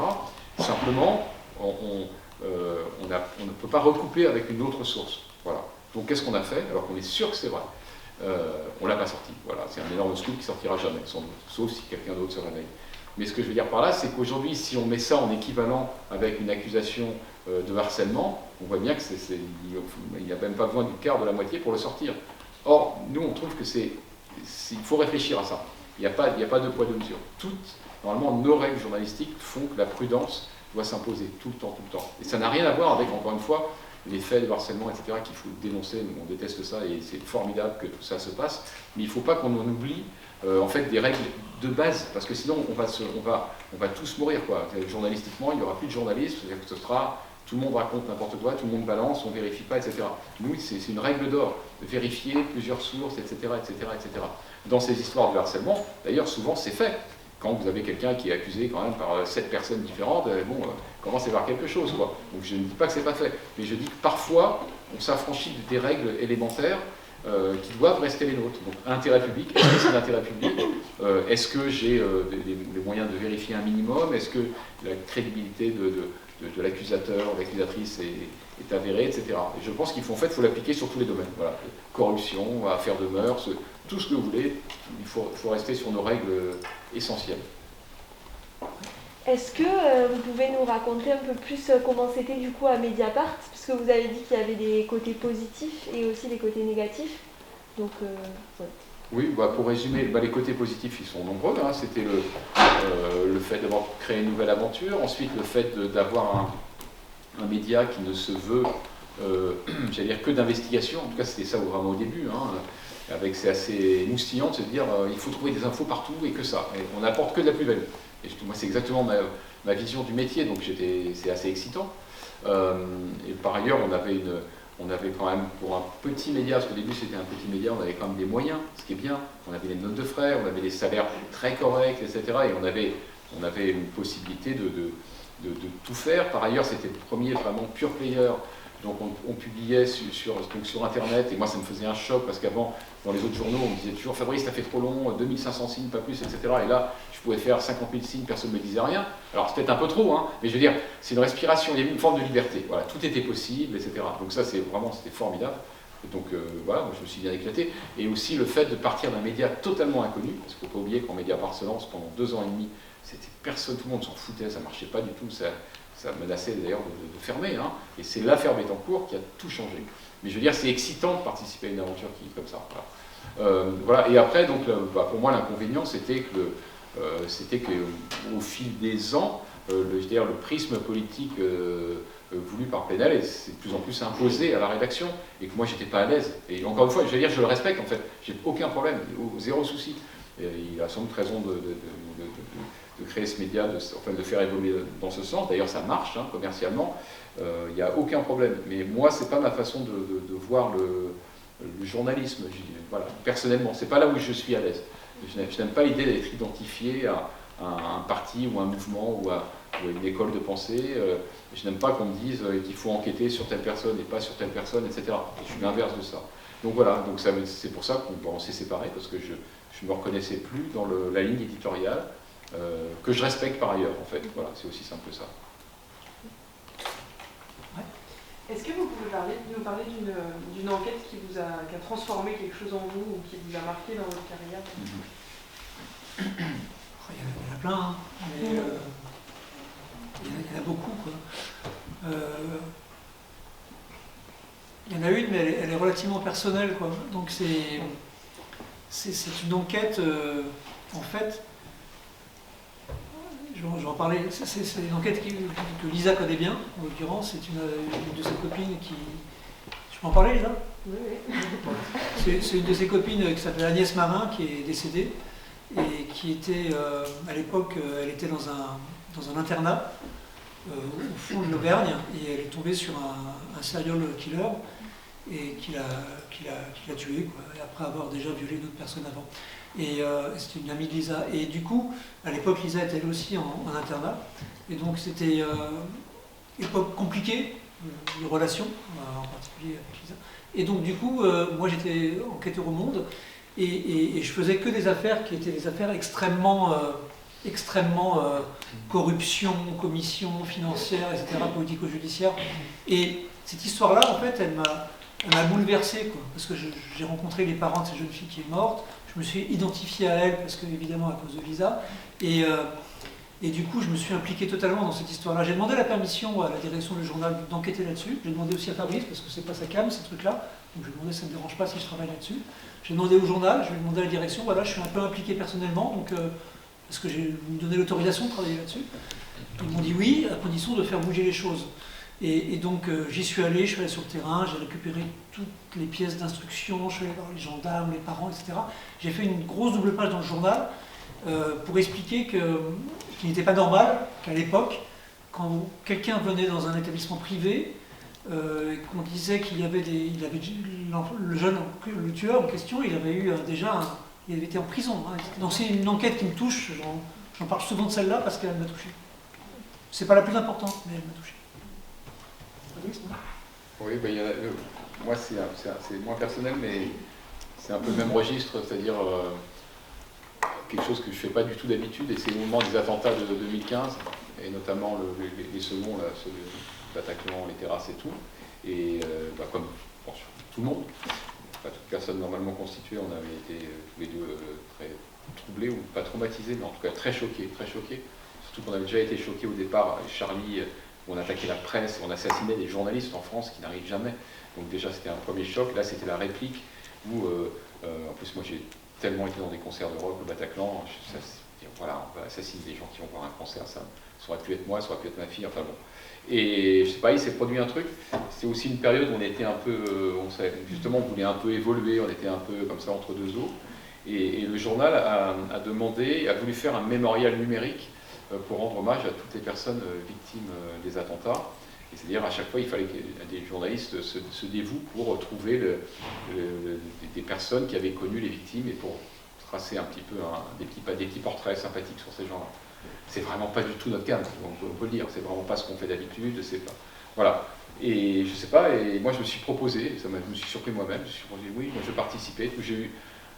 S3: Simplement, on ne peut pas recouper avec une autre source. Voilà. Donc qu'est-ce qu'on a fait, alors qu'on est sûr que c'est vrai? On ne l'a pas sorti. Voilà. C'est un énorme scoop qui ne sortira jamais, sans doute, sauf si quelqu'un d'autre se réveille. Mais ce que je veux dire par là, c'est qu'aujourd'hui, si on met ça en équivalent avec une accusation de harcèlement, on voit bien il n'y a même pas besoin du quart de la moitié pour le sortir. Or, nous, on trouve que il faut réfléchir à ça. Il n'y a pas de poids de mesure. Normalement, nos règles journalistiques font que la prudence doit s'imposer tout le temps. Et ça n'a rien à voir avec, encore une fois, les faits de harcèlement, etc., qu'il faut dénoncer. Nous, on déteste ça et c'est formidable que tout ça se passe. Mais il ne faut pas qu'on en oublie en fait des règles de base, parce que sinon on va tous mourir, quoi. Journalistiquement, il n'y aura plus de journalisme, c'est-à-dire que ce sera tout le monde raconte n'importe quoi, tout le monde balance, on ne vérifie pas, etc. Nous, c'est une règle d'or, de vérifier plusieurs sources, etc., etc., etc. Dans ces histoires de harcèlement, d'ailleurs, souvent c'est fait. Quand vous avez quelqu'un qui est accusé quand même par 7 personnes différentes, commencez à voir quelque chose, quoi. Donc je ne dis pas que c'est pas fait, mais je dis que parfois, on s'affranchit des règles élémentaires qui doivent rester les nôtres. Donc intérêt public, est-ce que c'est l'intérêt public? Est-ce que j'ai les moyens de vérifier un minimum? Est-ce que la crédibilité de l'accusateur, de l'accusatrice est avérée, etc. Et je pense qu'il faut l'appliquer sur tous les domaines. Voilà. Corruption, affaires de mœurs, tout ce que vous voulez, il faut rester sur nos règles essentielles.
S4: Est-ce que vous pouvez nous raconter un peu plus comment c'était du coup à Mediapart? Parce que vous avez dit qu'il y avait des côtés positifs et aussi des côtés négatifs. Donc, ouais.
S3: Oui, pour résumer, les côtés positifs, ils sont nombreux. Hein. C'était le fait d'avoir créé une nouvelle aventure. Ensuite, le fait d'avoir un média qui ne se veut, j'allais dire, que d'investigation. En tout cas, c'était ça vraiment au début. Hein. C'est assez moustillant de se dire il faut trouver des infos partout et que ça. Et on n'apporte que de la plus-value. Et moi, c'est exactement ma vision du métier, donc c'est assez excitant. Et par ailleurs, on avait quand même, pour un petit média, parce qu'au début c'était un petit média, on avait quand même des moyens, ce qui est bien. On avait les notes de frais, on avait des salaires très corrects, etc. Et on avait une possibilité de tout faire. Par ailleurs, c'était le premier vraiment pure player. Donc on publiait sur Internet, et moi ça me faisait un choc, parce qu'avant, dans les autres journaux, on me disait toujours « Fabrice, ça fait trop long, 2500 signes, pas plus, etc. » Et là, je pouvais faire 50 000 signes, personne ne me disait rien. Alors c'est peut-être un peu trop, hein, mais je veux dire, c'est une respiration, il y avait une forme de liberté. Voilà, tout était possible, etc. Donc ça, c'était formidable. Donc voilà, moi je me suis bien éclaté. Et aussi le fait de partir d'un média totalement inconnu, parce qu'il ne faut pas oublier qu'en Mediapart se lance pendant 2 ans et demi, c'était personne, tout le monde s'en foutait, ça ne marchait pas du tout, ça menaçait d'ailleurs de fermer, hein. Et c'est l'affaire Bettencourt qui a tout changé. Mais je veux dire, c'est excitant de participer à une aventure qui est comme ça. Voilà. Voilà. Et après, donc, pour moi, l'inconvénient, c'était qu'au fil des ans, le prisme politique voulu par Plenel s'est de plus en plus imposé à la rédaction, et que moi, j'étais pas à l'aise. Et encore une fois, je veux dire, je le respecte, en fait. J'ai aucun problème, zéro souci. Et il a sans doute raison de créer ce média, de faire évoluer dans ce sens. D'ailleurs, ça marche, hein, commercialement. Il n'y a aucun problème. Mais moi, c'est pas ma façon de voir le journalisme. Voilà, personnellement, c'est pas là où je suis à l'aise. Je n'aime pas l'idée d'être identifié à un parti ou un mouvement ou à une école de pensée. Je n'aime pas qu'on me dise qu'il faut enquêter sur telle personne et pas sur telle personne, etc. Je suis l'inverse de ça. Donc voilà, donc c'est pour ça qu'on s'est séparés, parce que je ne me reconnaissais plus dans la ligne éditoriale, que je respecte par ailleurs, en fait. Voilà, c'est aussi simple que ça.
S9: Est-ce que vous pouvez nous parler d'une enquête qui a transformé quelque chose en vous ou qui vous a marqué dans votre carrière?
S2: Il y en a plein, hein, mais il y en a beaucoup, quoi. Il y en a une, mais elle est relativement personnelle, quoi. Donc c'est une enquête, en fait, je vais en parler, c'est une enquête que Lisa connaît bien, en l'occurrence, c'est une de ses copines qui... Je peux en parler, Lisa? Oui. C'est une de ses copines qui s'appelle Agnès Marin, qui est décédée, et qui était, à l'époque, elle était dans un internat, au fond de l'Auvergne, et elle est tombée sur un serial killer, et qui l'a tué, quoi, après avoir déjà violé d'autres personnes avant. Et c'était une amie de Lisa. Et du coup, à l'époque, Lisa était elle aussi en internat. Et donc c'était une époque compliquée, de relations, en particulier avec Lisa. Et donc du coup, moi j'étais enquêteur au Monde, et je faisais que des affaires qui étaient des affaires extrêmement corruption, commission financière, etc., politico-judiciaire. Et cette histoire-là, en fait, elle m'a bouleversé, quoi, parce que j'ai rencontré les parents de cette jeune fille qui est morte, je me suis identifié à elle, parce que évidemment à cause de Lisa, et du coup je me suis impliqué totalement dans cette histoire-là. J'ai demandé la permission à la direction du journal d'enquêter là-dessus, j'ai demandé aussi à Fabrice, parce que c'est pas sa cam ces trucs-là, donc je lui ai demandé si ça ne me dérange pas si je travaille là-dessus. J'ai demandé au journal, je lui ai demandé à la direction, voilà, je suis un peu impliqué personnellement, donc, parce que j'ai donné l'autorisation de travailler là-dessus. Ils m'ont dit oui, à condition de faire bouger les choses. Et donc j'y suis allé sur le terrain, j'ai récupéré toutes les pièces d'instruction, je suis allé voir les gendarmes, les parents, etc. J'ai fait une grosse double page dans le journal pour expliquer qu'il n'était pas normal qu'à l'époque, quand quelqu'un venait dans un établissement privé, qu'on disait qu'il y avait le tueur en question, il avait eu il avait été en prison. Hein. Donc c'est une enquête qui me touche, j'en parle souvent de celle-là parce qu'elle m'a touché. C'est pas la plus importante, mais elle m'a touché.
S3: Oui, moi c'est moins personnel, mais c'est un peu le même registre, c'est-à-dire quelque chose que je ne fais pas du tout d'habitude, et c'est au moment des attentats de 2015, et notamment les seconds, là, ceux de Bataclan, les terrasses et tout, et comme tout le monde, pas toute personne normalement constituée, on avait été tous les deux très troublés, ou pas traumatisés, mais en tout cas très choqués, surtout qu'on avait déjà été choqués au départ, Charlie, où on attaquait la presse, on assassinait des journalistes en France qui n'arrivent jamais. Donc déjà c'était un premier choc, là c'était la réplique où, en plus moi j'ai tellement été dans des concerts de rock au Bataclan, voilà, on va assassiner des gens qui vont voir un concert, ça aurait pu être moi, ça aurait pu être ma fille, enfin bon. Et je sais pas, il s'est produit un truc, c'était aussi une période où on était un peu, justement on voulait un peu évoluer, on était un peu comme ça entre deux eaux, et le journal a demandé, a voulu faire un mémorial numérique pour rendre hommage à toutes les personnes victimes des attentats. C'est-à-dire à chaque fois il fallait que des journalistes se dévouent pour trouver des personnes qui avaient connu les victimes et pour tracer un petit peu des petits portraits sympathiques sur ces gens-là. C'est vraiment pas du tout notre cas, on peut le dire, c'est vraiment pas ce qu'on fait d'habitude, c'est pas... Voilà. Et je sais pas, et moi je me suis proposé, je me suis surpris moi-même, je me suis proposé, oui, moi je vais participer.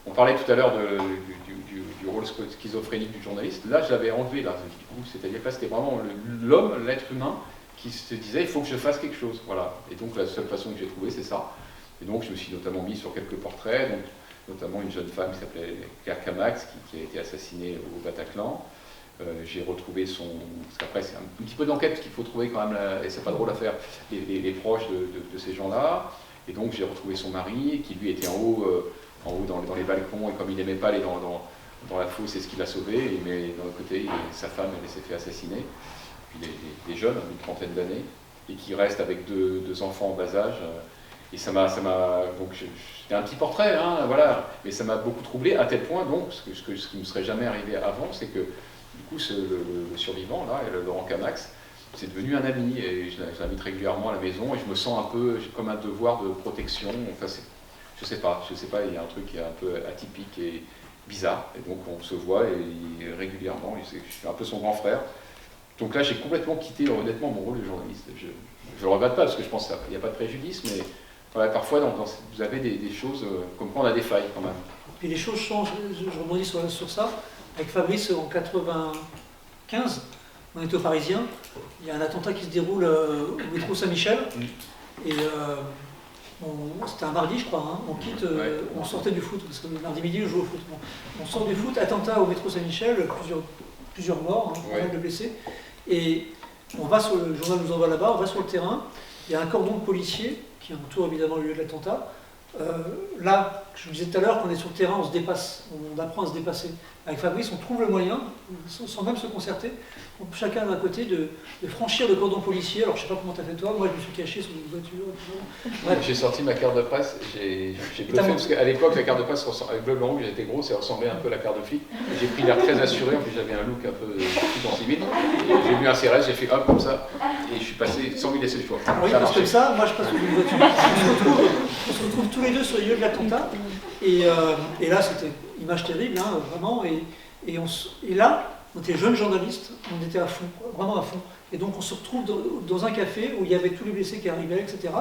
S3: On parlait tout à l'heure du rôle schizophrénique du journaliste, là je l'avais enlevé, là, c'est-à-dire que là c'était vraiment l'homme, l'être humain, qui se disait il faut que je fasse quelque chose, voilà. Et donc la seule façon que j'ai trouvée c'est ça. Et donc je me suis notamment mis sur quelques portraits, donc, notamment une jeune femme qui s'appelait Claire Camax, qui a été assassinée au Bataclan. J'ai retrouvé son... Parce qu'après c'est un petit peu d'enquête, parce qu'il faut trouver quand même, et c'est pas drôle à faire, les proches de ces gens-là. Et donc j'ai retrouvé son mari, qui lui était en haut dans les balcons, et comme il n'aimait pas aller dans la fosse, c'est ce qui l'a sauvé. Mais d'un autre côté, sa femme, elle s'est fait assassiner. Puis des jeunes, d'une trentaine d'années, et qui restent avec deux enfants en bas âge. Et ça m'a donc c'était un petit portrait, hein, voilà, mais ça m'a beaucoup troublé, à tel point, donc, ce qui ne me serait jamais arrivé avant, c'est que, du coup, le survivant, là, Laurent Camax, c'est devenu un ami, et je l'invite régulièrement à la maison, et je me sens un peu comme un devoir de protection, enfin, je sais pas, il y a un truc qui est un peu atypique et bizarre, et donc on se voit et régulièrement, je suis un peu son grand frère. Donc là, j'ai complètement quitté, honnêtement, mon rôle de journaliste. Je ne le regrette pas, parce que je pense qu'il n'y a pas de préjudice, mais voilà, parfois, vous avez des choses, comme quoi on a des failles quand même.
S2: Puis les choses changent, je rebondis sur ça. Avec Fabrice, en 95, on était au Parisien, il y a un attentat qui se déroule au métro Saint-Michel, et c'était un mardi, je crois, hein, on quitte, on sortait du foot, parce que le mardi midi, on joue au foot. Bon, on sort du foot, attentat au métro Saint-Michel, plusieurs morts, pas mal de blessés, et le journal nous envoie là-bas, on va sur le terrain, il y a un cordon de policiers qui entoure évidemment le lieu de l'attentat. Là, je vous disais tout à l'heure qu'on est sur le terrain, on se dépasse, on apprend à se dépasser. Avec Fabrice, on trouve le moyen, sans même se concerter, chacun d'un côté, de franchir le cordon policier. Alors je ne sais pas comment tu as fait toi, moi je me suis caché sous une voiture.
S3: Ouais. J'ai sorti ma carte de presse, j'ai bluffé, parce qu'à l'époque la carte de presse avec bleu blanc rouge, j'étais gros, ça ressemblait un peu à la carte de flic. J'ai pris l'air très assuré, en plus j'avais un look un peu tout en civil. J'ai vu un CRS, j'ai fait hop comme ça, et je suis passé sans lui laisser le choix.
S2: Oui, parce que ça, moi je passe sous une voiture. On se retrouve tous les deux sur le lieu de l'attentat, et là c'était une image terrible, hein, vraiment, et là, on était jeunes journalistes, on était à fond, vraiment à fond. Et donc on se retrouve dans un café où il y avait tous les blessés qui arrivaient, etc.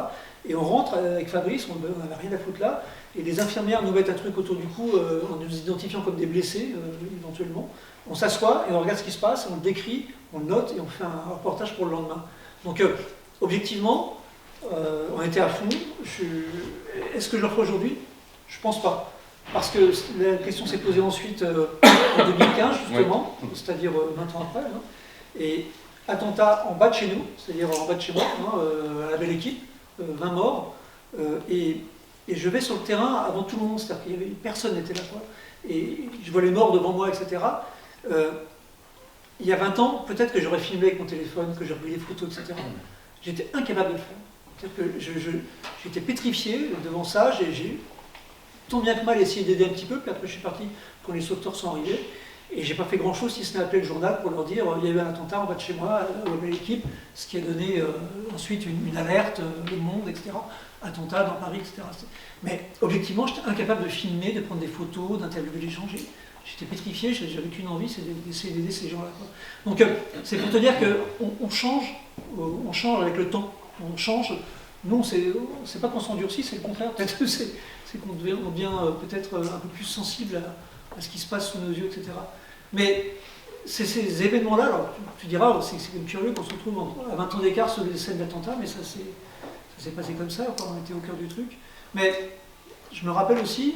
S2: Et on rentre avec Fabrice, on n'avait rien à foutre là, et les infirmières nous mettent un truc autour du cou en nous identifiant comme des blessés, éventuellement. On s'assoit et on regarde ce qui se passe, on le décrit, on le note et on fait un reportage pour le lendemain. Donc objectivement, on était à fond. Est-ce que je le ferai aujourd'hui? Je pense pas. parce que la question s'est posée ensuite en 2015, justement, c'est-à-dire 20 ans après. Hein, et attentat en bas de chez nous, c'est-à-dire en bas de chez moi, hein, à la belle équipe, 20 morts. Et je vais sur le terrain avant tout le monde, c'est-à-dire qu'il y avait personne n'était là, quoi. Et je vois les morts devant moi, etc. Il y a 20 ans, peut-être que j'aurais filmé avec mon téléphone, que j'aurais pris des photos, etc. J'étais incapable de le faire. C'est-à-dire que j'étais pétrifié devant ça, j'ai tant bien que mal essayé d'aider un petit peu, puis après je suis parti quand les sauveteurs sont arrivés. Et j'ai pas fait grand chose si ce n'est appeler le journal pour leur dire il y a eu un attentat en bas de chez moi, à l'équipe, ce qui a donné ensuite une alerte, Le Monde, etc. Attentat dans Paris, etc. Mais objectivement, j'étais incapable de filmer, de prendre des photos, d'interviewer les gens. J'étais pétrifié, j'avais qu'une envie, c'est d'essayer d'aider ces gens-là. Donc c'est pour te dire qu'on change avec le temps. On change. Non, c'est pas qu'on s'endurcit, c'est le contraire. Peut-être c'est qu'on devient peut-être un peu plus sensible à ce qui se passe sous nos yeux, etc. Mais c'est ces événements-là, alors tu diras, c'est curieux qu'on se retrouve à 20 ans d'écart sur des scènes d'attentats, mais ça s'est passé comme ça, on était au cœur du truc. Mais je me rappelle aussi,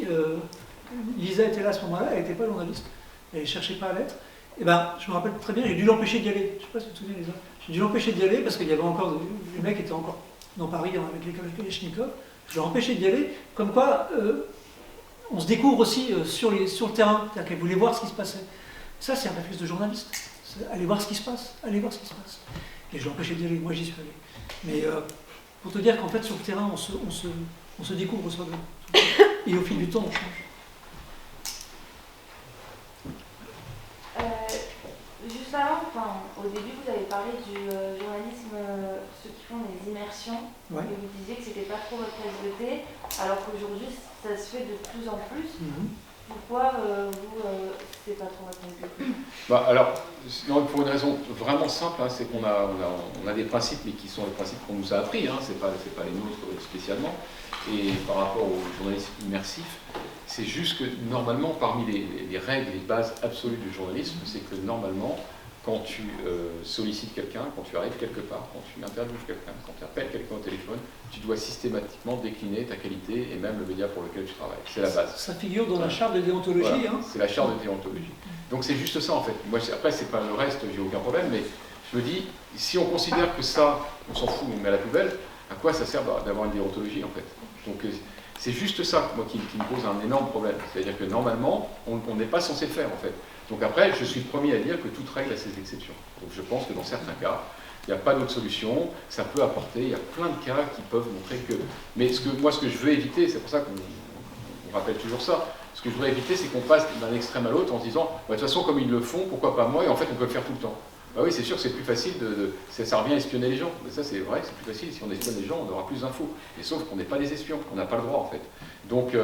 S2: Lisa était là à ce moment-là, elle n'était pas journaliste, elle ne cherchait pas à l'être. Et ben, je me rappelle très bien, j'ai dû l'empêcher d'y aller. Je ne sais pas si tu te souviens, Lisa. J'ai dû l'empêcher d'y aller parce qu'il y avait encore, les mecs étaient encore dans Paris avec l'école Kalachnikov. Je l'ai empêché d'y aller, comme quoi on se découvre aussi sur le terrain, c'est-à-dire qu'elle voulait voir ce qui se passait. Ça, c'est un réflexe de journaliste. Aller voir ce qui se passe, aller voir ce qui se passe. Et je l'ai empêché d'y aller, moi j'y suis allé. Mais pour te dire qu'en fait, sur le terrain, on se découvre soi-même. Et au fil du temps, on change.
S5: Juste avant, au début, vous avez parlé du journalisme, ceux qui font des immersions,
S2: Ouais.
S5: et vous disiez que c'était pas trop votre tasse de thé, alors qu'aujourd'hui, ça se fait de plus en plus. Pourquoi vous, c'est pas trop votre tasse de thé?
S3: Bah, alors, non, pour une raison vraiment simple, hein, c'est qu'on a des principes, mais qui sont les principes qu'on nous a appris, hein, c'est pas les nôtres spécialement. Et par rapport au journalisme immersif, c'est juste que normalement, parmi les règles, les bases absolues du journalisme, c'est que normalement, quand tu sollicites quelqu'un, quand tu arrives quelque part, quand tu interviews quelqu'un, quand tu appelles quelqu'un au téléphone, tu dois systématiquement décliner ta qualité et même le média pour lequel tu travailles. C'est la base.
S2: Ça figure dans la charte de déontologie.
S3: Voilà,
S2: Hein.
S3: c'est la charte de déontologie. Donc c'est juste ça en fait. Moi, après, c'est pas le reste, j'ai aucun problème, mais je me dis, si on considère que ça, on s'en fout, on met à la poubelle, à quoi ça sert d'avoir une déontologie en fait? Donc c'est juste ça, moi, qui me pose un énorme problème. C'est-à-dire que normalement, on n'est pas censé le faire en fait. Donc après, je suis le premier à dire que toute règle a ses exceptions. Donc je pense que dans certains cas, il n'y a pas d'autre solution, ça peut apporter, il y a plein de cas qui peuvent montrer que... Mais ce que je veux éviter, c'est pour ça qu'on rappelle toujours ça, ce que je voudrais éviter, c'est qu'on passe d'un extrême à l'autre en se disant, bah, de toute façon, comme ils le font, pourquoi pas moi? Et en fait, on peut le faire tout le temps. Bah oui, c'est sûr que c'est plus facile ça revient à espionner les gens. Mais ça, c'est vrai que c'est plus facile. Si on espionne les gens, on aura plus d'infos. Mais sauf qu'on n'est pas des espions, on n'a pas le droit, en fait. Donc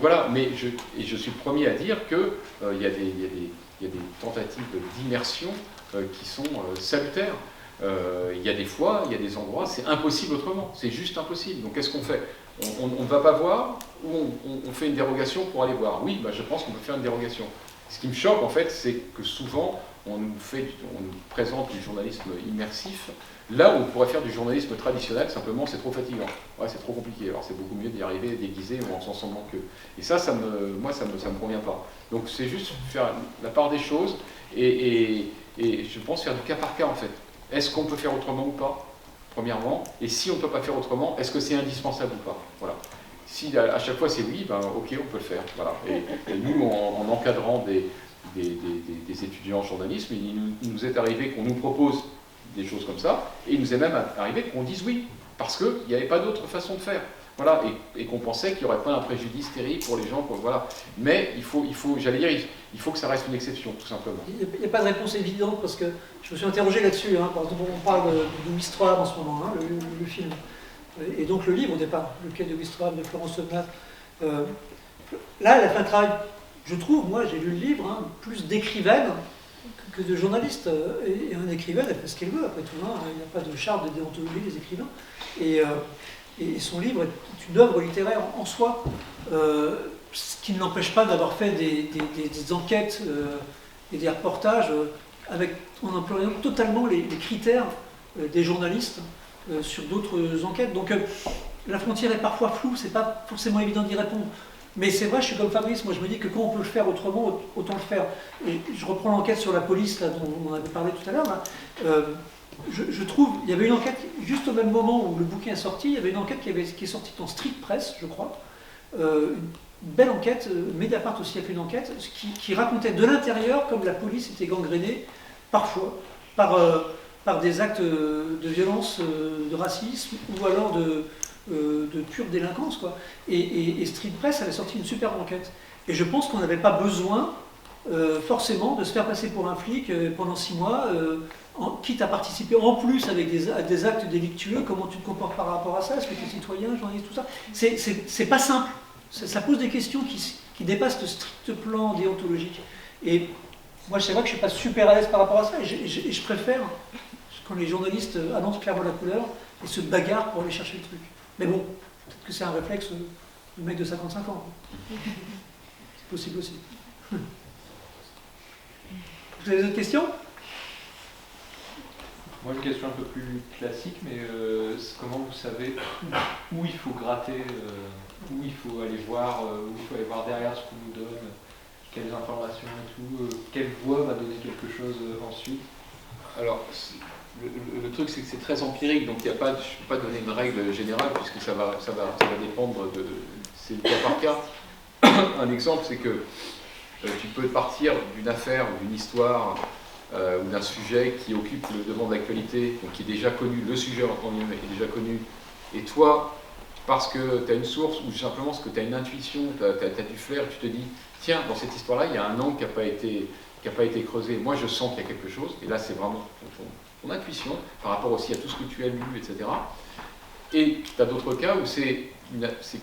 S3: voilà, mais je suis le premier à dire qu'il y a des tentatives d'immersion qui sont salutaires. Il y a des fois, il y a des endroits, c'est impossible autrement, c'est juste impossible. Donc qu'est-ce qu'on fait? On ne va pas voir ou on fait une dérogation pour aller voir? Oui, bah, je pense qu'on peut faire une dérogation. Ce qui me choque en fait, c'est que souvent on nous présente du journalisme immersif là où on pourrait faire du journalisme traditionnel, simplement c'est trop fatigant. Ouais, c'est trop compliqué, alors c'est beaucoup mieux d'y arriver déguisé ou en s'en semblant que. Et ça, moi ça me convient pas. Donc c'est juste faire la part des choses et je pense faire du cas par cas en fait. Est-ce qu'on peut faire autrement ou pas, premièrement? Et si on ne peut pas faire autrement, est-ce que c'est indispensable ou pas? Voilà. Si à chaque fois c'est oui, ben ok, on peut le faire. Voilà. Et nous, en encadrant des étudiants en journalisme, il nous est arrivé qu'on nous propose des choses comme ça, et il nous est même arrivé qu'on dise oui, parce qu'il n'y avait pas d'autre façon de faire. Voilà, et qu'on pensait qu'il n'y aurait pas un préjudice terrible pour les gens. Voilà. Mais il faut que ça reste une exception, tout simplement.
S2: Il n'y a pas de réponse évidente, parce que je me suis interrogé là-dessus. Hein, par exemple, on parle de Ouistreham en ce moment, hein, le film. Et donc le livre au départ, Le Quai de Ouistreham de Florence Aubenas. Là, elle a fait un travail, je trouve, moi j'ai lu le livre, hein, plus d'écrivaine que de journaliste. Et un écrivain, elle fait ce qu'elle veut, après tout. Hein, il n'y a pas de charte de déontologie des écrivains. Et son livre est une œuvre littéraire en soi, ce qui ne l'empêche pas d'avoir fait des enquêtes et des reportages en employant totalement les critères des journalistes sur d'autres enquêtes. Donc la frontière est parfois floue, c'est pas forcément évident d'y répondre. Mais c'est vrai, je suis comme Fabrice, moi je me dis que quand on peut le faire autrement, autant le faire. Et je reprends l'enquête sur la police, là, dont on avait parlé tout à l'heure. Là. Je trouve, il y avait une enquête, juste au même moment où le bouquin est sorti, il y avait une enquête qui est sortie dans Street Press, je crois. Une belle enquête, Mediapart aussi a fait une enquête, qui racontait de l'intérieur comme la police était gangrénée, parfois, par des actes de violence, de racisme, ou alors de pure délinquance, quoi. Et Street Press avait sorti une super enquête. Et je pense qu'on n'avait pas besoin, forcément, de se faire passer pour un flic pendant 6 mois, quitte à participer en plus avec des actes délictueux. Comment tu te comportes par rapport à ça? Est-ce que tu es citoyen, journaliste, tout ça? C'est pas simple. Ça pose des questions qui dépassent le strict plan déontologique. Et moi, c'est vrai que je ne suis pas super à l'aise par rapport à ça. Et je préfère quand les journalistes annoncent clairement la couleur et se bagarrent pour aller chercher le truc. Mais bon, peut-être que c'est un réflexe de mec de 55 ans. C'est possible aussi. Vous avez d'autres questions?
S8: Moi, une question un peu plus classique, mais comment vous savez où il faut gratter, où il faut aller voir, où il faut aller voir derrière ce qu'on nous donne, quelles informations et tout, quelle voix va donner quelque chose ensuite?
S3: Alors, le truc, c'est que c'est très empirique, donc je ne peux pas donner une règle générale, puisque ça va dépendre c'est le cas par cas. Un exemple, c'est que tu peux partir d'une affaire ou d'une histoire ou d'un sujet qui occupe le devant de l'actualité, donc qui est déjà connu, le sujet en lui-même est déjà connu, et toi, parce que tu as une source, ou simplement parce que tu as une intuition, tu as du flair, tu te dis, tiens, dans cette histoire-là, il y a un angle qui n'a pas été creusé, moi je sens qu'il y a quelque chose, et là c'est vraiment ton intuition, par rapport aussi à tout ce que tu as lu, etc. Et tu as d'autres cas où c'est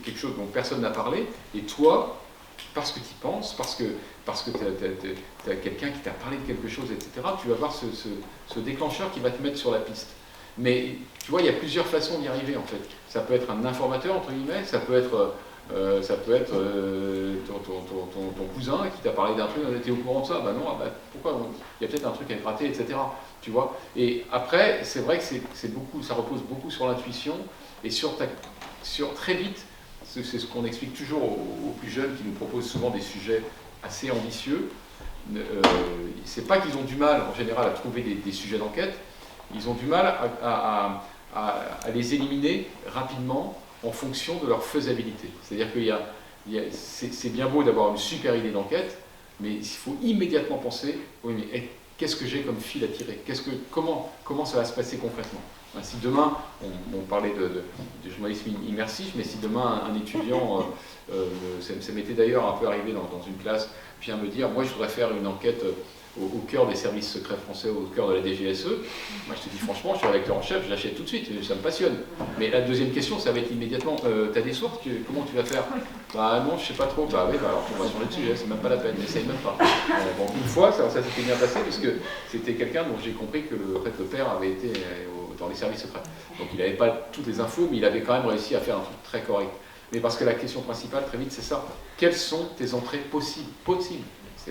S3: quelque chose dont personne n'a parlé, et toi, parce que tu y penses, parce que tu as quelqu'un qui t'a parlé de quelque chose, etc., tu vas avoir ce déclencheur qui va te mettre sur la piste. Mais tu vois, il y a plusieurs façons d'y arriver en fait. Ça peut être un informateur, entre guillemets, ça peut être ton cousin qui t'a parlé d'un truc, tu es au courant de ça, bah non, pourquoi il y a peut-être un truc à gratter, etc. Tu vois. Et après, c'est vrai que ça repose beaucoup sur l'intuition et sur très vite, c'est ce qu'on explique toujours aux plus jeunes qui nous proposent souvent des sujets assez ambitieux. C'est pas qu'ils ont du mal en général à trouver des sujets d'enquête, ils ont du mal à les éliminer rapidement en fonction de leur faisabilité. C'est-à-dire que c'est bien beau d'avoir une super idée d'enquête, mais il faut immédiatement penser, oui mais qu'est-ce que j'ai comme fil à tirer? Comment ça va se passer concrètement? Si demain, on parlait de journalisme immersif, mais si demain un étudiant, ça m'était d'ailleurs un peu arrivé dans une classe, vient me dire, moi je voudrais faire une enquête au cœur des services secrets français, au cœur de la DGSE, moi je te dis franchement, je suis rédacteur en chef, je l'achète tout de suite, ça me passionne. Mais la deuxième question, ça va être immédiatement, tu as des sources, comment tu vas faire? Bah non, je sais pas trop, bah oui, alors on va sur le sujet, c'est même pas la peine, n'essaye même pas. Bon, une fois, ça s'était bien passé, parce que c'était quelqu'un dont j'ai compris que le père avait été dans les services secrets. Donc il n'avait pas toutes les infos, mais il avait quand même réussi à faire un truc très correct. Mais parce que la question principale, très vite, c'est ça. Quelles sont tes entrées possibles?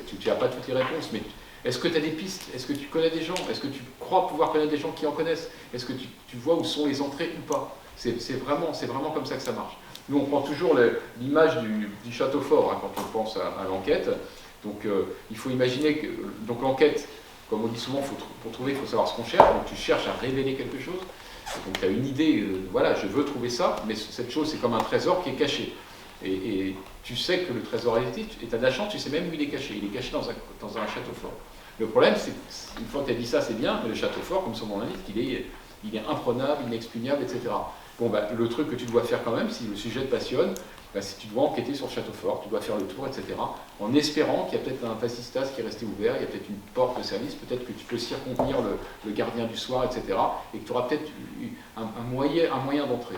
S3: Tu n'as pas toutes les réponses, mais est-ce que tu as des pistes? Est-ce que tu connais des gens? Est-ce que tu crois pouvoir connaître des gens qui en connaissent? Est-ce que tu vois où sont les entrées ou pas? C'est vraiment comme ça que ça marche. Nous, on prend toujours l'image du château fort quand on pense à l'enquête. Donc il faut imaginer que l'enquête, comme on dit souvent, pour trouver, il faut savoir ce qu'on cherche. Donc tu cherches à révéler quelque chose. Donc tu as une idée, voilà, je veux trouver ça, mais cette chose, c'est comme un trésor qui est caché. Et tu sais que le trésor existe, et tu as de la chance, tu sais même où il est caché. Il est caché dans un château fort. Le problème, c'est qu'une fois que tu as dit ça, c'est bien, mais le château fort, comme son nom l'indique, il est imprenable, inexpugnable, etc. Bon, le truc que tu dois faire quand même, si le sujet te passionne, si tu dois enquêter sur le château fort, tu dois faire le tour, etc. En espérant qu'il y a peut-être un fascistas qui est resté ouvert, il y a peut-être une porte de service, peut-être que tu peux circonvenir le gardien du soir, etc. Et que tu auras peut-être un moyen d'entrer.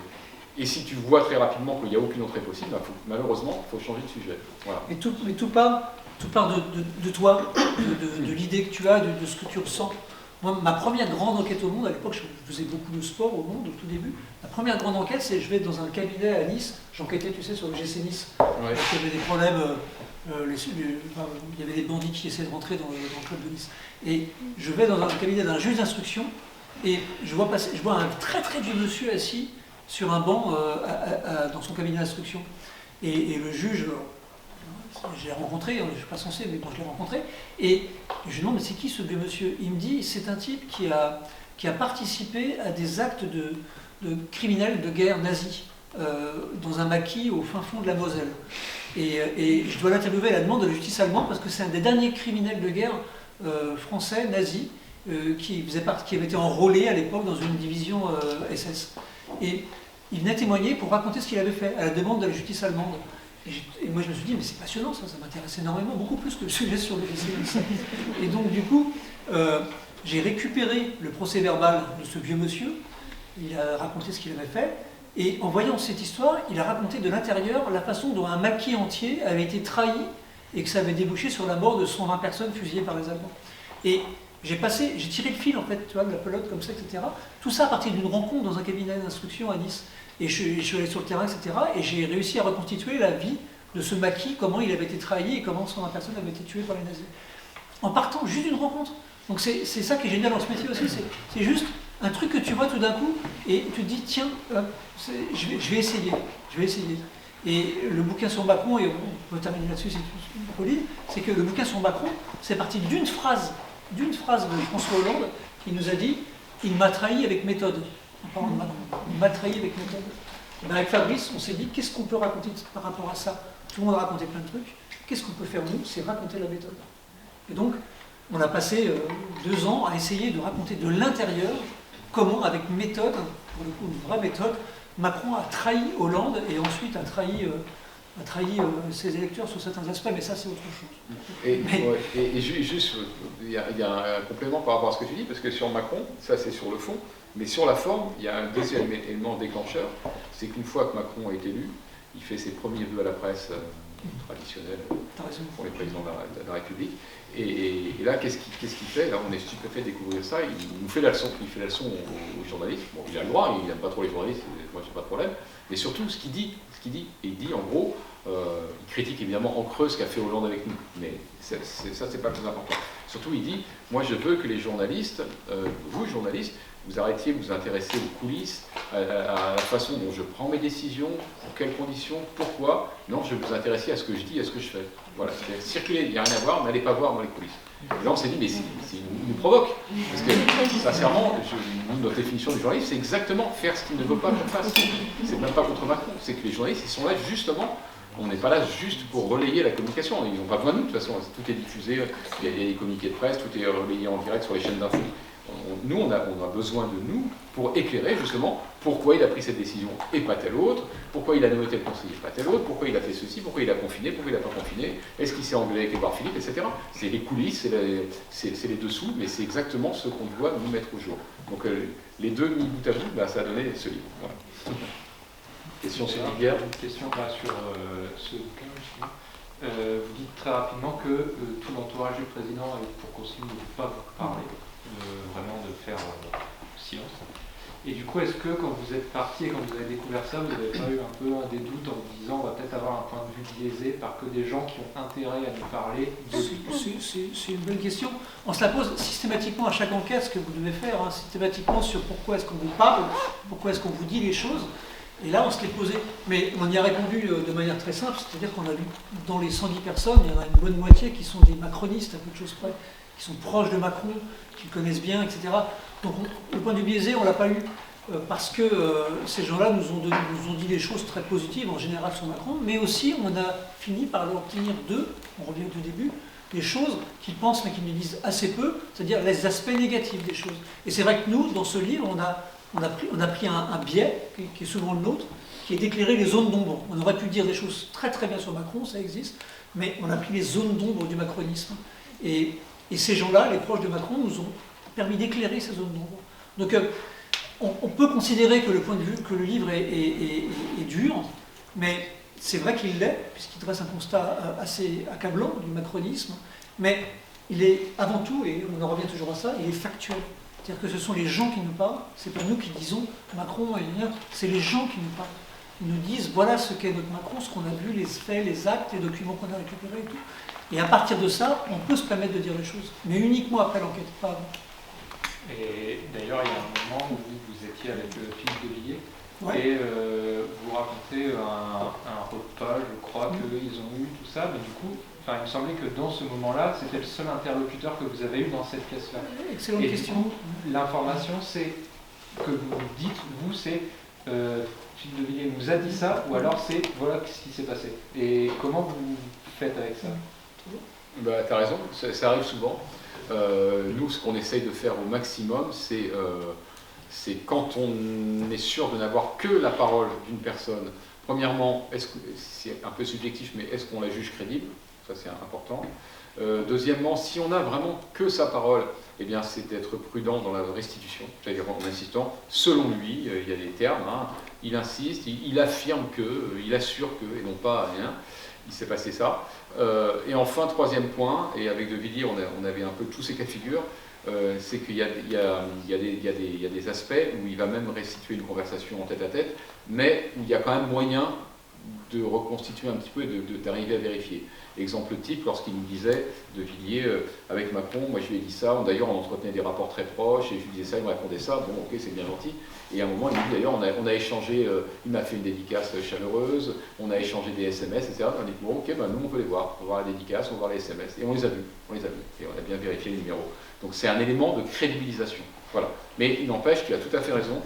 S3: Et si tu vois très rapidement qu'il n'y a aucune entrée possible, malheureusement, il faut changer de sujet. Voilà.
S2: Mais tout part de toi, de l'idée que tu as, de ce que tu ressens. Moi, ma première grande enquête au monde, à l'époque, je faisais beaucoup de sport au monde, au tout début. La première grande enquête, c'est je vais dans un cabinet à Nice, j'enquêtais, tu sais, sur le GC Nice. Ouais. Parce qu'il y avait des problèmes, il y avait des bandits qui essayaient de rentrer dans le club de Nice. Et je vais dans un cabinet d'un juge d'instruction, et je vois un très très vieux monsieur assis sur un banc dans son cabinet d'instruction. Et le juge, je l'ai rencontré, je ne suis pas censé, mais bon, je l'ai rencontré, et je lui demande, mais c'est qui ce vieux monsieur? Il me dit, c'est un type qui a participé à des actes de criminels de guerre nazis, dans un maquis au fin fond de la Moselle. Et je dois l'interviewer à la demande de la justice allemande, parce que c'est un des derniers criminels de guerre français, nazis, qui avait été enrôlé à l'époque dans une division SS. Et il venait témoigner pour raconter ce qu'il avait fait, à la demande de la justice allemande. Et moi je me suis dit, mais c'est passionnant ça m'intéresse énormément, beaucoup plus que le sujet sur le lycée. Et donc du coup, j'ai récupéré le procès verbal de ce vieux monsieur, il a raconté ce qu'il avait fait, et en voyant cette histoire, il a raconté de l'intérieur la façon dont un maquis entier avait été trahi et que ça avait débouché sur la mort de 120 personnes fusillées par les Allemands. Et j'ai tiré le fil en fait, tu vois, de la pelote comme ça, etc. Tout ça à partir d'une rencontre dans un cabinet d'instruction à Nice. Et je suis allé sur le terrain, etc. Et j'ai réussi à reconstituer la vie de ce maquis, comment il avait été trahi et comment 120 personnes avaient été tuées par les nazis. En partant juste d'une rencontre. Donc c'est ça qui est génial dans ce métier aussi, c'est juste un truc que tu vois tout d'un coup et tu te dis tiens, je vais essayer. Et le bouquin sur Macron, et on peut terminer là-dessus si tu peux lire, c'est que le bouquin sur Macron, c'est parti d'une phrase de François Hollande qui nous a dit « il m'a trahi avec méthode ». En parlant de Macron, il m'a trahi avec méthode. Et bien avec Fabrice, on s'est dit qu'est-ce qu'on peut raconter par rapport à ça? Tout le monde a raconté plein de trucs. Qu'est-ce qu'on peut faire nous? C'est raconter la méthode. Et donc, on a passé 2 ans à essayer de raconter de l'intérieur comment, avec méthode, pour le coup une vraie méthode, Macron a trahi Hollande et ensuite a trahi ses électeurs sur certains aspects, mais ça c'est autre chose.
S3: Et juste, il y a un complément par rapport à ce que tu dis, parce que sur Macron, ça c'est sur le fond, mais sur la forme, il y a un deuxième élément déclencheur, c'est qu'une fois que Macron est élu, il fait ses premiers vœux à la presse traditionnels pour les présidents de la République. Et là, qu'est-ce qu'il fait? Là, on est stupéfait de découvrir ça. Il nous fait la leçon. Il fait la leçon aux journalistes. Bon, il a le droit, il n'aime pas trop les journalistes, moi j'ai pas de problème. Mais surtout, ce qu'il dit, il dit en gros, il critique évidemment en creux ce qu'a fait Hollande avec nous. Mais ça, c'est pas le plus important. Surtout, il dit, moi je veux que les journalistes, vous journalistes, vous arrêtiez de vous intéresser aux coulisses, à la façon dont je prends mes décisions, pour quelles conditions, pourquoi. Non, je vais vous intéresser à ce que je dis, à ce que je fais. Voilà, circuler, il n'y a rien à voir, n'allez pas voir dans les coulisses. Et là, on s'est dit, mais il nous provoque. Parce que, sincèrement, notre définition du journaliste, c'est exactement faire ce qu'il ne veut pas qu'on fasse. C'est même pas contre Macron, c'est que les journalistes, ils sont là justement. On n'est pas là juste pour relayer la communication. Ils n'ont pas besoin de nous, de toute façon, tout est diffusé, il y a des communiqués de presse, tout est relayé en direct sur les chaînes d'infos. Nous, on a besoin de nous pour éclairer justement pourquoi il a pris cette décision et pas tel autre, pourquoi il a nommé tel conseiller et pas tel autre, pourquoi il a fait ceci, pourquoi il a confiné, pourquoi il n'a pas confiné, est-ce qu'il s'est engueulé avec Édouard Philippe, etc. C'est les coulisses, c'est les dessous, mais c'est exactement ce qu'on doit nous mettre au jour. Donc les deux mis bout à bout, bah, ça a donné ce livre. Voilà. Question sur Guerre.
S8: Une question sur ce bouquin. Vous dites très rapidement que tout l'entourage du président a eu pour consigne de ne pas vous parler. Vraiment de faire silence. Et du coup, est-ce que quand vous êtes parti et quand vous avez découvert ça, vous n'avez pas eu un peu des doutes en vous disant on va peut-être avoir un point de vue biaisé par que des gens qui ont intérêt à nous parler?
S2: C'est une bonne question. On se la pose systématiquement à chaque enquête, ce que vous devez faire, hein, systématiquement sur pourquoi est-ce qu'on vous parle, pourquoi est-ce qu'on vous dit les choses. Et là, on se l'est posé. Mais on y a répondu de manière très simple, c'est-à-dire qu'on a vu dans les 110 personnes, il y en a une bonne moitié qui sont des macronistes, à peu de choses près, qui sont proches de Macron, qui le connaissent bien, etc. Donc le point de vue biaisé, on ne l'a pas eu parce que ces gens-là nous ont dit des choses très positives en général sur Macron, mais aussi on a fini par leur obtenir d'eux, on revient au début, des choses qu'ils pensent mais qu'ils ne disent assez peu, c'est-à-dire les aspects négatifs des choses. Et c'est vrai que nous, dans ce livre, on a pris un biais, qui est souvent le nôtre, qui est d'éclairer les zones d'ombre. On aurait pu dire des choses très très bien sur Macron, ça existe, mais on a pris les zones d'ombre du macronisme. Et ces gens-là, les proches de Macron, nous ont permis d'éclairer ces zones d'ombre. Donc on peut considérer que le livre est dur, mais c'est vrai qu'il l'est, puisqu'il dresse un constat assez accablant du macronisme, mais il est avant tout, et on en revient toujours à ça, il est factuel. C'est-à-dire que ce sont les gens qui nous parlent, c'est pas nous qui disons Macron et c'est les gens qui nous parlent. Ils nous disent voilà ce qu'est notre Macron, ce qu'on a vu, les faits, les actes, les documents qu'on a récupérés et tout. Et à partir de ça, on peut se permettre de dire les choses, mais uniquement après l'enquête, pas avant.
S8: Et d'ailleurs, il y a un moment où vous étiez avec Philippe Devilliers,
S2: Ouais.
S8: Et vous racontez un repas, je crois, qu'ils ont eu, tout ça, mais du coup, il me semblait que dans ce moment-là, c'était le seul interlocuteur que vous avez eu dans cette pièce-là.
S2: Excellente
S8: Et
S2: question.
S8: du coup, l'information, c'est que vous dites, vous, c'est Philippe de Villiers nous a dit ça, ou alors c'est voilà ce qui s'est passé. Et comment vous faites avec ça?
S3: Bah, tu as raison, ça arrive souvent. Nous, ce qu'on essaye de faire au maximum, c'est quand on est sûr de n'avoir que la parole d'une personne. Premièrement, c'est un peu subjectif, mais est-ce qu'on la juge crédible? Ça, c'est important. Deuxièmement, si on n'a vraiment que sa parole, eh bien, c'est d'être prudent dans la restitution, c'est-à-dire en insistant, selon lui, il y a des termes, hein, il insiste, il affirme que, il assure que, et non pas rien. Il s'est passé ça. Et enfin, troisième point, et avec De Villiers, on avait un peu tous ces cas de figure, c'est qu'il y a des aspects où il va même restituer une conversation en tête-à-tête, mais où il y a quand même moyen de reconstituer un petit peu et d'arriver à vérifier. Exemple type, lorsqu'il nous disait, De Villiers, avec Macron, moi je lui ai dit ça, d'ailleurs on entretenait des rapports très proches, et je lui disais ça, il me répondait ça, bon ok c'est bien gentil, et à un moment il me dit d'ailleurs on a échangé, il m'a fait une dédicace chaleureuse, on a échangé des SMS, etc. On a dit bon ok, ben, nous on veut les voir, on va voir la dédicace, on va voir les SMS, et on les a vus, et on a bien vérifié les numéros. Donc c'est un élément de crédibilisation. Voilà. Mais il n'empêche, tu as tout à fait raison,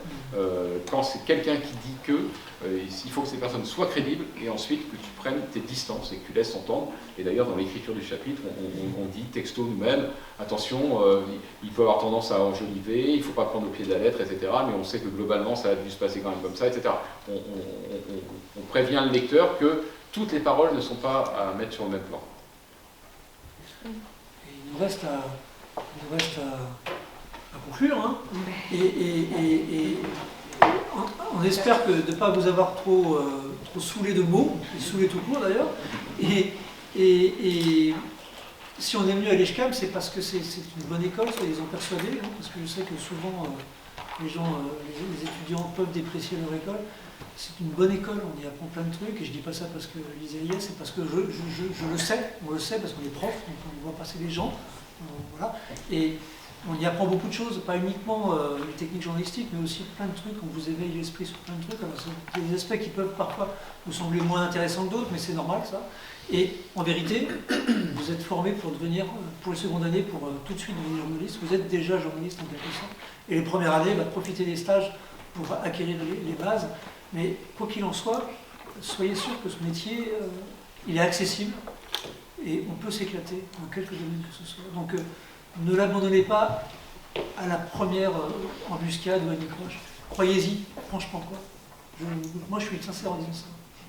S3: quand c'est quelqu'un qui dit que, il faut que ces personnes soient crédibles et ensuite que tu prennes tes distances et que tu laisses entendre. Et d'ailleurs, dans l'écriture du chapitre, on dit texto nous-mêmes, attention, il peut avoir tendance à enjoliver, il ne faut pas prendre au pied de la lettre, etc. Mais on sait que globalement, ça a dû se passer quand même comme ça, etc. On prévient le lecteur que toutes les paroles ne sont pas à mettre sur le même plan.
S2: Et il nous reste à conclure, hein. Et on espère de ne pas vous avoir trop saoulé de mots, et saoulé tout court d'ailleurs. Et si on est venu à l'EJCAM, c'est parce que c'est une bonne école, soyez-en persuadés, hein, parce que je sais que souvent les étudiants peuvent déprécier leur école. C'est une bonne école, on y apprend plein de trucs, et je ne dis pas ça parce que Lisa y est, c'est parce que je le sais, on le sait parce qu'on est prof, donc on voit passer les gens, voilà. Et on y apprend beaucoup de choses, pas uniquement les techniques journalistiques, mais aussi plein de trucs, on vous éveille l'esprit sur plein de trucs. Alors c'est des aspects qui peuvent parfois vous sembler moins intéressants que d'autres, mais c'est normal ça. Et en vérité, vous êtes formés pour devenir, pour les secondes années, pour tout de suite devenir journaliste, vous êtes déjà journaliste en quelque sorte. Et les premières années, profitez des stages pour acquérir les bases. Mais quoi qu'il en soit, soyez sûr que ce métier, il est accessible et on peut s'éclater dans quelques domaines que ce soit. Donc ne l'abandonnez pas à la première embuscade ou à décroche. Croyez-y, franchement quoi. Moi je suis sincère en disant ça.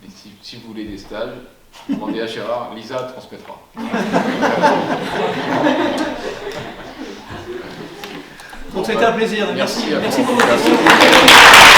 S3: Et si vous voulez des stages, demandez à Gérard, Lisa transmettra.
S2: Donc c'était un plaisir.
S3: Merci
S2: pour vos questions.